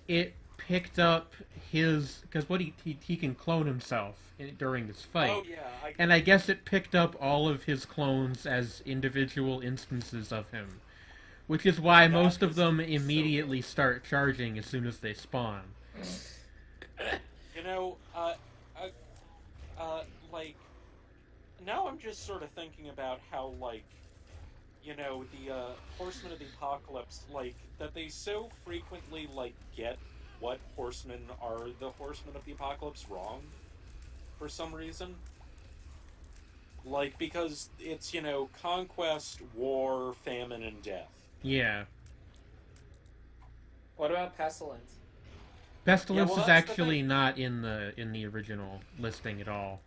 it picked up his... Because he can clone himself during this fight. Oh, yeah, And I guess it picked up all of his clones as individual instances of him. Which is why most of them immediately start charging as soon as they spawn. You know, like, now I'm just sort of thinking about how, like, you know, the, Horsemen of the Apocalypse, like, that they so frequently, like, get what horsemen are the Horsemen of the Apocalypse wrong, for some reason. Like, because it's, you know, conquest, war, famine, and death. Yeah. What about Pestilence? Pestilence well, is that's the actually not in the original listing at all.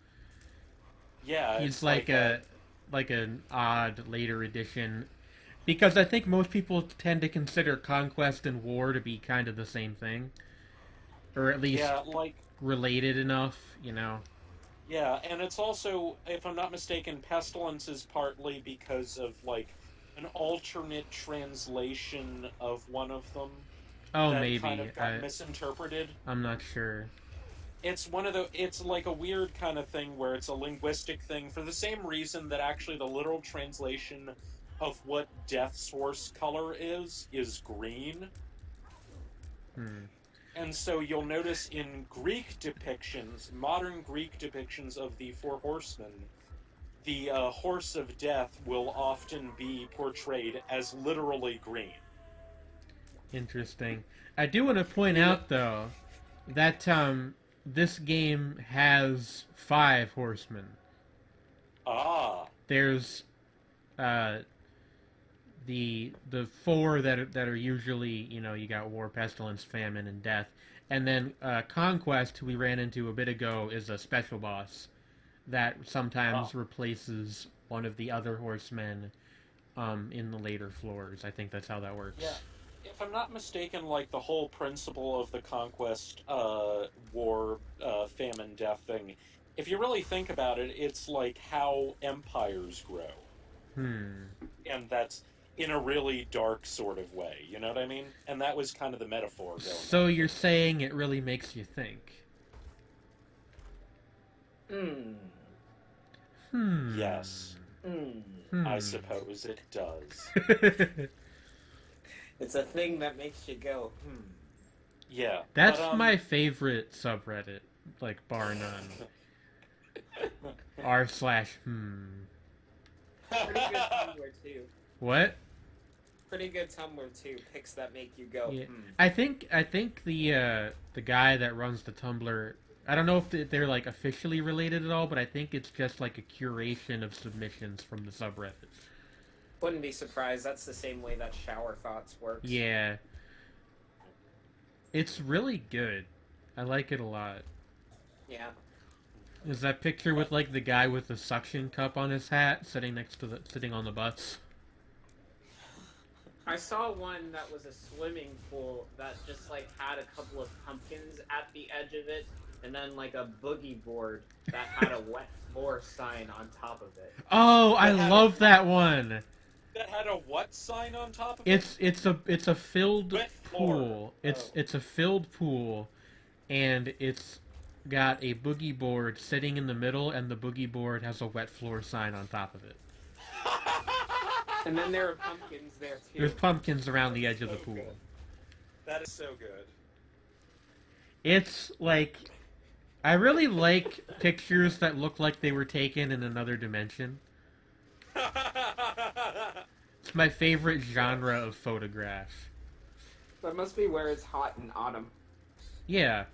Yeah, He's it's like an odd later edition, because I think most people tend to consider Conquest and War to be kind of the same thing, or at least related enough, you know. Yeah, and it's also, if I'm not mistaken, Pestilence is partly because of, like, an alternate translation of one of them. Oh, that maybe. kind of got misinterpreted. I'm not sure. It's it's like a weird kind of thing where it's a linguistic thing for the same reason that actually the literal translation of what Death's horse color is green. And so you'll notice in Greek depictions, modern Greek depictions of the Four Horsemen, the Horse of Death will often be portrayed as literally green. Interesting. I do want to point out, though, that this game has 5 horsemen. Ah. There's the 4 that are usually, you know, you got War, Pestilence, Famine, and Death. And then Conquest, who we ran into a bit ago, is a special boss that sometimes replaces one of the other horsemen in the later floors. I think that's how that works. Yeah. If I'm not mistaken, like, the whole principle of the Conquest, War, Famine, Death thing, if you really think about it, it's like how empires grow. And in a really dark sort of way. You know what I mean? And that was kind of the metaphor going So on. you're saying it really makes you think? Yes, I suppose it does. It's a thing that makes you go, Yeah. That's but, my favorite subreddit, like, bar none. r/. Pretty good Tumblr, too. What? Pretty good Tumblr, too. Pics that make you go, Yeah. I think the guy that runs the Tumblr, I don't know if they're like officially related at all, but I think it's just like a curation of submissions from the subreddit. Wouldn't be surprised. That's the same way that Shower Thoughts works. Yeah. It's really good. I like it a lot. Yeah. Is that picture with like the guy with the suction cup on his hat sitting on the bus? I saw one that was a swimming pool that just like had a couple of pumpkins at the edge of it, and then like a boogie board that had a wet floor sign on top of it. Oh, I love that one. That had a what sign on top of it? It's a filled Wet pool. floor. It's a filled pool, and it's got a boogie board sitting in the middle, and the boogie board has a wet floor sign on top of it. And then there are pumpkins there too. There's pumpkins around the edge of the pool. Good. That is so good. It's like, I really like pictures that look like they were taken in another dimension. It's my favorite genre of photograph. That must be where it's hot in autumn. Yeah.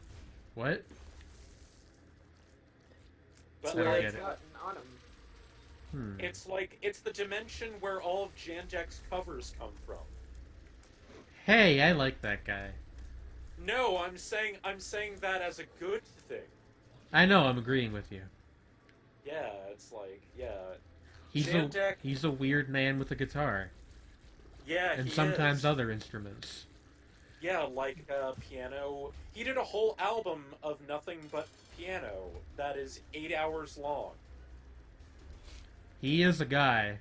What? But I don't Where get it's it. hot in autumn. It's the dimension where all of Jandek's covers come from. Hey, I like that guy. No, I'm saying that as a good thing. I know, I'm agreeing with you. Yeah, it's like, yeah. He's a weird man with a guitar. Yeah, And he sometimes is. other instruments. Yeah, like piano. He did a whole album of nothing but piano that is 8 hours long. He is a guy.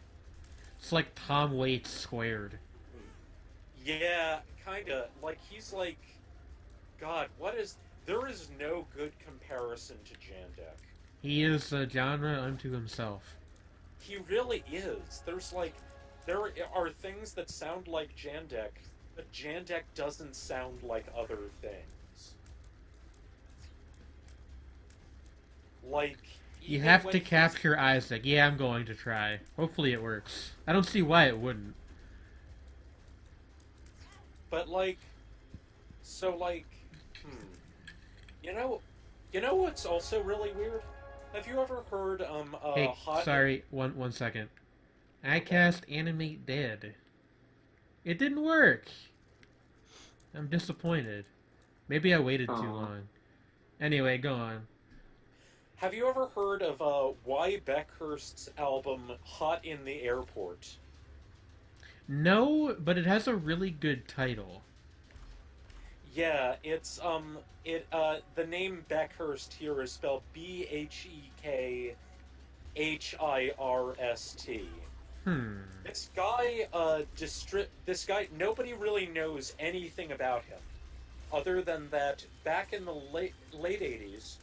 It's like Tom Waits squared. Yeah, kinda. Like, he's like... God, there is no good comparison to Jandek. He is a genre unto himself. He really is. There are things that sound like Jandek, but Jandek doesn't sound like other things. Like, You even have when to he's- capture Isaac. Yeah, I'm going to try. Hopefully it works. I don't see why it wouldn't. But you know what's also really weird? Have you ever heard Hey, sorry, one second. I cast Animate Dead. It didn't work. I'm disappointed. Maybe I waited too long. Anyway, go on. Have you ever heard of Y. Beckhurst's album Hot in the Airport? No, but it has a really good title. Yeah, it's the name Beckhurst here is spelled Bekhirst. This guy, nobody really knows anything about him, other than that back in the late 80s,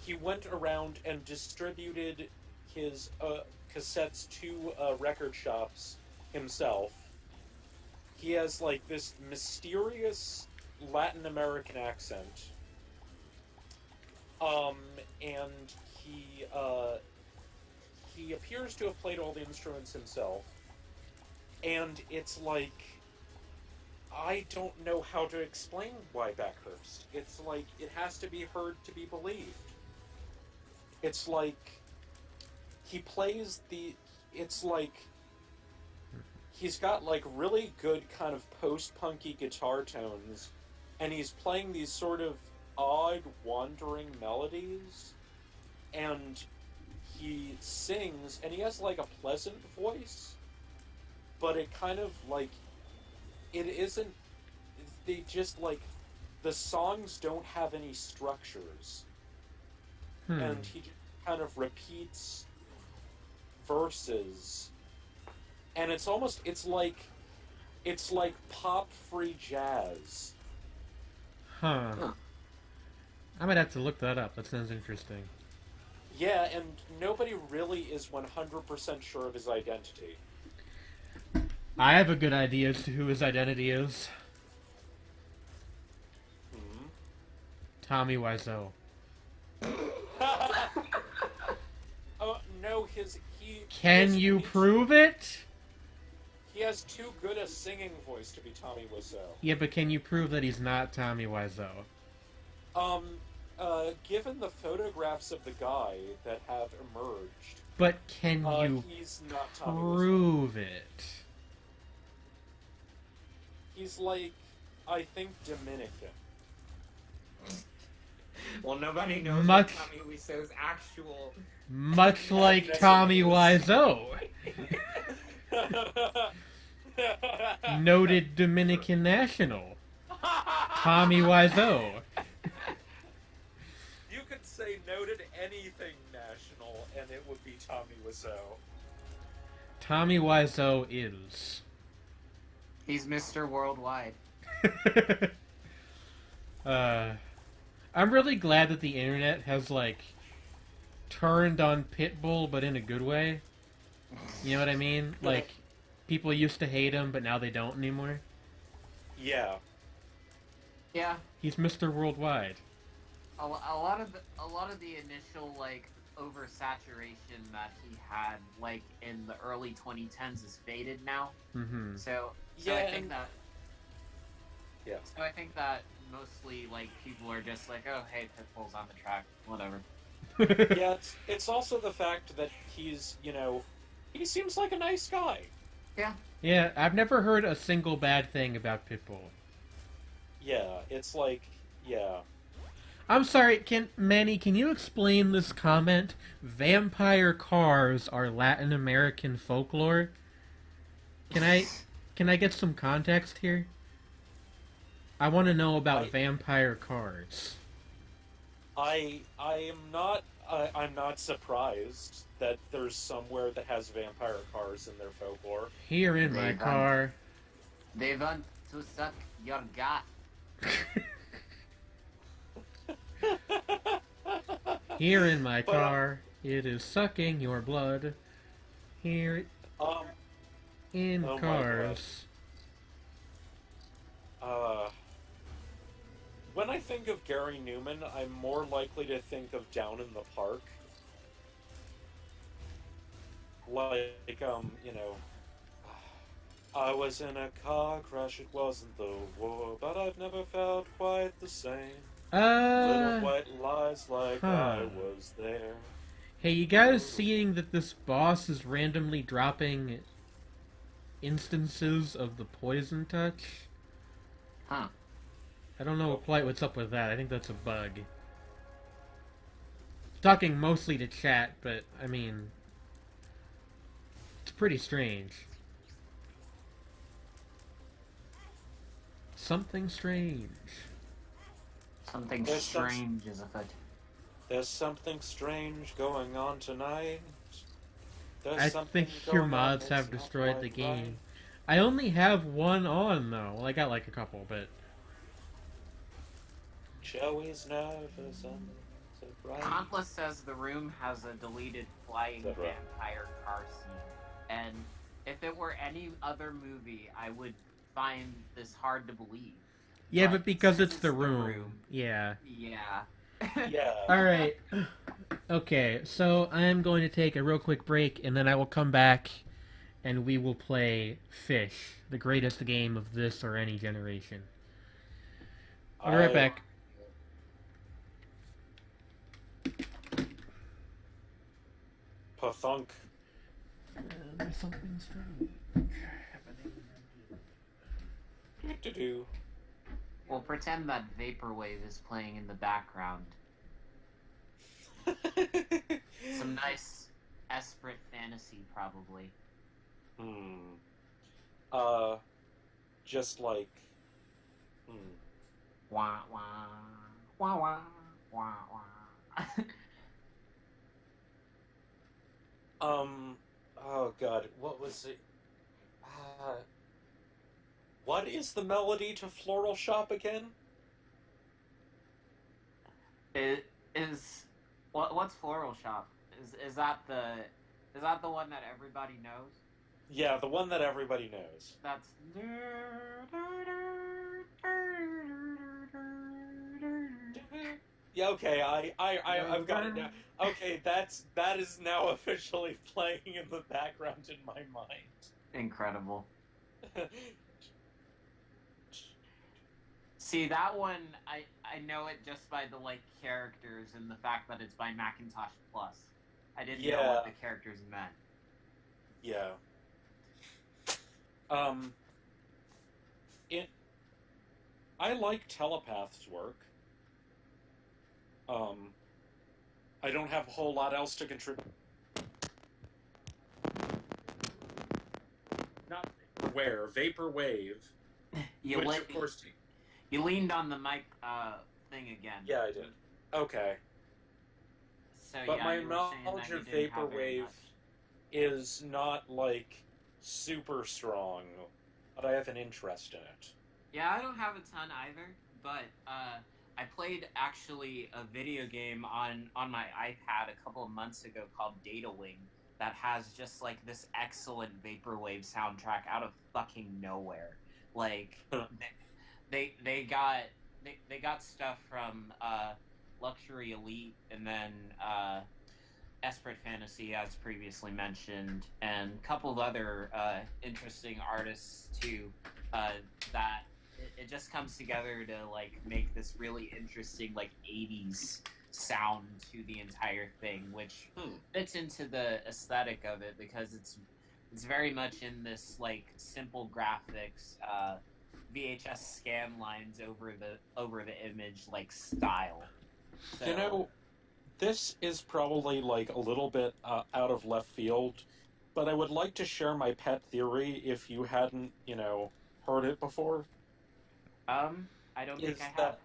he went around and distributed his cassettes to record shops himself. He has like this mysterious Latin American accent, and he appears to have played all the instruments himself, and it's like, I don't know how to explain why Beckhurst. It's like, it has to be heard to be believed. It's like, he plays it's like, he's got like really good kind of post-punky guitar tones, and he's playing these sort of odd, wandering melodies, and he sings, and he has like a pleasant voice, but it kind of like, it isn't, they just like, the songs don't have any structures, and he just kind of repeats verses, and it's like pop free jazz. Huh. Huh. I might have to look that up. That sounds interesting. Yeah, and nobody really is 100% sure of his identity. I have a good idea as to who his identity is. Hmm? Tommy Wiseau. Oh no, Can you prove it? He has too good a singing voice to be Tommy Wiseau. Yeah, but can you prove that he's not Tommy Wiseau? Given the photographs of the guy that have emerged, But can you he's not Tommy Wiseau. prove it? He's like, I think Dominican. Well, nobody knows Much- what Tommy Wiseau's actual. Much like Tommy Wiseau. Noted Dominican national. Tommy Wiseau. You could say noted anything national, and it would be Tommy Wiseau. Tommy Wiseau is. He's Mr. Worldwide. I'm really glad that the internet has, like, turned on Pitbull, but in a good way. You know what I mean? Like, people used to hate him, but now they don't anymore. Yeah. Yeah, He's Mr. Worldwide. a lot of the initial like oversaturation that he had like in the early 2010s is faded now. Mm-hmm. So Yeah, I think that. Yeah. So I think that mostly like people are just like, oh hey, Pitbull's on the track, whatever. Yeah, it's also the fact that he's, he seems like a nice guy. Yeah. Yeah, I've never heard a single bad thing about Pitbull. Yeah, it's like, yeah. I'm sorry, Manny, can you explain this comment? Vampire cars are Latin American folklore? Can I get some context here? I want to know about vampire cars. I'm not surprised that there's somewhere that has vampire cars in their folklore. Here in my car. They want to suck your gut. Here in my car, it is sucking your blood. Here in oh my cars. When I think of Gary Newman, I'm more likely to think of Down in the Park. Like, I was in a car crash, it wasn't the war, but I've never felt quite the same. Little white lies like I was there. Hey, you guys seeing that this boss is randomly dropping instances of the poison touch? Huh. I don't know quite what's up with that. I think that's a bug. Talking mostly to chat, but, I mean, it's pretty strange. Something strange. Something There's strange is afoot. There's something strange going on tonight. There's I something think your going mods on have that's destroyed not the quite right. game. I only have one on, though. Well, I got like a couple, but... Joey's nervous and surprised. Contless says the room has a deleted flying Is that right? vampire car scene. And if it were any other movie, I would find this hard to believe. Yeah, but because since it's the room. Yeah. Yeah. Yeah. Alright. Okay, so I'm going to take a real quick break, and then I will come back, and we will play Fish, the greatest game of this or any generation. I'll be right back. Pathunk. There's something strange. Do-do. We'll pretend that Vaporwave is playing in the background. Some nice Esprit fantasy, probably. Just like... Wah, wah, wah, wah, wah, wah. Oh god, what was it? what is the melody to Floral Shop again? What's Floral Shop? Is that the one that everybody knows? Yeah, the one that everybody knows. That's Yeah, okay, I've got it now. Okay, that is now officially playing in the background in my mind. incredible. See, that one, I know it just by the, like, characters and the fact that it's by Macintosh Plus. I didn't know what the characters meant. Yeah. I like Telepath's work. I don't have a whole lot else to contribute. Not Vaporwave. You which, of course... You leaned on the mic thing again. Yeah, I did. Okay. So, but yeah, my you were saying knowledge that you of didn't have very Vaporwave much. is not, like, super strong, but I have an interest in it. Yeah, I don't have a ton either, but I played actually a video game on my iPad a couple of months ago called Data Wing that has just like this excellent Vaporwave soundtrack out of fucking nowhere. Like they got stuff from Luxury Elite and then Esprit Fantasy, as previously mentioned, and a couple of other interesting artists too. That it just comes together to like make this really interesting like 80s sound to the entire thing, which fits into the aesthetic of it because it's very much in this like simple graphics, VHS scan lines over the image like style. So, You know, this is probably like a little bit out of left field, but I would like to share my pet theory if you hadn't, heard it before. I don't think I have.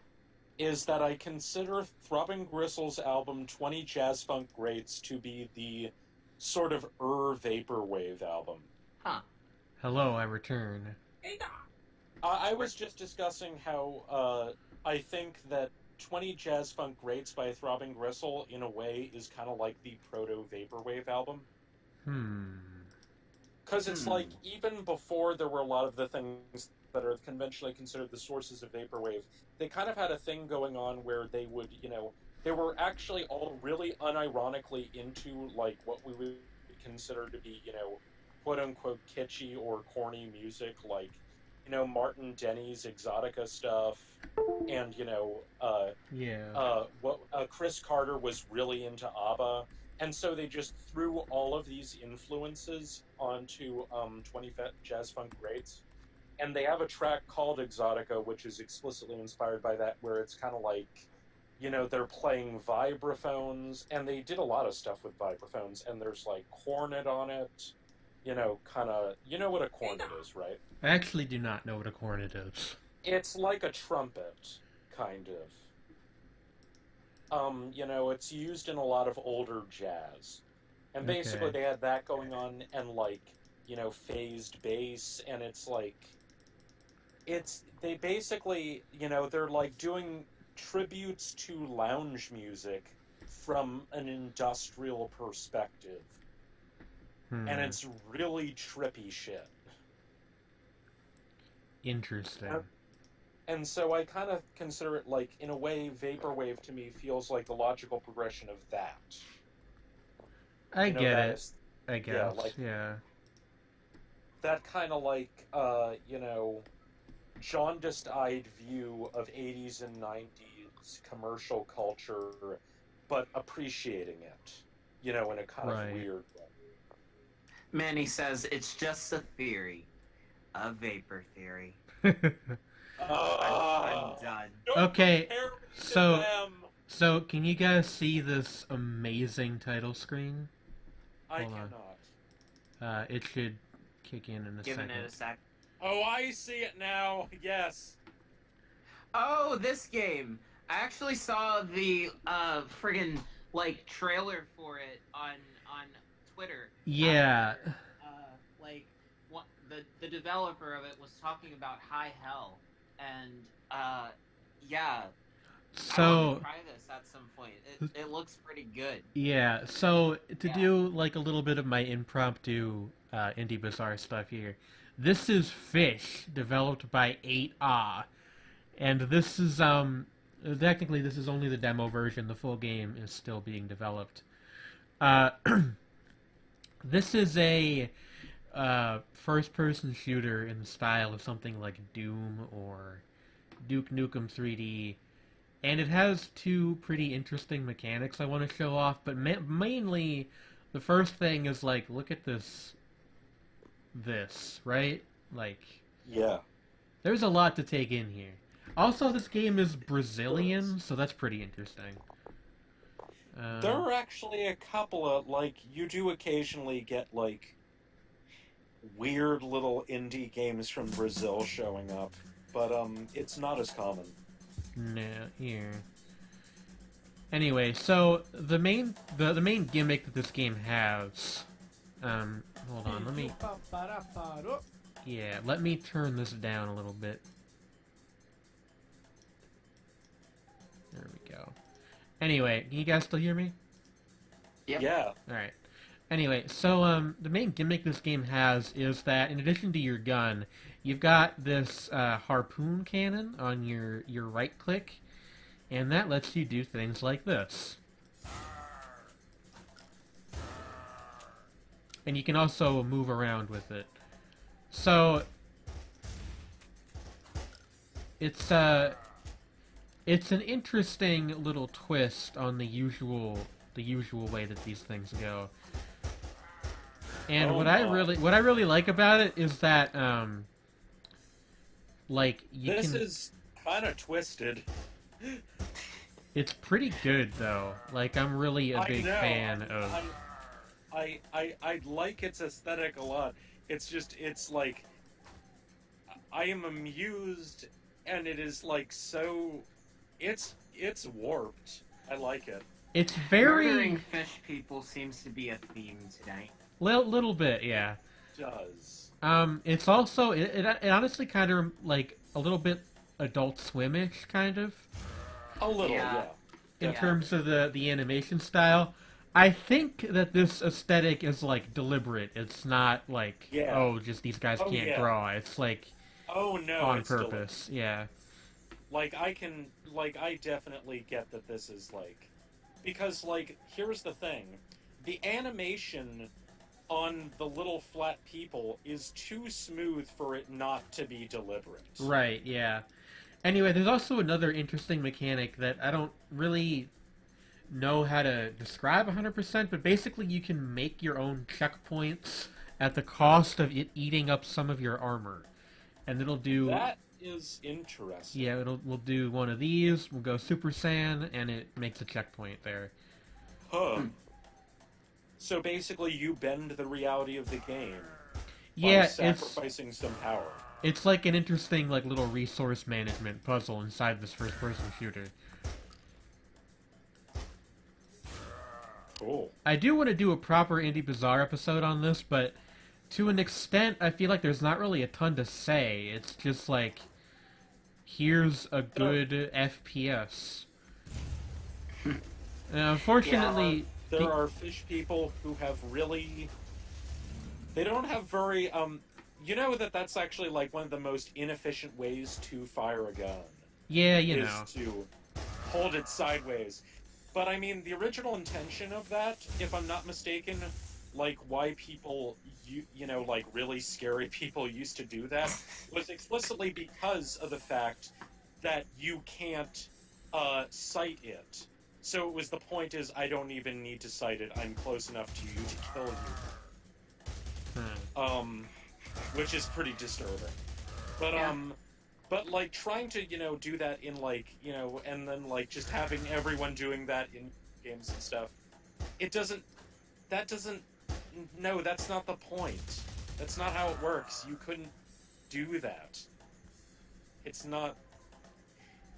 Is that I consider Throbbing Gristle's album 20 Jazz Funk Greats to be the sort of Vaporwave album. Huh. Hello, I return. I was just discussing how I think that 20 Jazz Funk Greats by Throbbing Gristle, in a way, is kind of like the proto-Vaporwave album. Because it's like, even before there were a lot of the things that are conventionally considered the sources of Vaporwave, they kind of had a thing going on where they would, they were actually all really unironically into, like, what we would consider to be, quote-unquote kitschy or corny music, like, Martin Denny's Exotica stuff, and, Chris Carter was really into ABBA, and so they just threw all of these influences onto 20 Jazz Funk Greats. And they have a track called Exotica, which is explicitly inspired by that, where it's kind of like, they're playing vibraphones, and they did a lot of stuff with vibraphones, and there's, like, cornet on it, kind of, what a cornet is, right? I actually do not know what a cornet is. It's like a trumpet, kind of. It's used in a lot of older jazz. And basically they had that going on, and, like, phased bass, and it's like... They basically, they're like doing tributes to lounge music from an industrial perspective. And it's really trippy shit. Interesting. And so I kind of consider it like, in a way, Vaporwave to me feels like the logical progression of that. I get it. I guess, yeah. That kind of like, jaundiced-eyed view of 80s and 90s commercial culture, but appreciating it, in a kind of weird way. Manny says it's just a theory. A vapor theory. I'm done. Okay, so can you guys see this amazing title screen? I Hold cannot. It should kick in a second. Giving it a sec. Oh, I see it now. Yes. Oh, this game. I actually saw the friggin' like trailer for it on Twitter. Yeah. the developer of it was talking about High Hell, and yeah, I want So to try this at some point. It looks pretty good. yeah, so to Yeah. do like a little bit of my impromptu indie bizarre stuff here, this is Fish, developed by 8A, and this is technically this is only the demo version. The full game is still being developed. Uh, this is a first-person shooter in the style of something like Doom or Duke Nukem 3D, and it has two pretty interesting mechanics I want to show off. But mainly, the first thing is like, look at this, right? Like, Yeah. there's a lot to take in here. Also, this game is Brazilian, so that's pretty interesting. There are actually a couple of, like, you do occasionally get, like, weird little indie games from Brazil showing up, but, it's not as common. No, here. Anyway, so the main gimmick that this game has, hold on, let me, yeah, let me turn this down a little bit. There we go. Anyway, can you guys still hear me? Yep. Yeah. Alright. Anyway, so, the main gimmick this game has is that in addition to your gun, you've got this, harpoon cannon on your right click, and that lets you do things like this. And you can also move around with it. So, it's an interesting little twist on the usual way that these things go. And Oh what my. I really like about it is that like This is kind of twisted. it's pretty good though. Like I'm really a big fan of I like its aesthetic a lot. It's just, it's like, I am amused, and it is like so, it's warped. I like it. it's Murdering very fish people seems to be a theme tonight. little bit, yeah. It does. It's also it honestly kind of like a little bit Adult Swimish kind of A little, Yeah. yeah. in terms of the animation style. I think that this aesthetic is like deliberate. It's not like Yeah. oh, just these guys Oh, can't yeah. draw. It's like Oh no, on it's purpose. Yeah. Like, I definitely get that this is, like, because, like, here's the thing. The animation on the little flat people is too smooth for it not to be deliberate. Right. Yeah. Anyway, there's also another interesting mechanic that I don't really know how to describe 100%, but basically you can make your own checkpoints at the cost of it eating up some of your armor. And it'll do... That is interesting. Yeah, we'll do one of these, we'll go Super Saiyan, and it makes a checkpoint there. Huh. So basically you bend the reality of the game Yeah, by sacrificing some power. it's like an interesting like little resource management puzzle inside this first-person shooter. Cool. I do want to do a proper Indie Bazaar episode on this, but to an extent, I feel like there's not really a ton to say. It's just like, here's a good FPS. And unfortunately, There are fish people who have really... They don't have very, you know that's actually, like, one of the most inefficient ways to fire a gun. yeah, you is know. to hold it sideways. But, I mean, the original intention of that, if I'm not mistaken, like, why people, you know, like, really scary people used to do that, was explicitly because of the fact that you can't, sight it. So it was the point is, I don't even need to sight it, I'm close enough to you to kill you. Which is pretty disturbing. But, Yeah. But, like, trying to, you know, do that in, like, you know, and then, like, just having everyone doing that in games and stuff, no, that's not the point. That's not how it works. You couldn't do that. It's not...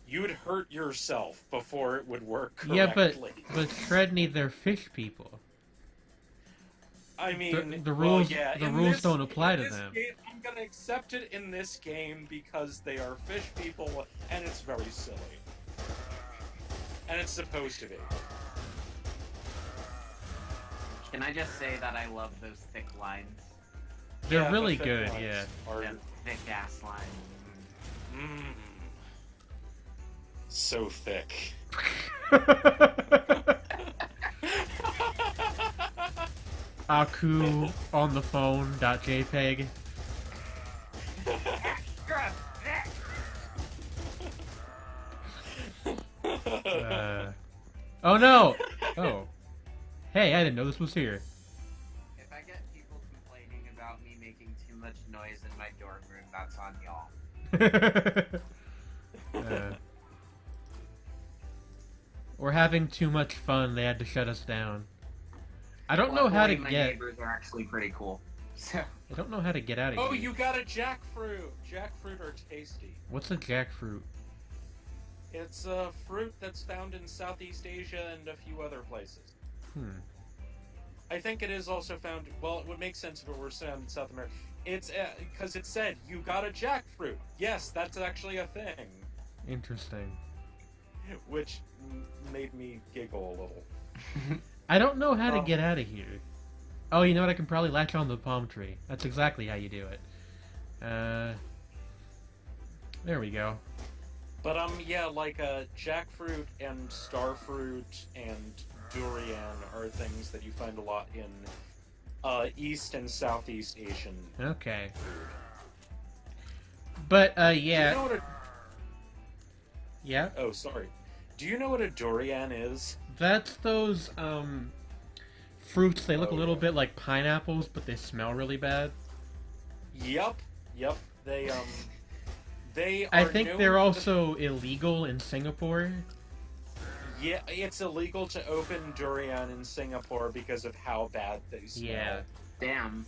You would hurt yourself before it would work correctly. Yeah, but Sredni, they're fish people. I mean, the well, rules yeah, the in rules this- don't apply in to this them. game, I'm gonna accept it in this game because they are fish people, and it's very silly. And it's supposed to be. Can I just say that I love those thick lines? They're Yeah, really the good, thick yeah. lines are- The thick ass lines. Mm. So thick. Aku on the phone.jpg. Extra thick! Oh no! Oh. Hey, I didn't know this was here. If I get people complaining about me making too much noise in my dorm room, that's on y'all. We're having too much fun, they had to shut us down. I don't know how to Luckily, my get... neighbors are actually pretty cool. So, I don't know how to get out of Oh, here. you got a jackfruit! Jackfruit are tasty. What's a jackfruit? It's a fruit that's found in Southeast Asia and a few other places. I think it is also found... Well, it would make sense if it were found in South America. It's because it said, you got a jackfruit. Yes, that's actually a thing. Interesting. Which made me giggle a little. I don't know how to Oh. get out of here. Oh, you know what? I can probably latch on the palm tree. That's exactly how you do it. There we go. But, yeah, like, jackfruit and starfruit and durian are things that you find a lot in, East and Southeast Asian Okay. food. But, Do you yeah. know what a... Yeah? Oh, sorry. Do you know what a durian is? That's those, fruits. They look Oh, a little yeah. bit like pineapples, but they smell really bad. Yep. They are I think known they're for the- also illegal in Singapore. Yeah, it's illegal to open durian in Singapore because of how bad they smell. Yeah. damn.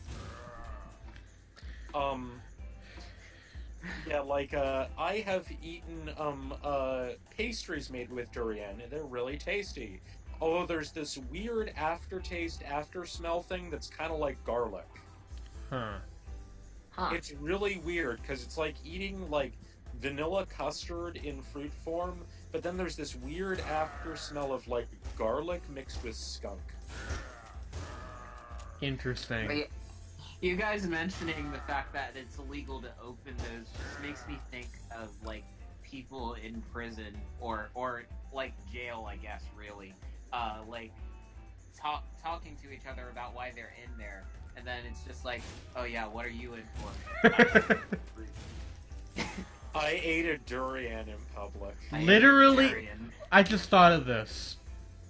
Yeah, like, I have eaten, pastries made with durian, and they're really tasty. Although there's this weird aftertaste, after-smell thing that's kind of like garlic. Huh. Huh. It's really weird, because it's like eating, like, vanilla custard in fruit form, but then there's this weird after-smell of, like, garlic mixed with skunk. Interesting. But you guys mentioning the fact that it's illegal to open those just makes me think of like people in prison or like jail, I guess, really, like talking to each other about why they're in there, and then it's just like, oh yeah, what are you in for? I ate a durian in public. I am Literally- vegetarian. I just thought of this.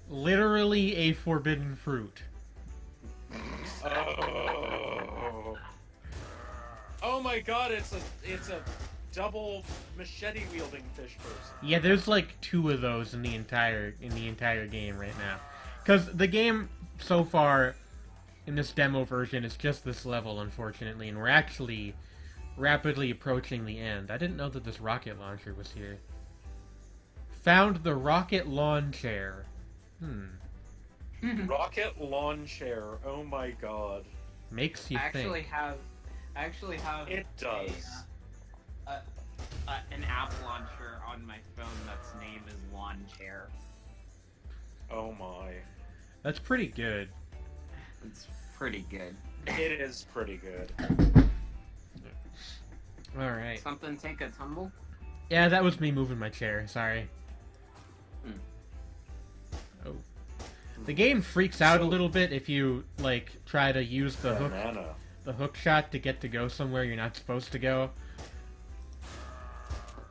Literally a forbidden fruit. Oh my god, it's a double machete wielding fish person. Yeah, there's like 2 of those in the entire game right now. Cuz the game so far in this demo version is just this level, unfortunately, and we're actually rapidly approaching the end. I didn't know that this rocket launcher was here. Found the rocket lawn chair. Rocket lawn chair. Oh my god. Makes you I actually think. have It does. an app launcher on my phone that's name is Lawn Chair. Oh my. That's pretty good. It's pretty good. It is pretty good. All right. Something take a tumble? Yeah, that was me moving my chair. Sorry. Oh. The game freaks out a little bit if you like try to use the hook shot to get to go somewhere you're not supposed to go.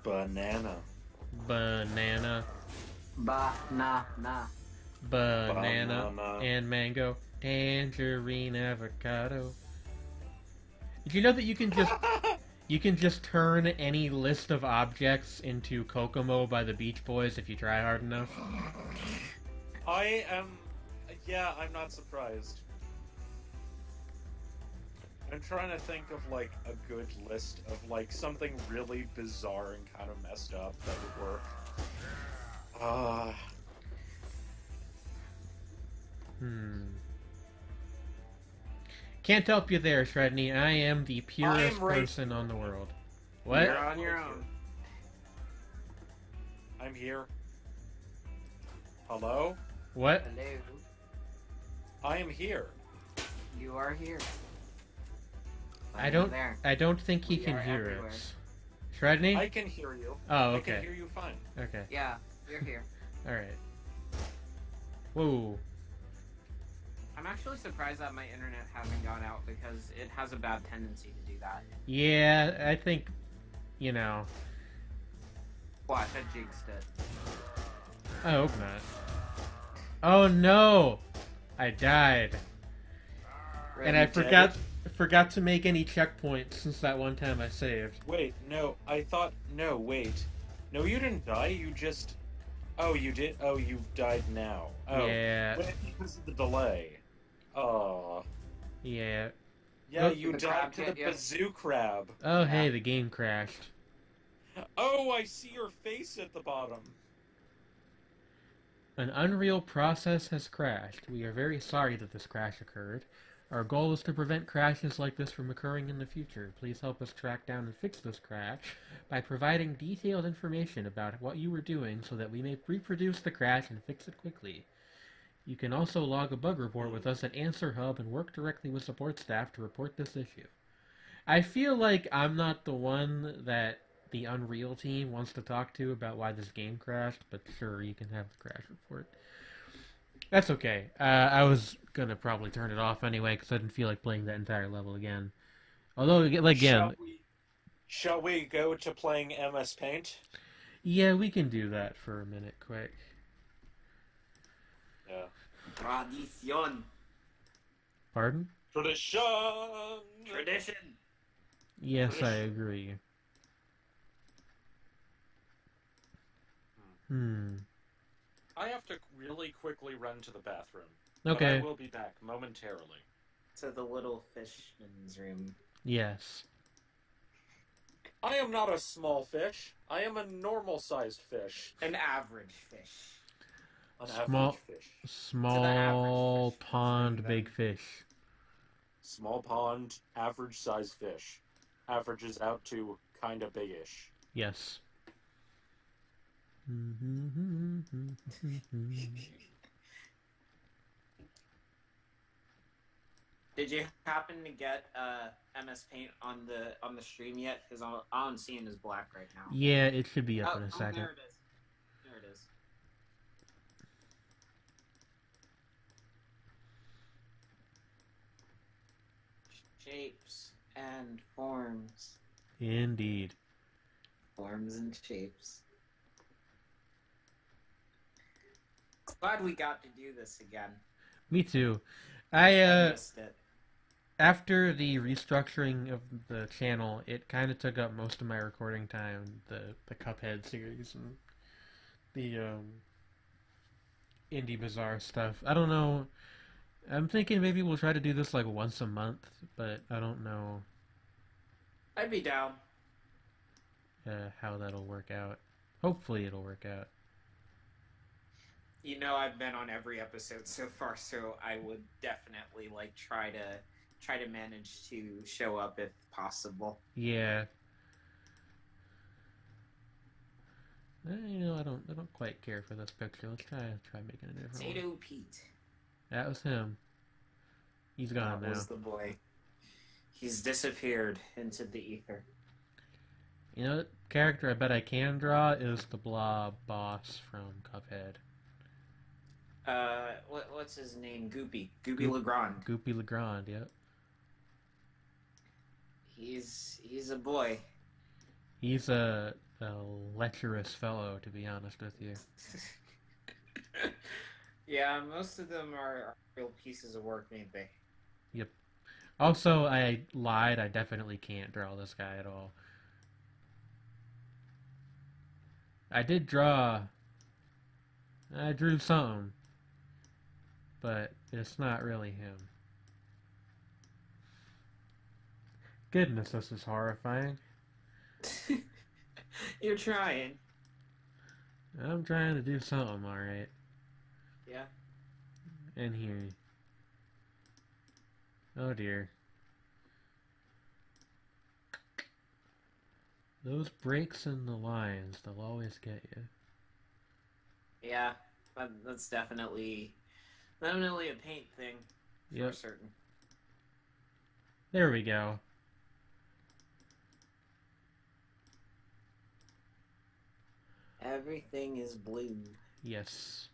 Banana. Banana, Banana. Banana. and mango, tangerine, avocado. Did you know that you can just turn any list of objects into Kokomo by the Beach Boys if you try hard enough? Yeah, I'm not surprised. I'm trying to think of, like, a good list of, like, something really bizarre and kind of messed up that would work. Can't help you there, Sredni. I am the purest right. person on the world. What? You're on your own. I'm here. Hello? What? Hello. I am here. You are here. I don't. There. I don't think he We can are hear everywhere. us. Sredni? I can hear you. Oh, I can okay. hear you fine. Okay. Yeah, you're here. All right. Whoa. I'm actually surprised that my internet hasn't gone out because it has a bad tendency to do that. Yeah, I think. You know. Watch, I jinxed it. I hope not. Oh no! I died. And I forgot to make any checkpoints since that one time I saved. Wait, no, I thought... No, wait. No, you didn't die, you just... Oh, you did? Oh, you've died now. Oh. Yeah. Wait, because of the delay. Oh. Yeah. Yeah, Oh, you the died crab to the hit you. bazoo crab. Oh, Yeah. hey, the game crashed. Oh, I see your face at the bottom. An Unreal process has crashed. We are very sorry that this crash occurred. Our goal is to prevent crashes like this from occurring in the future. Please help us track down and fix this crash by providing detailed information about what you were doing so that we may reproduce the crash and fix it quickly. You can also log a bug report with us at Answer Hub and work directly with support staff to report this issue. I feel like I'm not the one that the Unreal team wants to talk to about why this game crashed, but sure, you can have the crash report. That's okay. I was gonna probably turn it off anyway because I didn't feel like playing that entire level again. Although, again, Shall we go to playing MS Paint? yeah, we can do that for a minute quick. Yeah. Tradition. Pardon? Tradition! Tradition. Yes, I agree. I have to really quickly run to the bathroom. Okay. But I will be back momentarily. To the little fishman's room. Yes. I am not a small fish. I am a normal-sized fish. An average fish. An Small- average fish. Small fish, pond, then. big fish. Small pond, average-sized fish. Averages out to kinda big-ish. Yes. Did you happen to get MS Paint on the stream yet? Because all I'm seeing is black right now. Yeah, it should be up in a second. There it is. There it is. Shapes and forms. Indeed. Forms and shapes. Glad we got to do this again. Me too. I I missed it. after the restructuring of the channel, it kind of took up most of my recording time. The Cuphead series and the Indie Bazaar stuff. I don't know. I'm thinking maybe we'll try to do this like once a month, but I don't know I'd be down. how that'll work out. Hopefully it'll work out. You know, I've been on every episode so far, so I would definitely like try to manage to show up if possible. Yeah. You know, I don't quite care for this picture. Let's try making a different one. Potato Pete. That was him. He's gone That now. was the boy. He's disappeared into the ether. You know, the character I bet I can draw is the Blob boss from Cuphead. What's his name? Goopy Legrand. Goopy Legrand, yep. He's a boy. He's a lecherous fellow, to be honest with you. Yeah, most of them are real pieces of work, ain't they? Yep. Also, I lied. I definitely can't draw this guy at all. I drew something. But it's not really him. Goodness, this is horrifying. You're trying. I'm trying to do something, alright. Yeah. And here. Oh dear. Those breaks in the lines, they'll always get you. Yeah, that's definitely a paint thing for certain. There we go. Everything is blue. Yes.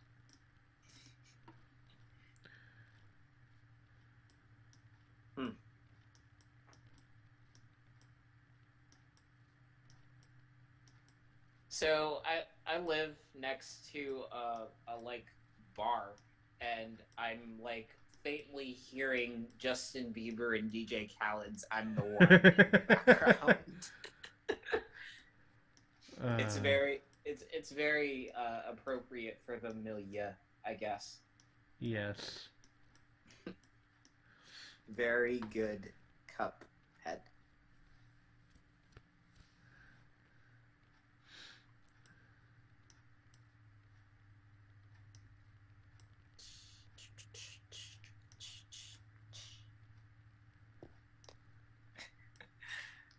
So I live next to a like bar, and I'm like faintly hearing Justin Bieber and DJ Khaled's "I'm the One" in the background. It's very appropriate for the milieu, I guess. Yes. Very good Cuphead.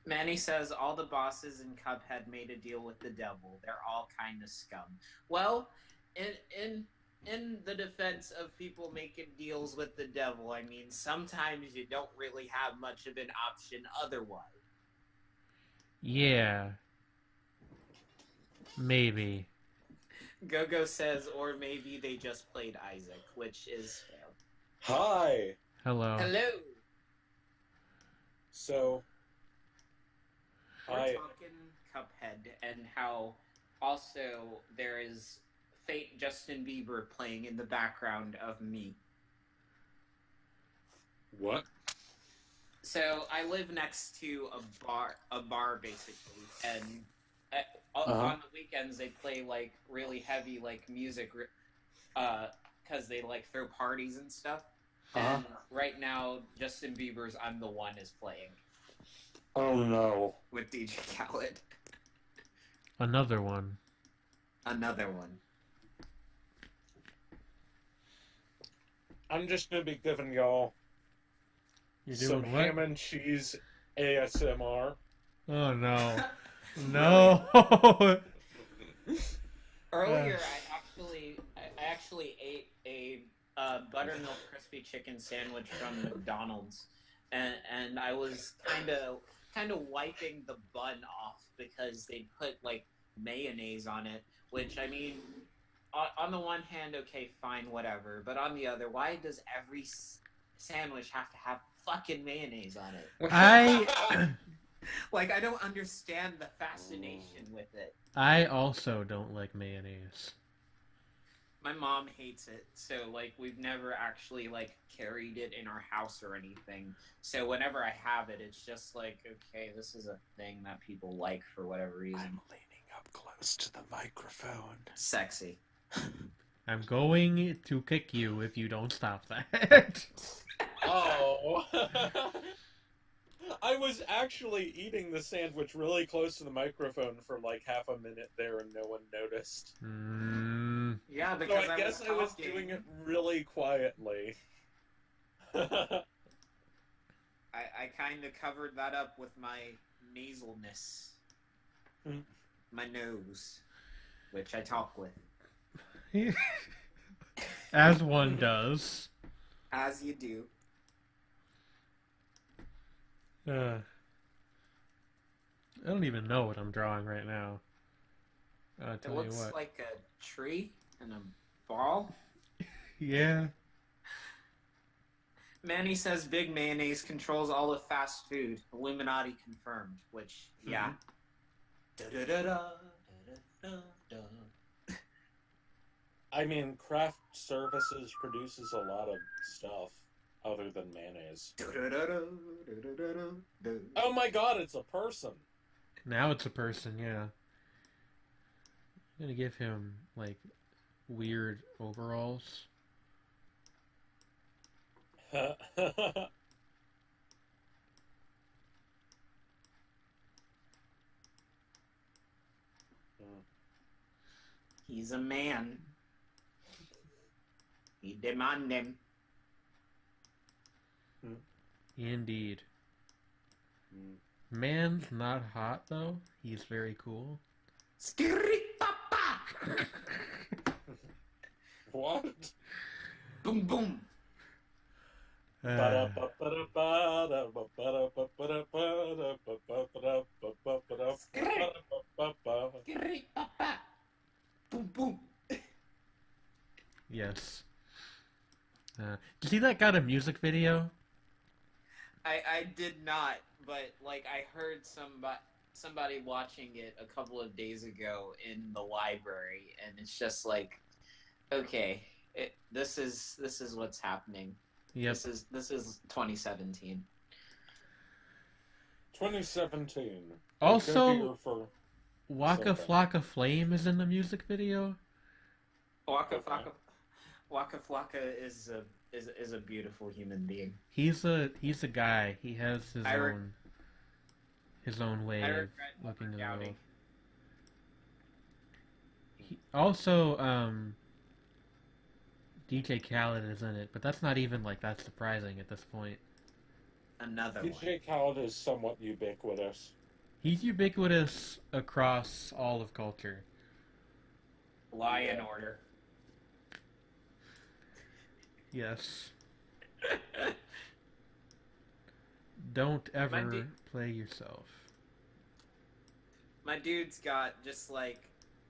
Manny says all the bosses in Cuphead made a deal with the devil. They're all kind of scum. Well, in the defense of people making deals with the devil, I mean, sometimes you don't really have much of an option otherwise. Yeah. Maybe. Gogo says, or maybe they just played Isaac, which is fair. Hi. Hello. Hello. So, we're talking Cuphead and how also there is fake Justin Bieber playing in the background of me. What? So I live next to a bar basically, and on the weekends they play like really heavy like music, because they like throw parties and stuff. And right now, Justin Bieber's "I'm the One" is playing. Oh no. With DJ Khaled. Another one. Another one. I'm just gonna be giving y'all some ham and cheese ASMR. Oh no. No. Earlier, I actually ate a buttermilk crispy chicken sandwich from McDonald's, and I was kind of wiping the bun off because they put like mayonnaise on it, which I mean, on the one hand, okay, fine, whatever, but on the other, why does every sandwich have to have fucking mayonnaise on it? Like, I don't understand the fascination with it. I also don't like mayonnaise. My mom hates it, so, like, we've never actually, like, carried it in our house or anything. So whenever I have it, it's just like, okay, this is a thing that people like for whatever reason. I'm leaning up close to the microphone. Sexy. I'm going to kick you if you don't stop that. Oh. I was actually eating the sandwich really close to the microphone for like half a minute there and no one noticed. Yeah, because so I guess I was doing it really quietly. I kind of covered that up with my nasalness. My nose, which I talk with. As one does. As you do. I don't even know what I'm drawing right now. I'll tell you what. It looks like a tree and a ball. Yeah. Manny says big mayonnaise controls all of fast food. Illuminati confirmed. Which, yeah. I mean, craft services produces a lot of stuff other than mayonnaise. Oh my god, it's a person! Now it's a person, yeah. I'm gonna give him, like, weird overalls. He's a man. He demand him. Indeed. Man's not hot though. He's very cool. Skirri papa. What? Boom boom. Skirri papa. Boom boom. Yes. Did you see that got a music video? I did not, but like I heard somebody watching it a couple of days ago in the library, and it's just like, okay, this is what's happening. Yep. This is 2017. 2017. Also, Waka Flocka Flame is in the music video. Waka Flocka is a beautiful human being. He's a guy. He has his own way I of regret looking at the doubting. world. Also, DJ Khaled is in it, but that's not even like that surprising at this point. Another one. DJ Khaled is somewhat ubiquitous. He's ubiquitous across all of culture. Lie and Order. Yes. Don't ever play yourself. My dude's got just like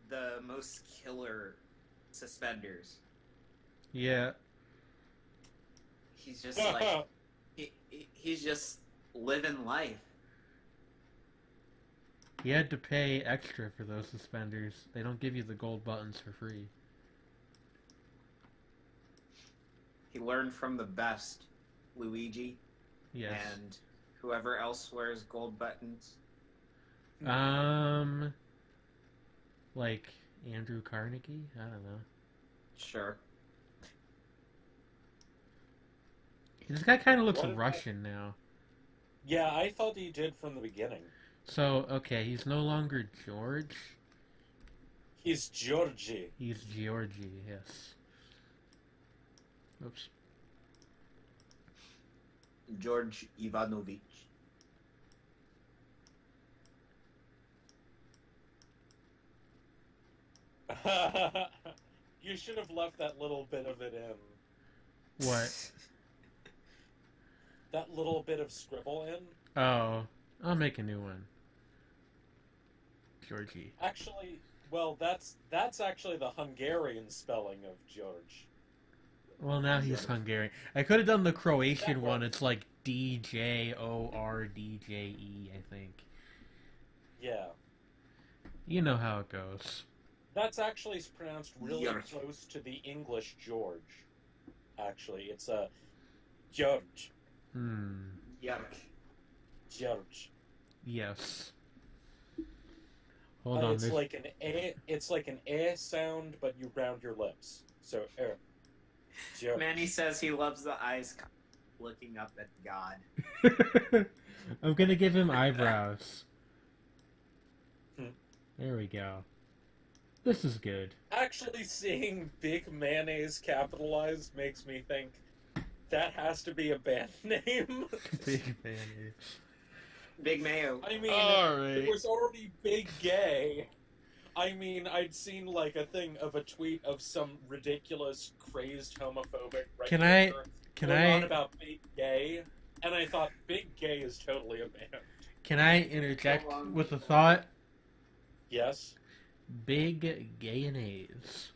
the most killer suspenders. Yeah. He's just like he's just living life. He had to pay extra for those suspenders. They don't give you the gold buttons for free. He learned from the best, Luigi, Yes. and whoever else wears gold buttons. Like Andrew Carnegie? I don't know. Sure. This guy kind of looks What? Russian now. Yeah, I thought he did from the beginning. So, okay, he's no longer George. He's Georgie. He's Georgie, yes. Oops. George Ivanovich. You should have left that little bit of it in. What? That little bit of scribble in. Oh, I'll make a new one. Georgie. Actually, well, that's actually the Hungarian spelling of George. Well, now he's Hungarian. I could have done the Croatian one. It's like DJORDJE, I think. Yeah. You know how it goes. That's actually pronounced really George. close to the English George. Actually, it's a George. Yuck. George. Yes. Hold on. It's there's- like an a. It's like an a sound, but you round your lips. So George. Manny says he loves the eyes looking up at God. I'm gonna give him eyebrows. Hmm. There we go. This is good. Actually, seeing Big Mayonnaise capitalized makes me think that has to be a band name. Big mayonnaise. Big Mayo. I mean, Alright. it was already Big Gay. I mean, I'd seen like a thing of a tweet of some ridiculous, crazed homophobic. Can going on I about Big Gay, and I thought Big Gay is totally a band. can I interject with a thought? Yes. Big Gayonnaise.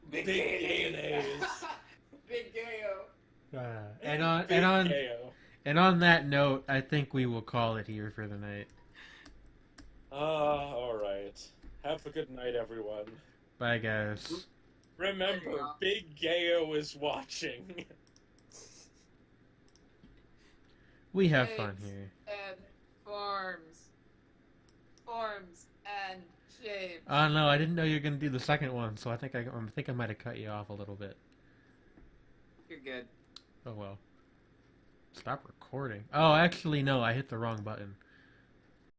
Big Mayonnaise. Big Gayo. And Big on Gayo. and on that note, I think we will call it here for the night. All right. Have a good night, everyone. Bye, guys. Remember, Big Gayo is watching. We have fun here. And forms. Forms and shapes. Oh no, I didn't know you were gonna do the second one, so I think I might have cut you off a little bit. You're good. Oh well. Stop recording. Oh, actually no, I hit the wrong button.